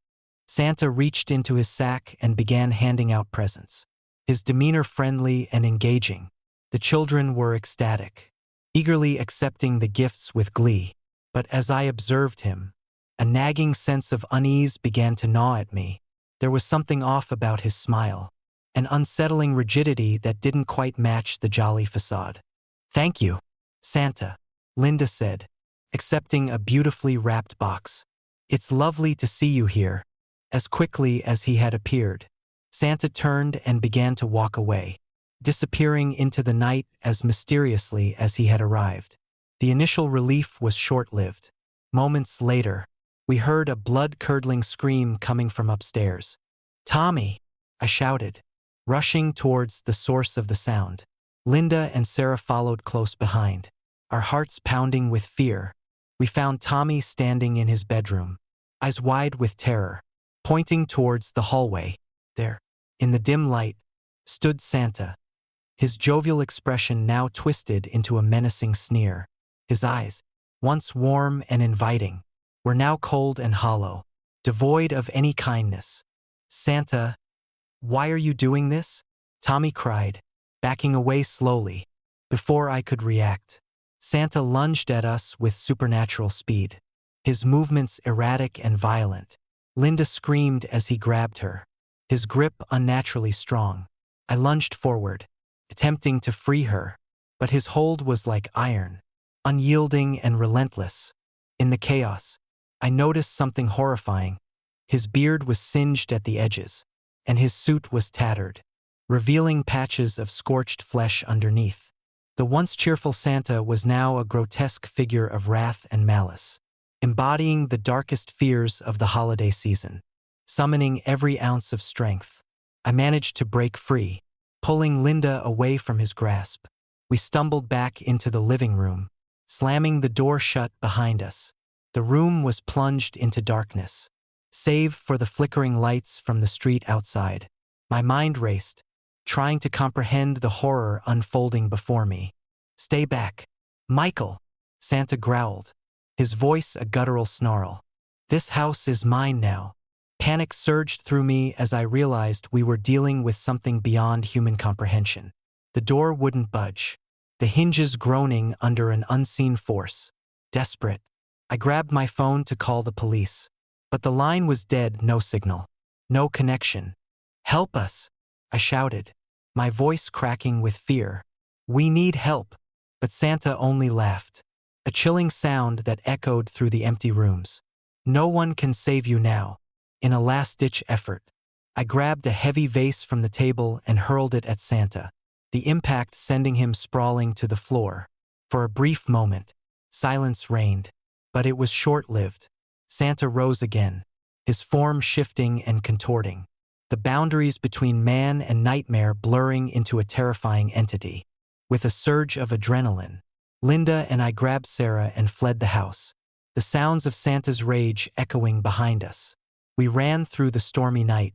Santa reached into his sack and began handing out presents, his demeanor friendly and engaging. The children were ecstatic, eagerly accepting the gifts with glee. But as I observed him, a nagging sense of unease began to gnaw at me. There was something off about his smile, an unsettling rigidity that didn't quite match the jolly facade. Thank you, Santa, Linda said, accepting a beautifully wrapped box. It's lovely to see you here. As quickly as he had appeared, Santa turned and began to walk away, disappearing into the night as mysteriously as he had arrived. The initial relief was short-lived. Moments later, we heard a blood-curdling scream coming from upstairs. Tommy, I shouted, rushing towards the source of the sound. Linda and Sarah followed close behind, our hearts pounding with fear. We found Tommy standing in his bedroom, eyes wide with terror, pointing towards the hallway. There, in the dim light, stood Santa, his jovial expression now twisted into a menacing sneer. His eyes, once warm and inviting, were now cold and hollow, devoid of any kindness. Santa, why are you doing this? Tommy cried, backing away slowly. Before I could react, Santa lunged at us with supernatural speed, his movements erratic and violent. Linda screamed as he grabbed her, his grip unnaturally strong. I lunged forward, attempting to free her, but his hold was like iron, unyielding and relentless. In the chaos, I noticed something horrifying. His beard was singed at the edges, and his suit was tattered, revealing patches of scorched flesh underneath. The once cheerful Santa was now a grotesque figure of wrath and malice, embodying the darkest fears of the holiday season, summoning every ounce of strength. I managed to break free, pulling Linda away from his grasp. We stumbled back into the living room, slamming the door shut behind us. The room was plunged into darkness, save for the flickering lights from the street outside. My mind raced, trying to comprehend the horror unfolding before me. Stay back, Michael, Santa growled, his voice a guttural snarl. This house is mine now. Panic surged through me as I realized we were dealing with something beyond human comprehension. The door wouldn't budge, the hinges groaning under an unseen force. Desperate, I grabbed my phone to call the police, but the line was dead, no signal, no connection. Help us, I shouted, my voice cracking with fear. We need help. But Santa only laughed, a chilling sound that echoed through the empty rooms. No one can save you now. In a last-ditch effort, I grabbed a heavy vase from the table and hurled it at Santa, the impact sending him sprawling to the floor. For a brief moment, silence reigned, but it was short-lived. Santa rose again, his form shifting and contorting, the boundaries between man and nightmare blurring into a terrifying entity. With a surge of adrenaline, Linda and I grabbed Sarah and fled the house, the sounds of Santa's rage echoing behind us. We ran through the stormy night,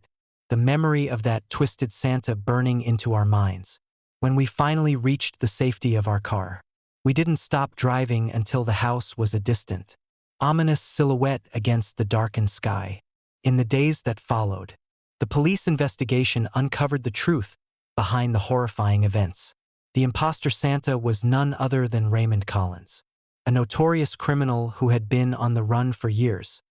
the memory of that twisted Santa burning into our minds. When we finally reached the safety of our car, we didn't stop driving until the house was a distant, ominous silhouette against the darkened sky. In the days that followed, the police investigation uncovered the truth behind the horrifying events. The imposter Santa was none other than Raymond Collins, a notorious criminal who had been on the run for years.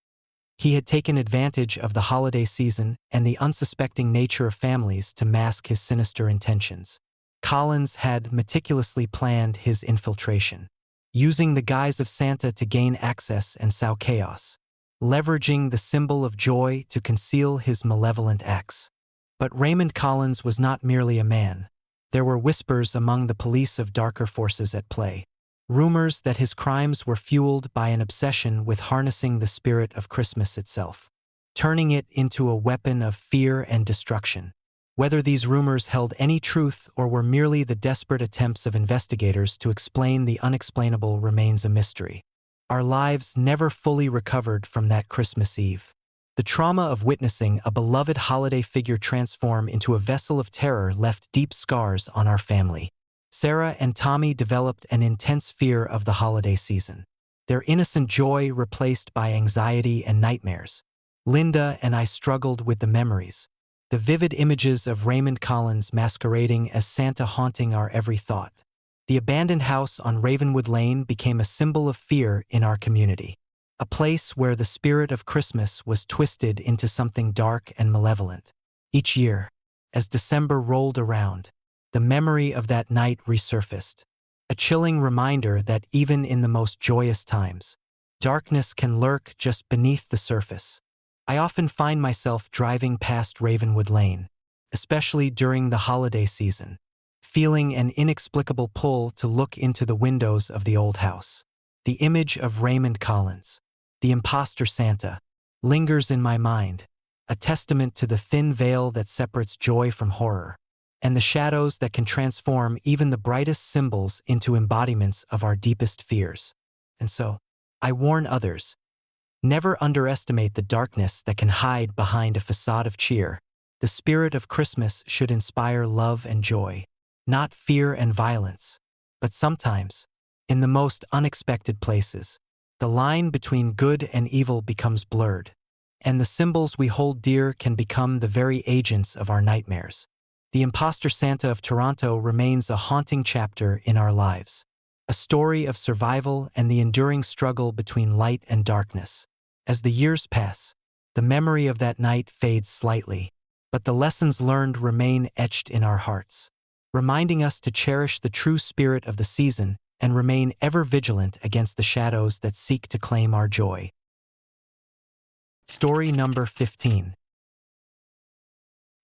He had taken advantage of the holiday season and the unsuspecting nature of families to mask his sinister intentions. Collins had meticulously planned his infiltration, using the guise of Santa to gain access and sow chaos, leveraging the symbol of joy to conceal his malevolent acts. But Raymond Collins was not merely a man. There were whispers among the police of darker forces at play. rumors that his crimes were fueled by an obsession with harnessing the spirit of Christmas itself, turning it into a weapon of fear and destruction. Whether these rumors held any truth or were merely the desperate attempts of investigators to explain the unexplainable remains a mystery. Our lives never fully recovered from that Christmas Eve. The trauma of witnessing a beloved holiday figure transform into a vessel of terror left deep scars on our family. Sarah and Tommy developed an intense fear of the holiday season, their innocent joy replaced by anxiety and nightmares. Linda and I struggled with the memories, the vivid images of Raymond Collins masquerading as Santa haunting our every thought. The abandoned house on Ravenwood Lane became a symbol of fear in our community, a place where the spirit of Christmas was twisted into something dark and malevolent. Each year, as December rolled around, the memory of that night resurfaced, a chilling reminder that even in the most joyous times, darkness can lurk just beneath the surface. I often find myself driving past Ravenwood Lane, especially during the holiday season, feeling an inexplicable pull to look into the windows of the old house. The image of Raymond Collins, the imposter Santa, lingers in my mind, a testament to the thin veil that separates joy from horror, and the shadows that can transform even the brightest symbols into embodiments of our deepest fears. And so, I warn others, never underestimate the darkness that can hide behind a facade of cheer. The spirit of Christmas should inspire love and joy, not fear and violence. But sometimes, in the most unexpected places, the line between good and evil becomes blurred, and the symbols we hold dear can become the very agents of our nightmares. The imposter Santa of Toronto remains a haunting chapter in our lives, a story of survival and the enduring struggle between light and darkness. As the years pass, the memory of that night fades slightly, but the lessons learned remain etched in our hearts, reminding us to cherish the true spirit of the season and remain ever vigilant against the shadows that seek to claim our joy. Story number 15.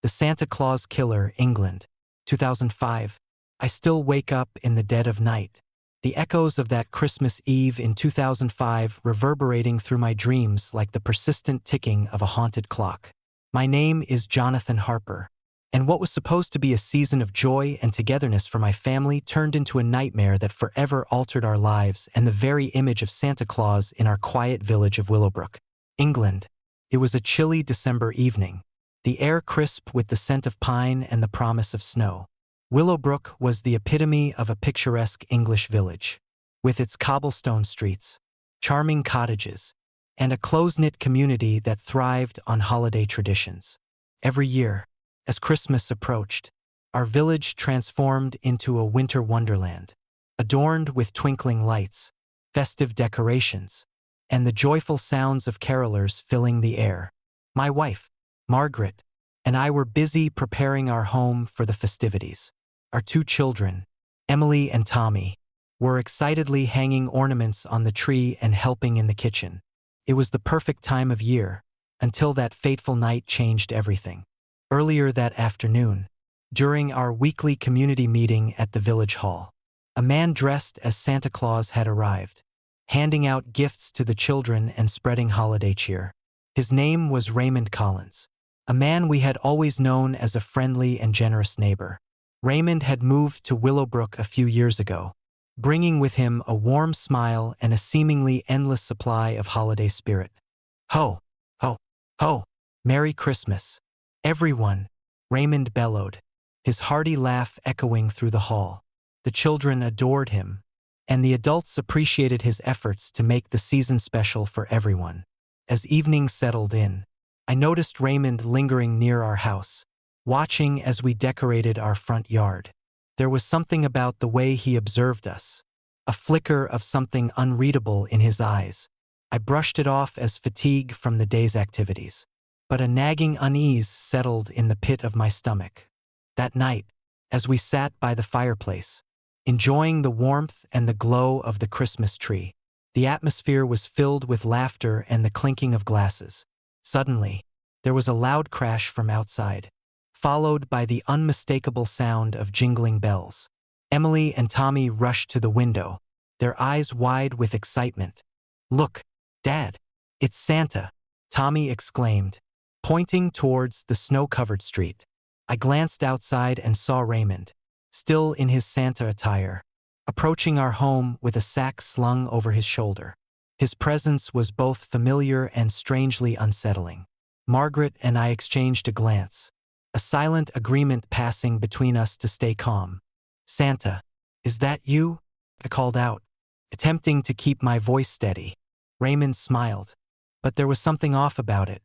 The Santa Claus Killer, England, 2005. I still wake up in the dead of night, the echoes of that Christmas Eve in 2005 reverberating through my dreams like the persistent ticking of a haunted clock. My name is Jonathan Harper, and what was supposed to be a season of joy and togetherness for my family turned into a nightmare that forever altered our lives and the very image of Santa Claus in our quiet village of Willowbrook, England. It was a chilly December evening, the air crisp with the scent of pine and the promise of snow. Willowbrook was the epitome of a picturesque English village, with its cobblestone streets, charming cottages, and a close-knit community that thrived on holiday traditions. Every year, as Christmas approached, our village transformed into a winter wonderland, adorned with twinkling lights, festive decorations, and the joyful sounds of carolers filling the air. My wife, Margaret, and I were busy preparing our home for the festivities. Our two children, Emily and Tommy, were excitedly hanging ornaments on the tree and helping in the kitchen. It was the perfect time of year, until that fateful night changed everything. Earlier that afternoon, during our weekly community meeting at the village hall, a man dressed as Santa Claus had arrived, handing out gifts to the children and spreading holiday cheer. His name was Raymond Collins, a man we had always known as a friendly and generous neighbor. Raymond had moved to Willowbrook a few years ago, bringing with him a warm smile and a seemingly endless supply of holiday spirit. Ho, ho, ho, Merry Christmas, everyone, Raymond bellowed, his hearty laugh echoing through the hall. The children adored him, and the adults appreciated his efforts to make the season special for everyone. As evening settled in, I noticed Raymond lingering near our house, watching as we decorated our front yard. There was something about the way he observed us, a flicker of something unreadable in his eyes. I brushed it off as fatigue from the day's activities, but a nagging unease settled in the pit of my stomach. That night, as we sat by the fireplace, enjoying the warmth and the glow of the Christmas tree, the atmosphere was filled with laughter and the clinking of glasses. Suddenly, there was a loud crash from outside, followed by the unmistakable sound of jingling bells. Emily and Tommy rushed to the window, their eyes wide with excitement. "Look, Dad, it's Santa," Tommy exclaimed, pointing towards the snow-covered street. I glanced outside and saw Raymond, still in his Santa attire, approaching our home with a sack slung over his shoulder. His presence was both familiar and strangely unsettling. Margaret and I exchanged a glance, a silent agreement passing between us to stay calm. "Santa, is that you?" I called out, attempting to keep my voice steady. Raymond smiled, but there was something off about it,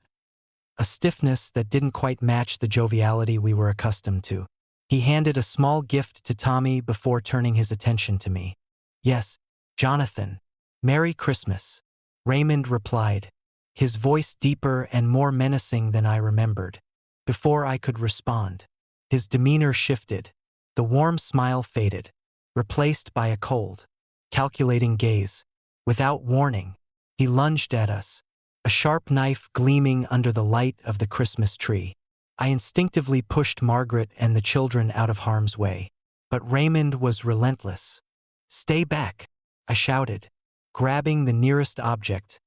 a stiffness that didn't quite match the joviality we were accustomed to. He handed a small gift to Tommy before turning his attention to me. "Yes, Jonathan. Merry Christmas," Raymond replied, his voice deeper and more menacing than I remembered. Before I could respond, his demeanor shifted. The warm smile faded, replaced by a cold, calculating gaze. Without warning, he lunged at us, a sharp knife gleaming under the light of the Christmas tree. I instinctively pushed Margaret and the children out of harm's way, but Raymond was relentless. "Stay back," I shouted, grabbing the nearest object,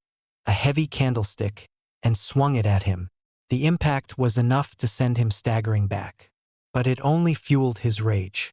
a heavy candlestick, and swung it at him. The impact was enough to send him staggering back, but it only fueled his rage.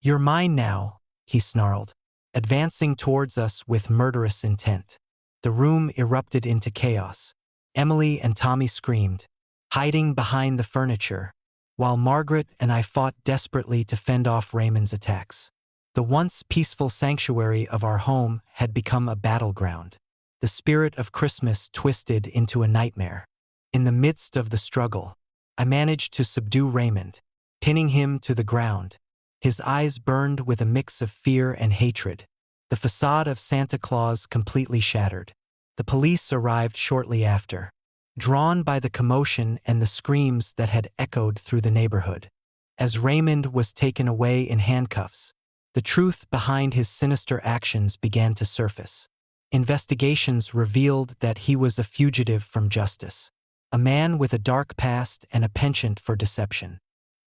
"You're mine now," he snarled, advancing towards us with murderous intent. The room erupted into chaos. Emily and Tommy screamed, hiding behind the furniture, while Margaret and I fought desperately to fend off Raymond's attacks. The once peaceful sanctuary of our home had become a battleground. The spirit of Christmas twisted into a nightmare. In the midst of the struggle, I managed to subdue Raymond, pinning him to the ground. His eyes burned with a mix of fear and hatred. The facade of Santa Claus completely shattered. The police arrived shortly after, drawn by the commotion and the screams that had echoed through the neighborhood. As Raymond was taken away in handcuffs, the truth behind his sinister actions began to surface. Investigations revealed that he was a fugitive from justice, a man with a dark past and a penchant for deception.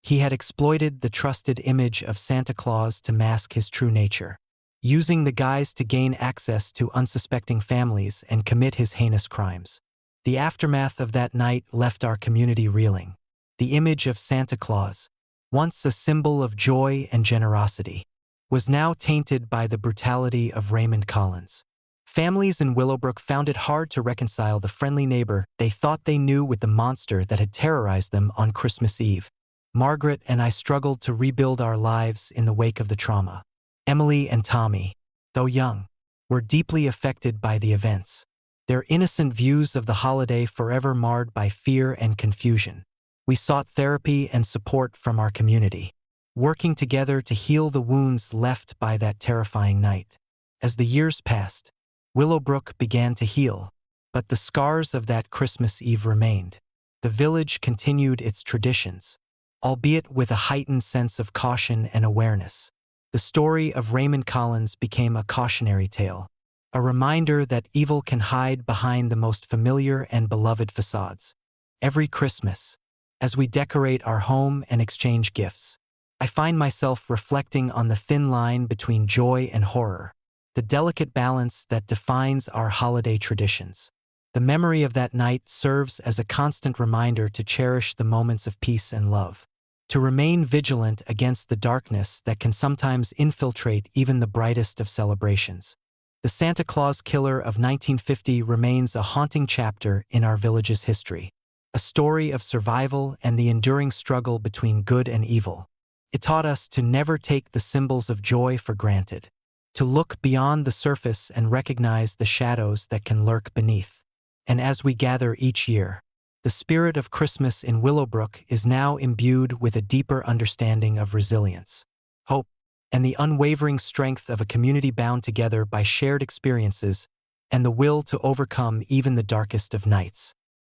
He had exploited the trusted image of Santa Claus to mask his true nature, using the guise to gain access to unsuspecting families and commit his heinous crimes. The aftermath of that night left our community reeling. The image of Santa Claus, once a symbol of joy and generosity, was now tainted by the brutality of Raymond Collins. Families in Willowbrook found it hard to reconcile the friendly neighbor they thought they knew with the monster that had terrorized them on Christmas Eve. Margaret and I struggled to rebuild our lives in the wake of the trauma. Emily and Tommy, though young, were deeply affected by the events, their innocent views of the holiday forever marred by fear and confusion. We sought therapy and support from our community, working together to heal the wounds left by that terrifying night. As the years passed, Willowbrook began to heal, but the scars of that Christmas Eve remained. The village continued its traditions, albeit with a heightened sense of caution and awareness. The story of Raymond Collins became a cautionary tale, a reminder that evil can hide behind the most familiar and beloved facades. Every Christmas, as we decorate our home and exchange gifts, I find myself reflecting on the thin line between joy and horror, the delicate balance that defines our holiday traditions. The memory of that night serves as a constant reminder to cherish the moments of peace and love, to remain vigilant against the darkness that can sometimes infiltrate even the brightest of celebrations. The Santa Claus Killer of 1950 remains a haunting chapter in our village's history, a story of survival and the enduring struggle between good and evil. It taught us to never take the symbols of joy for granted, to look beyond the surface and recognize the shadows that can lurk beneath. And as we gather each year, the spirit of Christmas in Willowbrook is now imbued with a deeper understanding of resilience, hope, and the unwavering strength of a community bound together by shared experiences and the will to overcome even the darkest of nights.